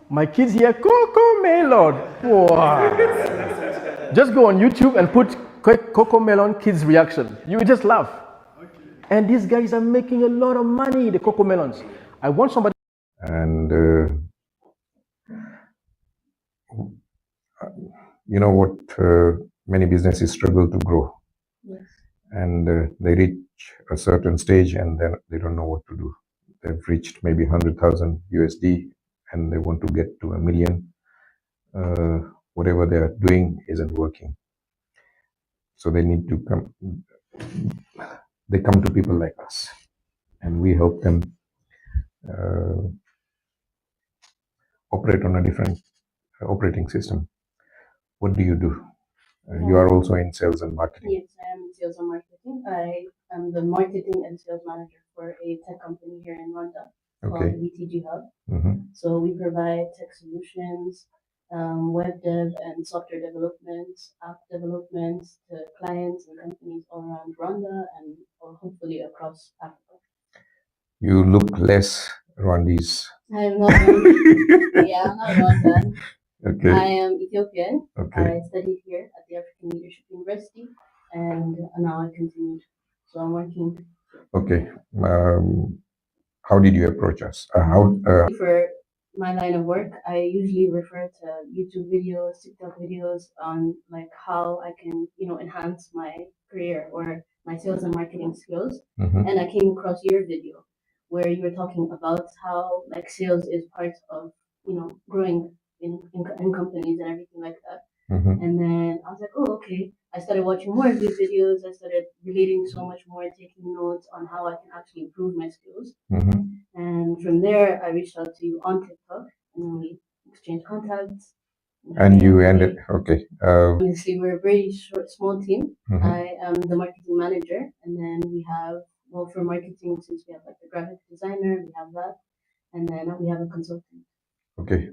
my kids hear Coco Melon, wow. Just go on YouTube and put Coco Melon kids reaction. You will just laugh. And these guys are making a lot of money, the Coco Melons. I want somebody. And you know what? Many businesses struggle to grow. Yes. And they reach a certain stage and then they don't know what to do. They've reached maybe 100,000 USD and they want to get to 1 million. Whatever they are doing isn't working. So they need to come. They come to people like us, and we help them operate on a different operating system. What do? You are also in sales and marketing. Yes, I am in sales and marketing. I am the marketing and sales manager for a tech company here in Rwanda called VTG Hub. So we provide tech solutions, web dev and software development, app development to clients and companies all around Rwanda and hopefully across Africa. You look less Rwandese. I am not Rwandan. Yeah, I'm not Rwandan. Okay. I am Ethiopian. Okay. I studied here at the African Leadership University and now I continued. So I'm working. Okay. How did you approach us? For my line of work, I usually refer to YouTube videos, TikTok videos on like how I can, enhance my career or my sales and marketing skills. And I came across your video where you were talking about how like sales is part of, growing in companies and everything like that. And then I was like, oh, okay. I started watching more of these videos. I started relating so much more, taking notes on how I can actually improve my skills. And from there, I reached out to you on TikTok, and then we exchanged contacts. And you ended, okay. Honestly, we're a very small team. I am the marketing manager, and then we have, well, for marketing, since we have like the graphic designer, we have that, and then we have a consultant. Okay,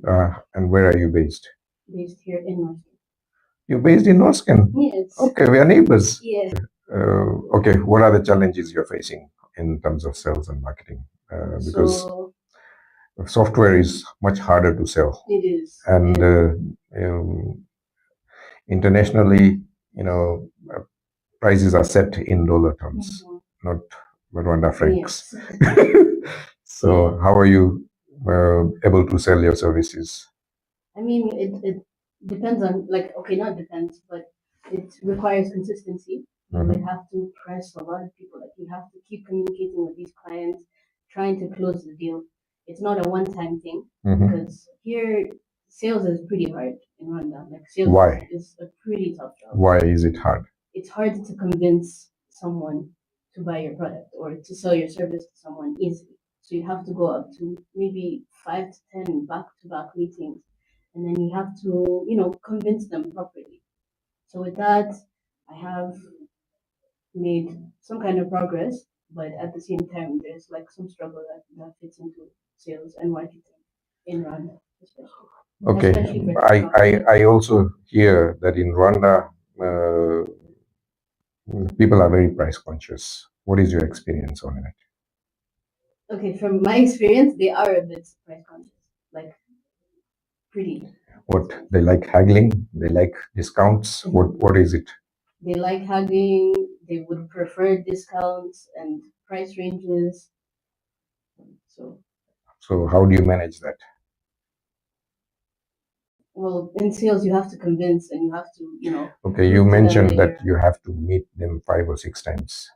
and where are you based? Based here in North. You're based in Norsken? Yes. Okay, we are neighbors. Yes. Okay, what are the challenges you're facing in terms of sales and marketing? Because software is much harder to sell. It is. And internationally, prices are set in dollar terms, not Rwanda francs. So how are you able to sell your services? I mean, it depends on, like, okay, not depends, but it requires consistency. You would have to press a lot of people. Like, you have to keep communicating with these clients, trying to close the deal. It's not a one-time thing because here sales is pretty hard in Rwanda. Like, sales is a pretty tough job. Why is it hard? It's hard to convince someone to buy your product or to sell your service to someone easily. So you have to go up to maybe 5 to 10 back-to-back meetings, and then you have to, convince them properly. So with that, I have made some kind of progress, but at the same time, there's like some struggle that fits into sales and marketing in Rwanda, especially. Okay, I also hear that in Rwanda, people are very price conscious. What is your experience on it? Okay, from my experience, they are a bit price conscious, like pretty. What, they like haggling? They like discounts? What is it? They like haggling. They would prefer discounts and price ranges. So how do you manage that? Well, in sales, you have to convince and you have to, Okay, you mentioned that you have to meet them 5 or 6 times.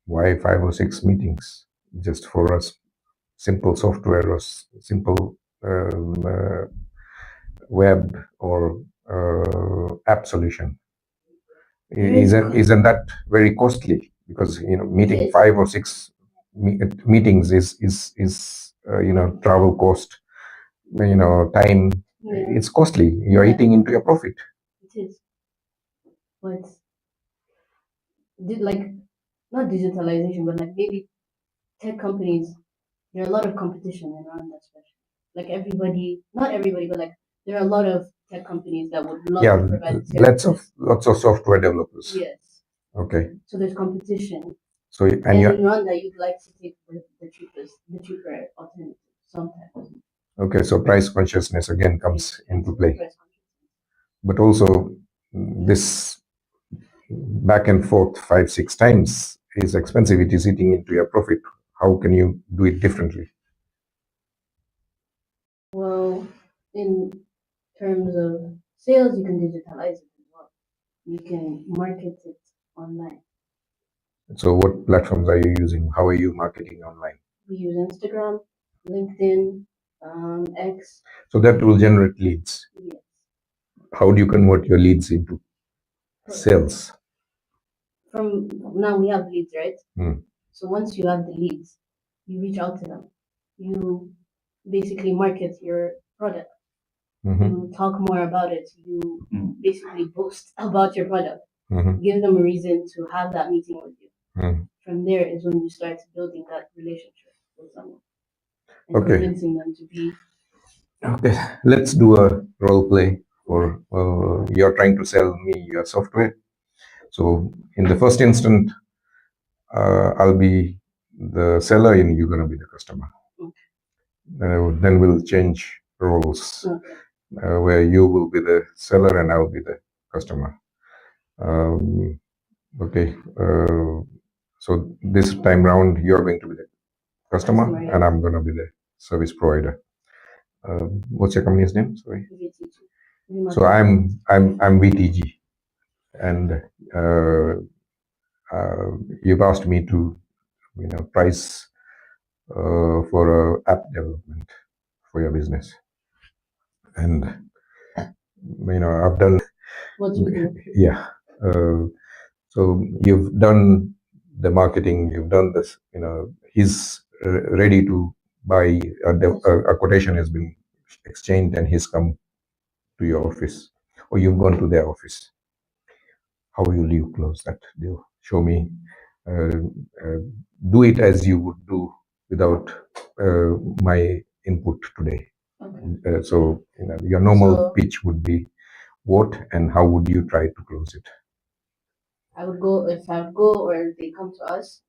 Why 5 or 6 meetings? Just for us, simple software or simple web or app solution. Isn't that very costly? Because meeting 5 or 6 meetings is travel cost, time. It's costly. You're eating into your profit. It is, but like not digitalization, but like maybe tech companies. There are a lot of competition around that, especially. Like everybody, not everybody, but like there are a lot of tech companies that would love to provide services. Lots of software developers. Yes. Okay. So there's competition. So And in Rwanda, you'd like to take the cheaper alternative sometimes. Okay, so price consciousness again comes into play. But also this back and forth 5, 6 times is expensive. It is eating into your profit. How can you do it differently? Well, in terms of sales, you can digitalize it as well. You can market it online. So what platforms are you using? How are you marketing online? We use Instagram, LinkedIn, X. So that will generate leads. Yes. How do you convert your leads into sales? From now we have leads, right? So once you have the leads, you reach out to them. You basically market your product. You talk more about it. You basically boast about your product. Give them a reason to have that meeting with you. From there is when you start building that relationship with someone and convincing them to be. Okay, let's do a role play. Or you're trying to sell me your software. So in the first instant, I'll be the seller and you're going to be the customer. Then we'll change roles, where you will be the seller and I'll be the customer. Okay. So this time round, you're going to be the customer and I'm going to be the service provider. What's your company's name? Sorry. So I'm VTG, and you've asked me to price for app development for your business. And I've done. What do you do? Yeah. So you've done the marketing. You've done this. He's ready to buy. A quotation has been exchanged, and he's come to your office, or you've gone to their office. How will you close that deal? Show me. Uh, do it as you would do without my input today. Okay. So your normal So- pitch would be what, and how would you try to close it? I would go, if I would go or they come to us,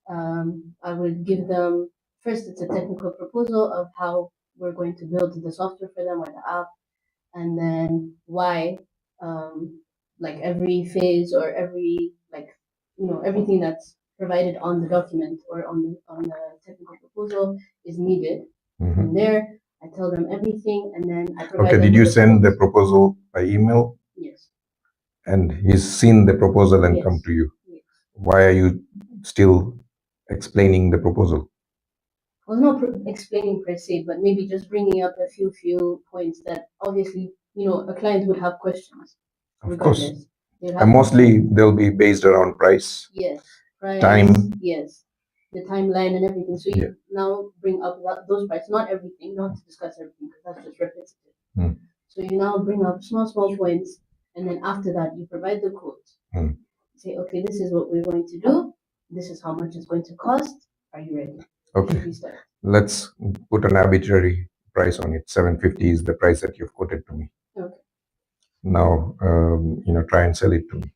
I would give them first, it's a technical proposal of how we're going to build the software for them or the app, and then why, like every phase or every, like, everything that's provided on the document or on the technical proposal is needed. From there, I tell them everything, and then I provide Okay, them did you with the send the quotes. proposal by email? Yes. And he's seen the proposal and Yes. come to you. Yes. Why are you still explaining the proposal? Well, not explaining per se, but maybe just bringing up a few points that obviously, a client would have questions. Of course. Regardless. They'd have And mostly they'll be based around price, Yes. Price, time. yes. The timeline and everything. So you Yeah. now bring up those parts, not everything, not to discuss everything because that's just repetitive. Mm. So you now bring up small points, and then after that you provide the quote. Mm. Say, okay, this is what we're going to do. This is how much it's going to cost. Are you ready? Okay. Should we start? Let's put an arbitrary price on it. 750 is the price that you've quoted to me. Okay. Now, try and sell it to me.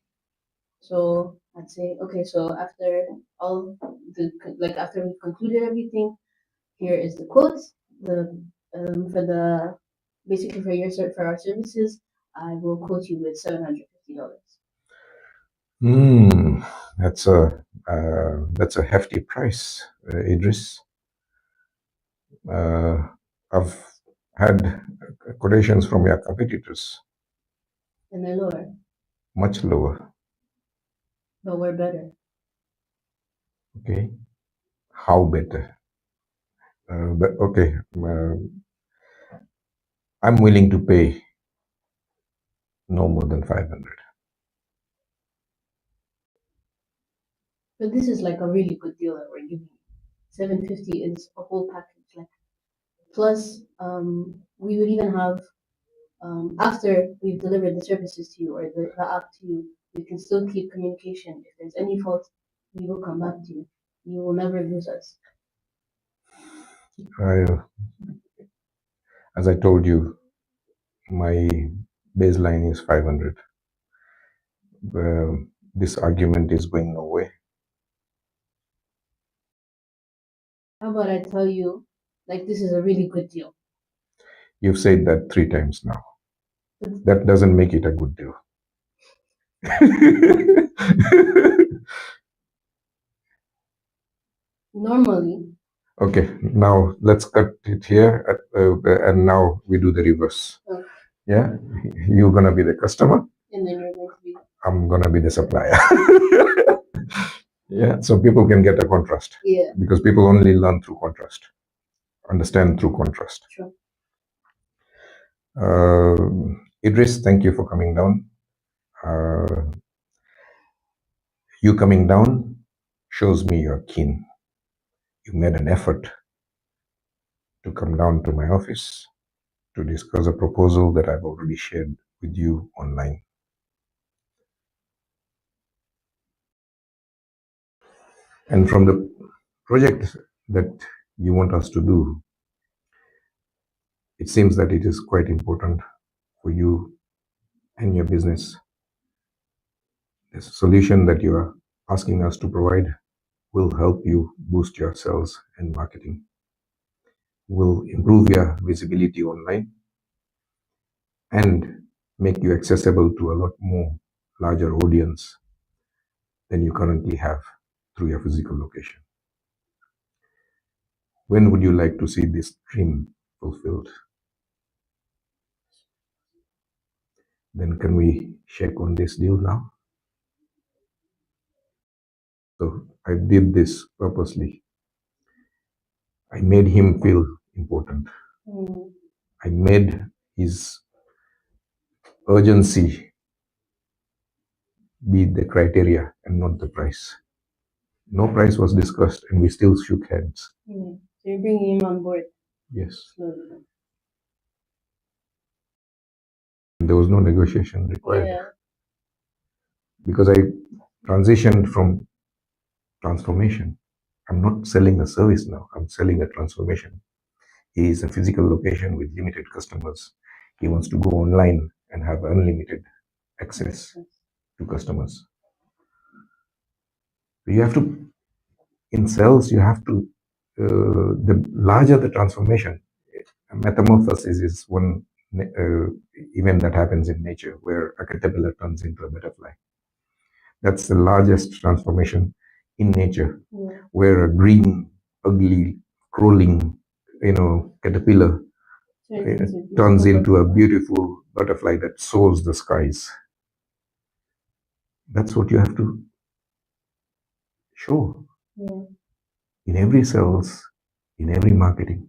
So I'd say, okay, so after after we've concluded everything, here is the quote. Basically for our services, I will quote you with $750. That's a hefty price, Idris. I've had quotations from your competitors And they're lower, much lower. but we're better. Okay, how better? But okay, I'm willing to pay no more than 500. But this is like a really good deal that we're giving. 750 is a whole package. Like plus, we would even have after we've delivered the services to you or the app to you, we can still keep communication. If there's any fault, we will come back to you. You will never lose us. As I told you, my baseline is 500. This argument is going nowhere. How about I tell you, like, this is a really good deal. You've said that 3 times now. That doesn't make it a good deal. Normally. Okay, now let's cut it here, and now we do the reverse. Okay. Yeah, you're gonna be the customer. And then you're going to be. I'm gonna be the supplier. Yeah, so people can get a contrast. Yeah. Because people only learn through contrast, understand through contrast. Sure. Idris, thank you for coming down. You coming down shows me you're keen. You made an effort to come down to my office to discuss a proposal that I've already shared with you online. And from the project that you want us to do, it seems that it is quite important for you and your business. The solution that you are asking us to provide will help you boost your sales and marketing, will improve your visibility online, and make you accessible to a lot more larger audience than you currently have through your physical location. When would you like to see this dream fulfilled? Then can we shake on this deal now? So I did this purposely. I made him feel important. I made his urgency be the criteria and not the price. No price was discussed and we still shook hands. So you're bringing him on board? Yes. Slowly. There was no negotiation required. Yeah. Because I transitioned from transformation. I'm not selling a service now, I'm selling a transformation. He is a physical location with limited customers. He wants to go online and have unlimited access to customers. You have to, in sales, you have to, the larger the transformation, metamorphosis is one event that happens in nature where a caterpillar turns into a butterfly. That's the largest transformation in nature, where a green, ugly, crawling, caterpillar turns into a beautiful butterfly that soars the skies. That's what you have to show in every sales, in every marketing.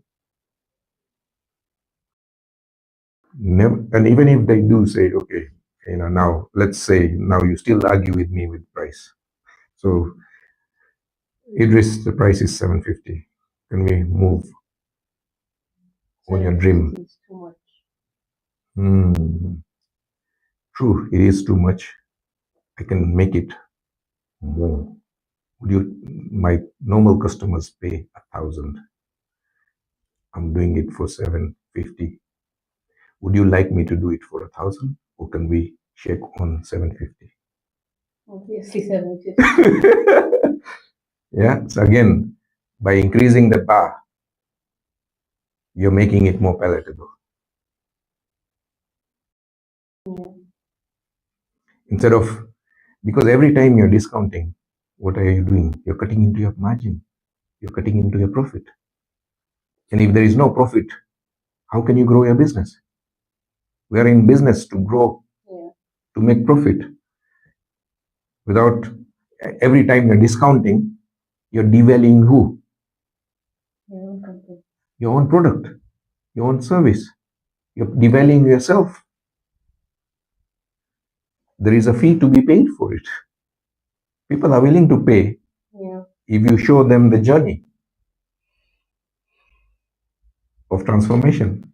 Never, and even if they do say, okay, now let's say now you still argue with me with price. So Idris, the price is 750. Can we move on your dream? It's too much. True, it is too much. I can make it more. My normal customers pay 1,000. I'm doing it for 750. Would you like me to do it for 1,000, or can we shake on 750? Obviously 750. Yeah. So again, by increasing the bar, you're making it more palatable. Instead of, because every time you're discounting, what are you doing? You're cutting into your margin. You're cutting into your profit. And if there is no profit, how can you grow your business? We are in business to grow, to make profit. Without, every time you're discounting, you're devaluing who? Your own company. Your own product, your own service. You're devaluing yourself. There is a fee to be paid for it. People are willing to pay if you show them the journey of transformation,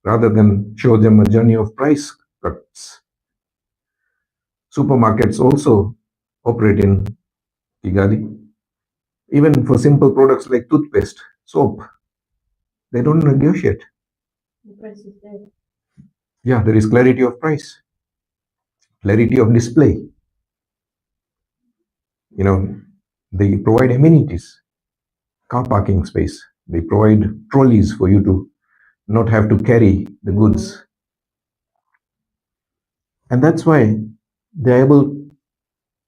rather than show them a journey of price cuts. Supermarkets also operate in Kigali. Even for simple products like toothpaste, soap, they don't negotiate. The price is there. Yeah, there is clarity of price, clarity of display. They provide amenities, car parking space. They provide trolleys for you to not have to carry the goods. And that's why they're able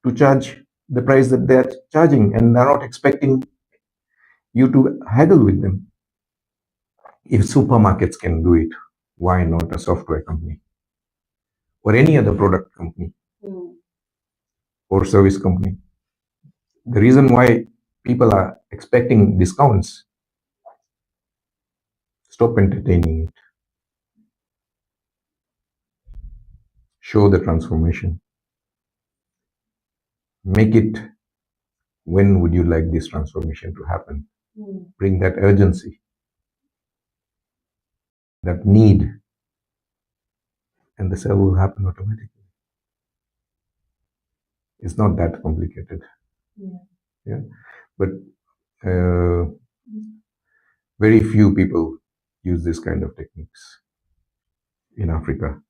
to charge the price that they're charging, and they're not expecting you to haggle with them. If supermarkets can do it, why not a software company or any other product company or service company? The reason why people are expecting discounts, stop entertaining it. Show the transformation. Make it, when would you like this transformation to happen? Bring that urgency, that need, and the sale will happen automatically. It's not that complicated. Yeah. But very few people use this kind of techniques in Africa.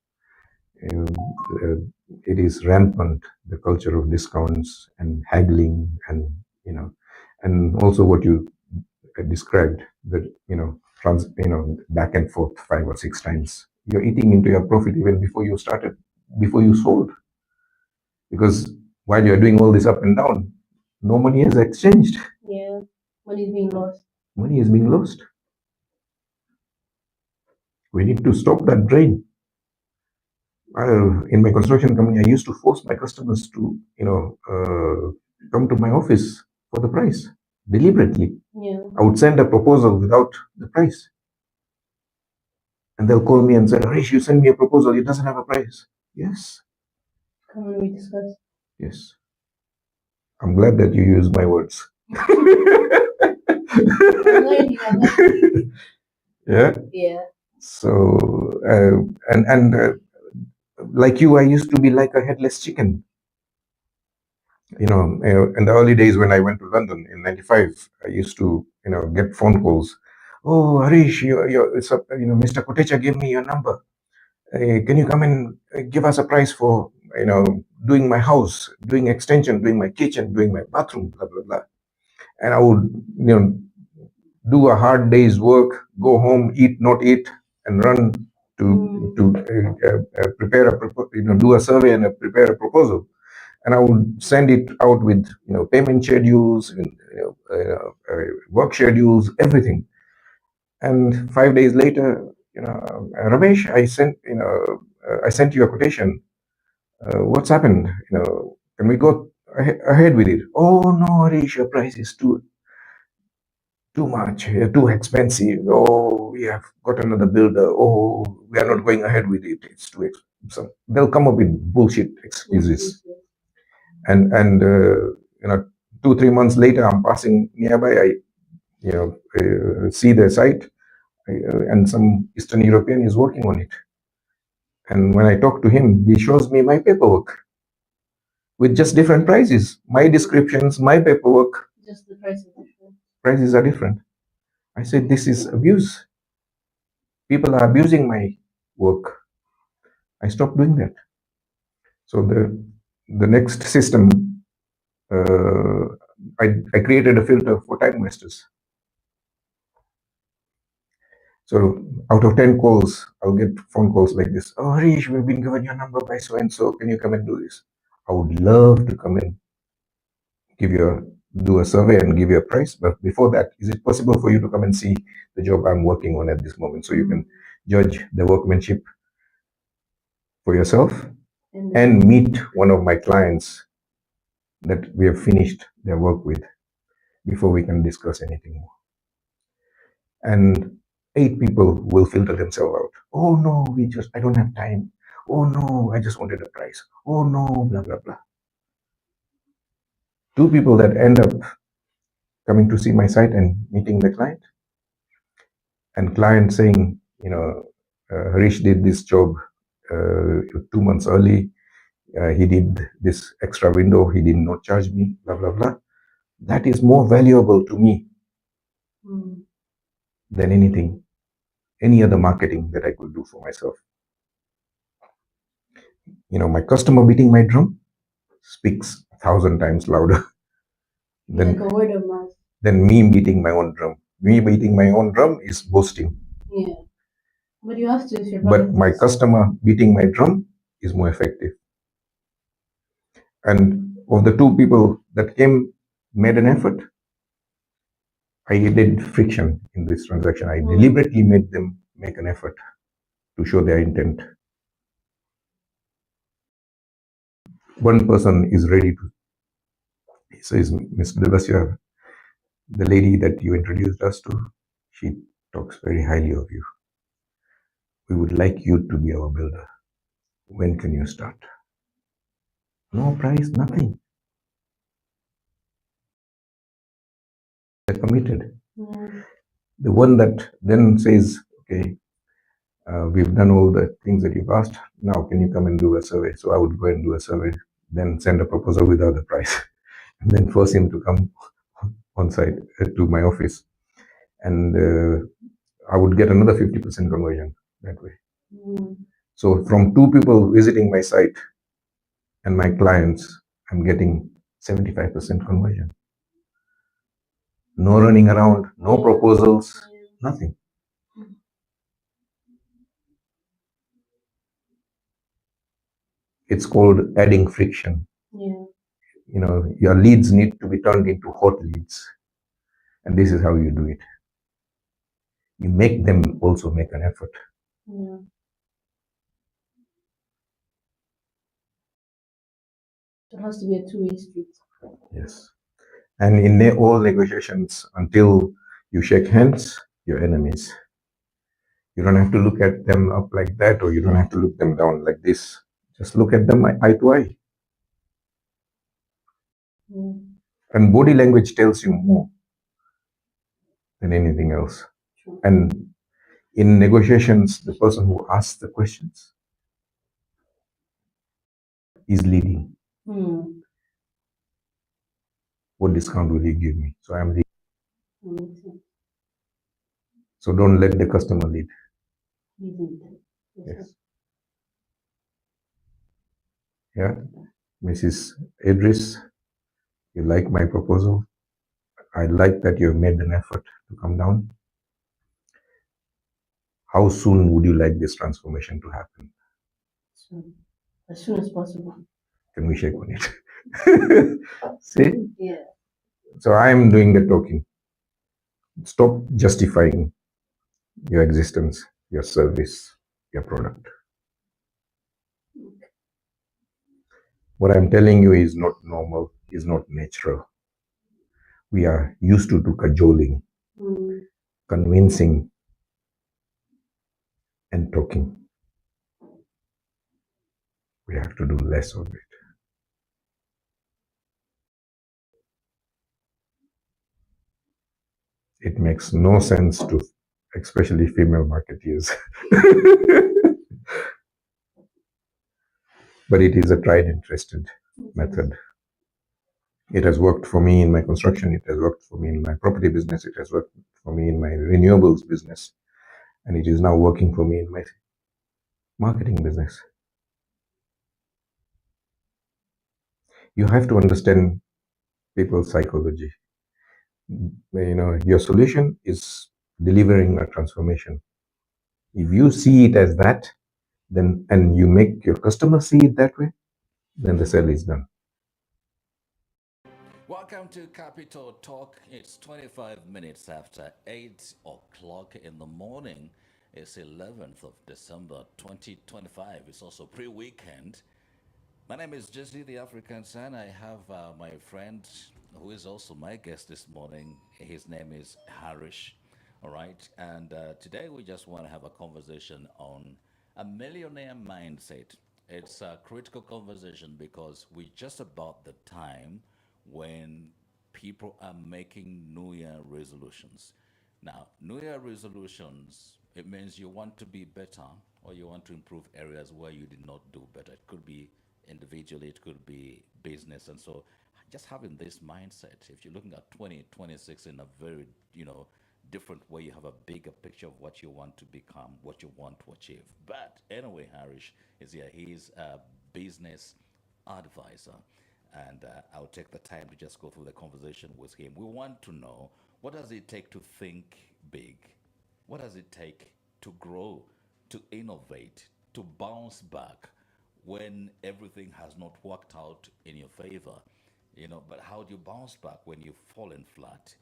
It is rampant, the culture of discounts and haggling, and and also what you described, that back and forth 5 or 6 times. You're eating into your profit even before you started, before you sold, because while you're doing all this up and down, no money is exchanged. Yeah, money is being lost. Money is being lost. We need to stop that drain. In my construction company, I used to force my customers to, come to my office for the price. deliberately. Yeah. I would send a proposal without the price. And they'll call me and say, Harish, you send me a proposal, it doesn't have a price. Yes, Come on, we discuss. yes. I'm glad that you use my words. I'm learning. Yeah. Yeah. So, like you, I used to be like a headless chicken. You know, in the early days when I went to London in '95, I used to, get phone calls. Oh, Harish, Mr. Kotecha gave me your number. Can you come and give us a price for, doing my house, doing extension, doing my kitchen, doing my bathroom, blah, blah, blah. And I would, do a hard day's work, go home, eat, not eat, and run to prepare do a survey and prepare a proposal. And I would send it out with, payment schedules, work schedules, everything. And 5 days later, Ramesh, I sent you a quotation. What's happened? Can we go ahead with it? Oh no, Harish, your price is too much, too expensive. Oh, we have got another builder. Oh, we are not going ahead with it. It's too expensive. So they'll come up with bullshit excuses. And 2-3 months later, I'm passing nearby. I see their site, and some Eastern European is working on it. And when I talk to him, he shows me my paperwork with just different prices. My descriptions, my paperwork, Just the price is different. prices are different. I said, this is abuse. People are abusing my work. I stopped doing that. So the next system, I created a filter for time wasters. So out of 10 calls, I'll get phone calls like this. Oh, Harish, we've been given your number by so-and-so. Can you come and do this? I would love to come and do a survey and give you a price. But before that, is it possible for you to come and see the job I'm working on at this moment so you can judge the workmanship for yourself and meet one of my clients that we have finished their work with before we can discuss anything more? And 8 people will filter themselves out. Oh no, I don't have time. Oh no, I just wanted a price. Oh no, blah, blah, blah. 2 people that end up coming to see my site and meeting the client, and client saying, Harish did this job 2 months early. He did this extra window. He did not charge me, blah, blah, blah. That is more valuable to me than any other marketing that I could do for myself. My customer beating my drum speaks 1,000 times louder than, like a word of mouth. Than me beating my own drum. Me beating my own drum is boasting. Yeah. But you have to if you're But my customer beating my drum is more effective. And of the 2 people that made an effort, I did friction in this transaction. I deliberately made them make an effort to show their intent. One person is ready to, he says, Mr. Dabasia, the lady that you introduced us to, she talks very highly of you. We would like you to be our builder. When can you start? No price, nothing. They're committed. The one that then says, okay, we've done all the things that you've asked. Now, can you come and do a survey? So I would go and do a survey, then send a proposal without the price, and then force him to come on site to my office. And I would get another 50% conversion that way. So from 2 people visiting my site and my clients, I'm getting 75% conversion. No running around, no proposals, nothing. It's called adding friction. Yeah. Your leads need to be turned into hot leads. And this is how you do it. You make them also make an effort. Yeah. It has to be a two-way street. Yes. And in all negotiations, until you shake hands, you're enemies. You don't have to look at them up like that, or you don't have to look them down like this. Just look at them eye to eye. And body language tells you more than anything else. And in negotiations, the person who asks the questions is leading. What discount will you give me? So I'm leading. So don't let the customer lead. Yes. Yeah. Mrs. Idris, you like my proposal? I like that you've made an effort to come down. How soon would you like this transformation to happen? Soon. As soon as possible. Can we shake on it? See? Yeah. So I am doing the talking. Stop justifying your existence, your service, your product. What I'm telling you is not normal, is not natural. We are used to cajoling, convincing, and talking. We have to do less of it. It makes no sense to, especially female marketeers. But it is a tried and trusted method. It has worked for me in my construction, it has worked for me in my property business, it has worked for me in my renewables business, and it is now working for me in my marketing business. You have to understand people's psychology. You know, your solution is delivering a transformation. If you see it as that, then and you make your customer see it that way, then the sale is done. Welcome to Capital Talk. It's 25 minutes after 8 o'clock in the morning. It's 11th of December 2025. It's also pre-weekend. My name is Jesse the African Son. I have my friend who is also my guest this morning. His name is Harish. All right. And today we just want to have a conversation on a millionaire mindset. It's a critical conversation because we're just about the time when people are making New Year resolutions. Now, New Year resolutions, it means you want to be better or you want to improve areas where you did not do better. It could be individually, it could be business. And so just having this mindset, if you're looking at 2026 in a very, different way, you have a bigger picture of what you want to become, what you want to achieve. But anyway, Harish is here. He's a business advisor. And I'll take the time to just go through the conversation with him. We want to know, what does it take to think big? What does it take to grow, to innovate, to bounce back when everything has not worked out in your favor? But how do you bounce back when you've fallen flat?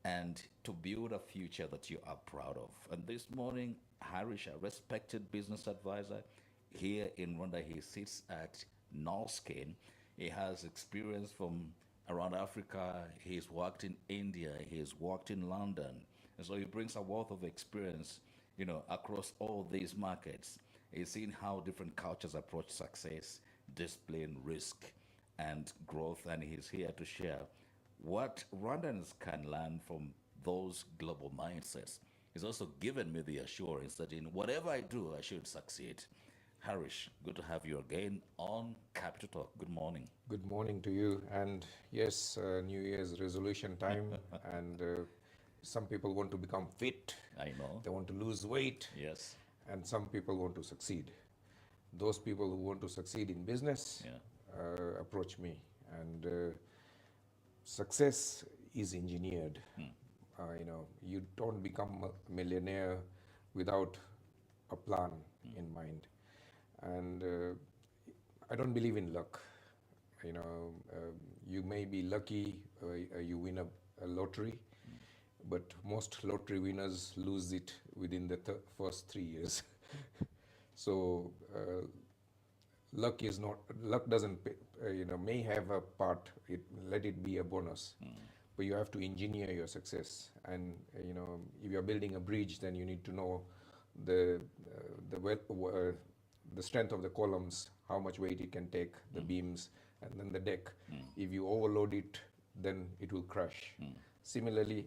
And to build a future that you are proud of. And this morning, Harish, a respected business advisor here in Rwanda, he sits at Nalskin. He has experience from around Africa. He's worked in India. He's worked in London. And so he brings a wealth of experience, across all these markets. He's seen how different cultures approach success, discipline, risk, and growth. And he's here to share what Rwandans can learn from those global mindsets. He's also given me the assurance that in whatever I do, I should succeed. Harish, good to have you again on Capital Talk. Good morning. Good morning to you. And yes, New Year's resolution time. And some people want to become fit. I know. They want to lose weight. Yes. And some people want to succeed. Those people who want to succeed in business approach me. And success is engineered. You don't become a millionaire without a plan in mind. And I don't believe in luck. You may be lucky, you win a lottery, but most lottery winners lose it within the first 3 years. So luck doesn't, may have a part, let it be a bonus. but you have to engineer your success. And if you're building a bridge, then you need to know the strength of the columns, how much weight it can take, the beams, and then the deck. If you overload it, then it will crash. Similarly,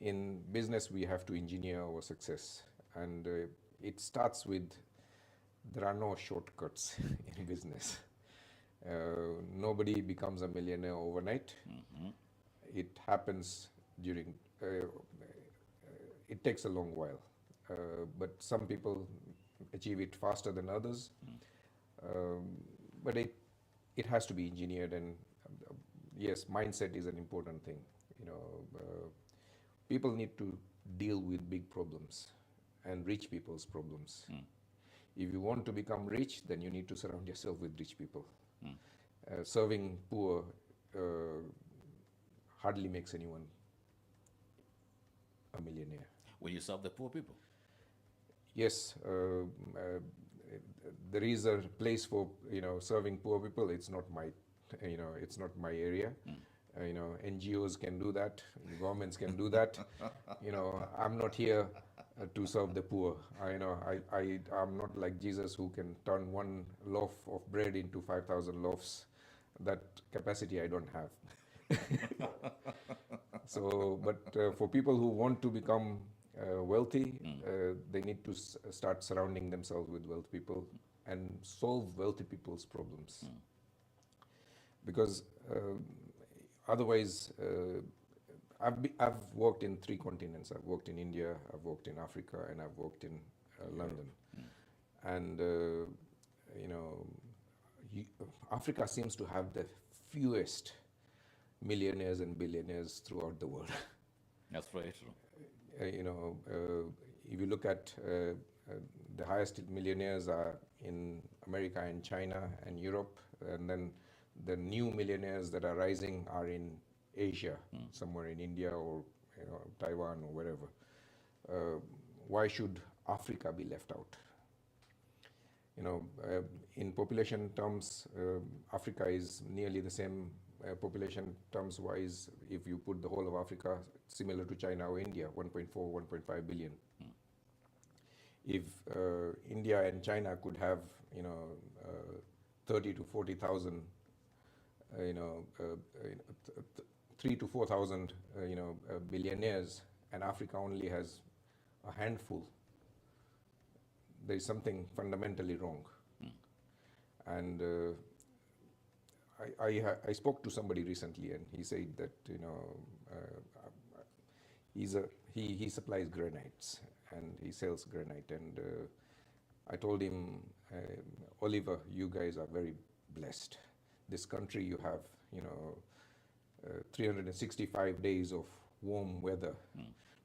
in business, we have to engineer our success, and it starts with, there are no shortcuts in business. Nobody becomes a millionaire overnight. It happens during, it takes a long while, but some people achieve it faster than others. But it has to be engineered, and yes, mindset is an important thing. People need to deal with big problems and rich people's problems. If you want to become rich, then you need to surround yourself with rich people. Serving poor hardly makes anyone a millionaire. When you serve the poor people? Yes, there is a place for serving poor people. It's not my, it's not my area. NGOs can do that. Governments can do that. I'm not here to serve the poor. I'm not like Jesus, who can turn one loaf of bread into 5,000 loaves. That capacity I don't have. So, but for people who want to become wealthy, they need to start surrounding themselves with wealthy people and solve wealthy people's problems. Because otherwise, I've worked in 3 continents. I've worked in India, I've worked in Africa, and I've worked in London. And Africa seems to have the fewest millionaires and billionaires throughout the world. That's very true. If you look at the highest millionaires are in America and China and Europe, and then the new millionaires that are rising are in Asia, somewhere in India or Taiwan or wherever. Why should Africa be left out? In population terms, Africa is nearly the same population terms wise. If you put the whole of Africa, similar to China or India, 1.4, 1.5 billion. If India and China could have 30 to 40,000, 3 to 4,000 billionaires, and Africa only has a handful, there is something fundamentally wrong. And I spoke to somebody recently, and he said that he supplies granites and he sells granite, and I told him, Oliver, you guys are very blessed. This country, you have 365 days of warm weather,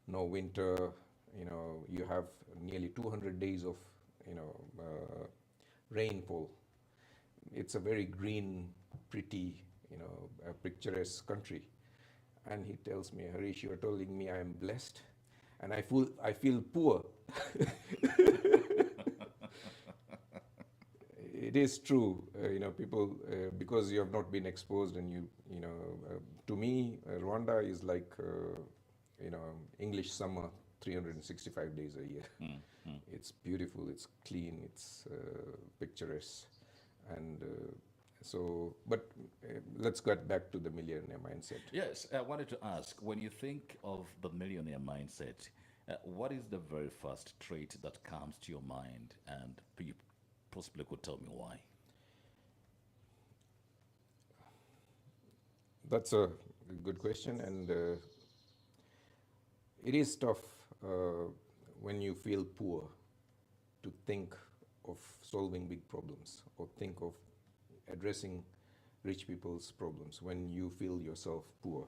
no winter. You have nearly 200 days of rainfall. It's a very green, pretty, picturesque country. And he tells me, Harish, you're telling me I am blessed, and I feel poor. It is true, people, because you have not been exposed, and to me, Rwanda is like, English summer, 365 days a year. It's beautiful, it's clean, it's picturesque, and but let's get back to the millionaire mindset. Yes, I wanted to ask, when you think of the millionaire mindset, what is the very first trait that comes to your mind, and you possibly could tell me why? That's a good question, and it is tough when you feel poor to think of solving big problems or think of addressing rich people's problems when you feel yourself poor.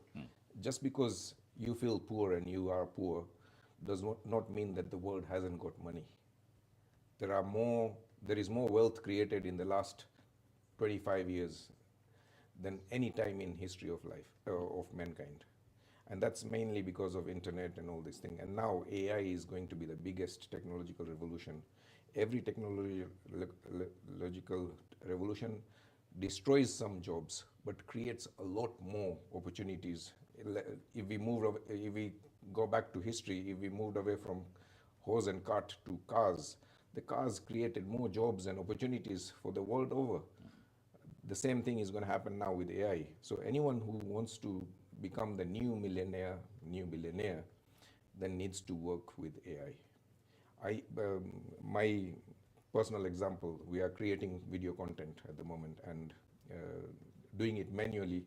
Just because you feel poor and you are poor does not mean that the world hasn't got money. There is more wealth created in the last 25 years than any time in history of life, of mankind. And that's mainly because of internet and all this thing. And now AI is going to be the biggest technological revolution. Every technological revolution destroys some jobs, but creates a lot more opportunities If we go back to history, if we moved away from horse and cart to cars, the cars created more jobs and opportunities for the world over. The same thing is going to happen now with AI. So anyone who wants to become the new millionaire, new billionaire, then needs to work with AI. My personal example, we are creating video content at the moment and doing it manually.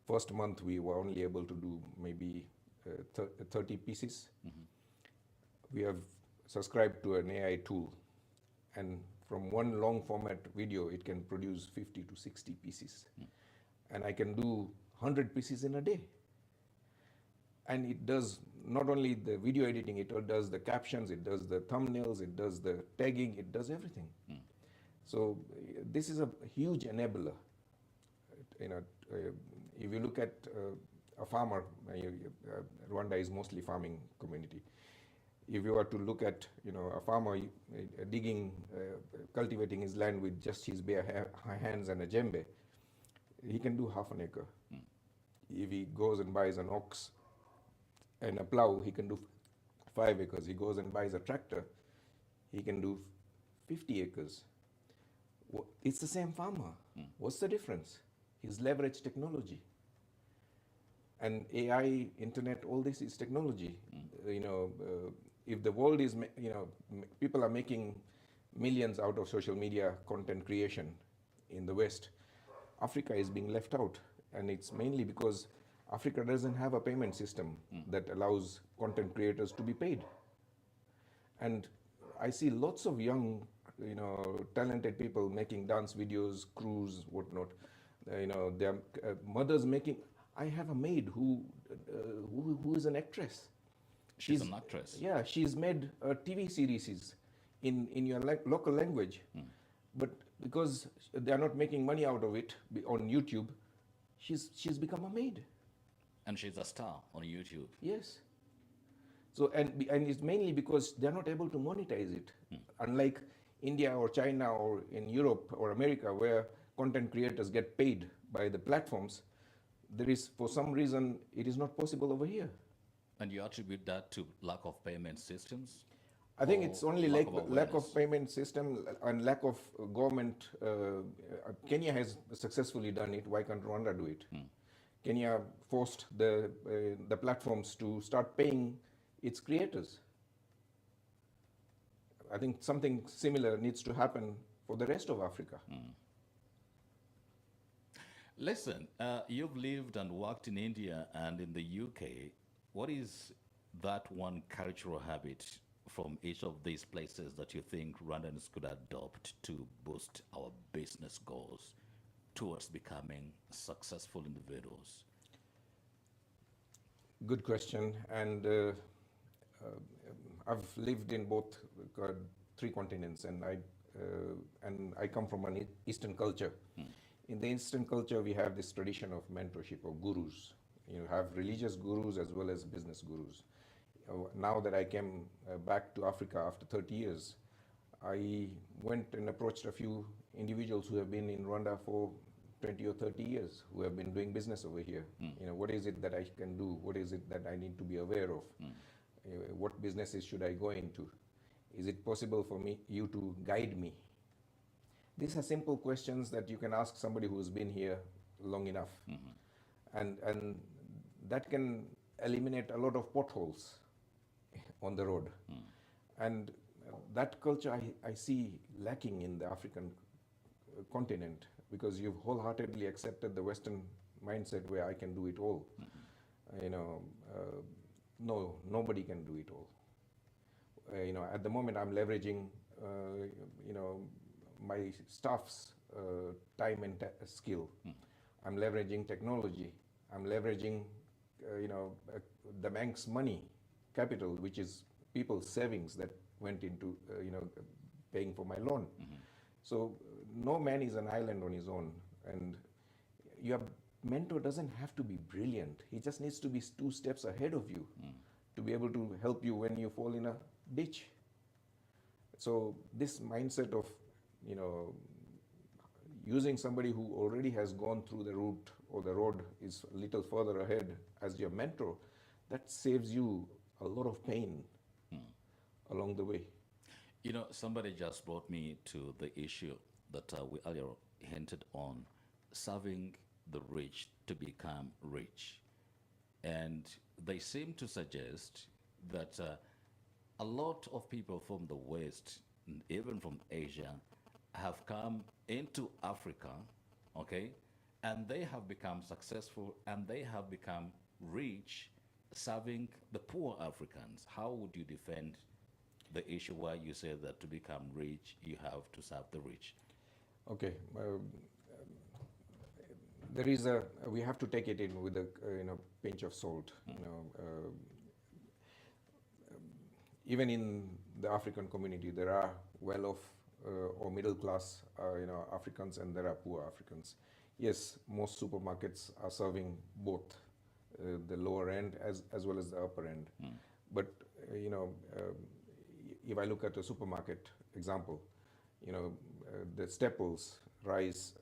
First month we were only able to do maybe 30 pieces. We have subscribed to an AI tool, and from one long format video it can produce 50 to 60 pieces. And I can do 100 pieces in a day. And it does not only the video editing, it does the captions, it does the thumbnails, it does the tagging, it does everything. So this is a huge enabler. If you look at a farmer, Rwanda is mostly farming community. If you were to look at a farmer digging, cultivating his land with just his bare hands and a djembe, he can do half an acre. If he goes and buys an ox and a plow, he can do 5 acres. He goes and buys a tractor, he can do 50 acres. It's the same farmer. What's the difference? He's leveraged technology. And AI, internet, all this is technology. If the world is, people are making millions out of social media content creation in the West, Africa is being left out. And it's mainly because Africa doesn't have a payment system that allows content creators to be paid. And I see lots of young, talented people making dance videos, crews, whatnot. Their mothers making. I have a maid who is an actress. She's an actress. Yeah, she's made TV series in your local language, but because they are not making money out of it on YouTube, she's become a maid. And she's a star on YouTube. Yes. So and it's mainly because they're not able to monetize it, unlike India or China or in Europe or America, where content creators get paid by the platforms. There is, for some reason, it is not possible over here. And you attribute that to lack of payment systems? I think it's only lack of payment system and lack of government. Kenya has successfully done it. Why can't Rwanda do it? Kenya forced the platforms to start paying its creators. I think something similar needs to happen for the rest of Africa. Listen, you've lived and worked in India and in the UK. What is that one cultural habit from each of these places that you think Rwandans could adopt to boost our business goals towards becoming successful individuals? Good question. And I've lived in both 3 continents, and I come from an Eastern culture. In the Eastern culture, we have this tradition of mentorship or gurus. You have religious gurus as well as business gurus. Now that I came back to Africa after 30 years, I went and approached a few individuals who have been in Rwanda for 20 or 30 years, who have been doing business over here. What is it that I can do? What is it that I need to be aware of? What businesses should I go into? Is it possible for you to guide me? These are simple questions that you can ask somebody who's been here long enough. And that can eliminate a lot of potholes on the road. And that culture I see lacking in the African continent, because you've wholeheartedly accepted the Western mindset where I can do it all. No, nobody can do it all. At the moment I'm leveraging, my staff's time and skill. I'm leveraging technology. I'm leveraging, the bank's money, capital, which is people's savings that went into, paying for my loan. So no man is an island on his own, and your mentor doesn't have to be brilliant. He just needs to be 2 steps ahead of you to be able to help you when you fall in a ditch. So this mindset of, using somebody who already has gone through the route or the road is a little further ahead as your mentor, that saves you a lot of pain along the way. You know, somebody just brought me to the issue that we earlier hinted on, serving the rich to become rich. And they seem to suggest that a lot of people from the West, and even from Asia, have come into Africa, okay, and they have become successful and they have become rich serving the poor Africans. How would you defend the issue where you say that to become rich, you have to serve the rich? Okay. There is a, we have to take it in with a pinch of salt. Even in the African community, there are well-off or middle-class, Africans, and there are poor Africans. Yes, most supermarkets are serving both the lower end as well as the upper end. But if I look at a supermarket example, the staples, rice,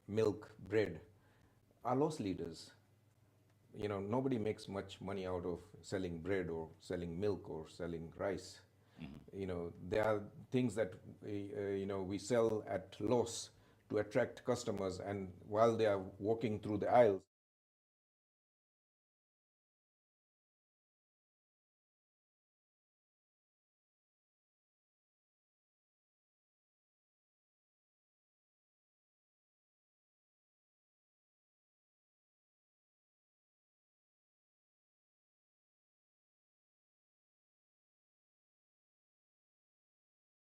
milk, bread, are loss leaders. Nobody makes much money out of selling bread or selling milk or selling rice. There are things that we sell at loss to attract customers, and while they are walking through the aisles,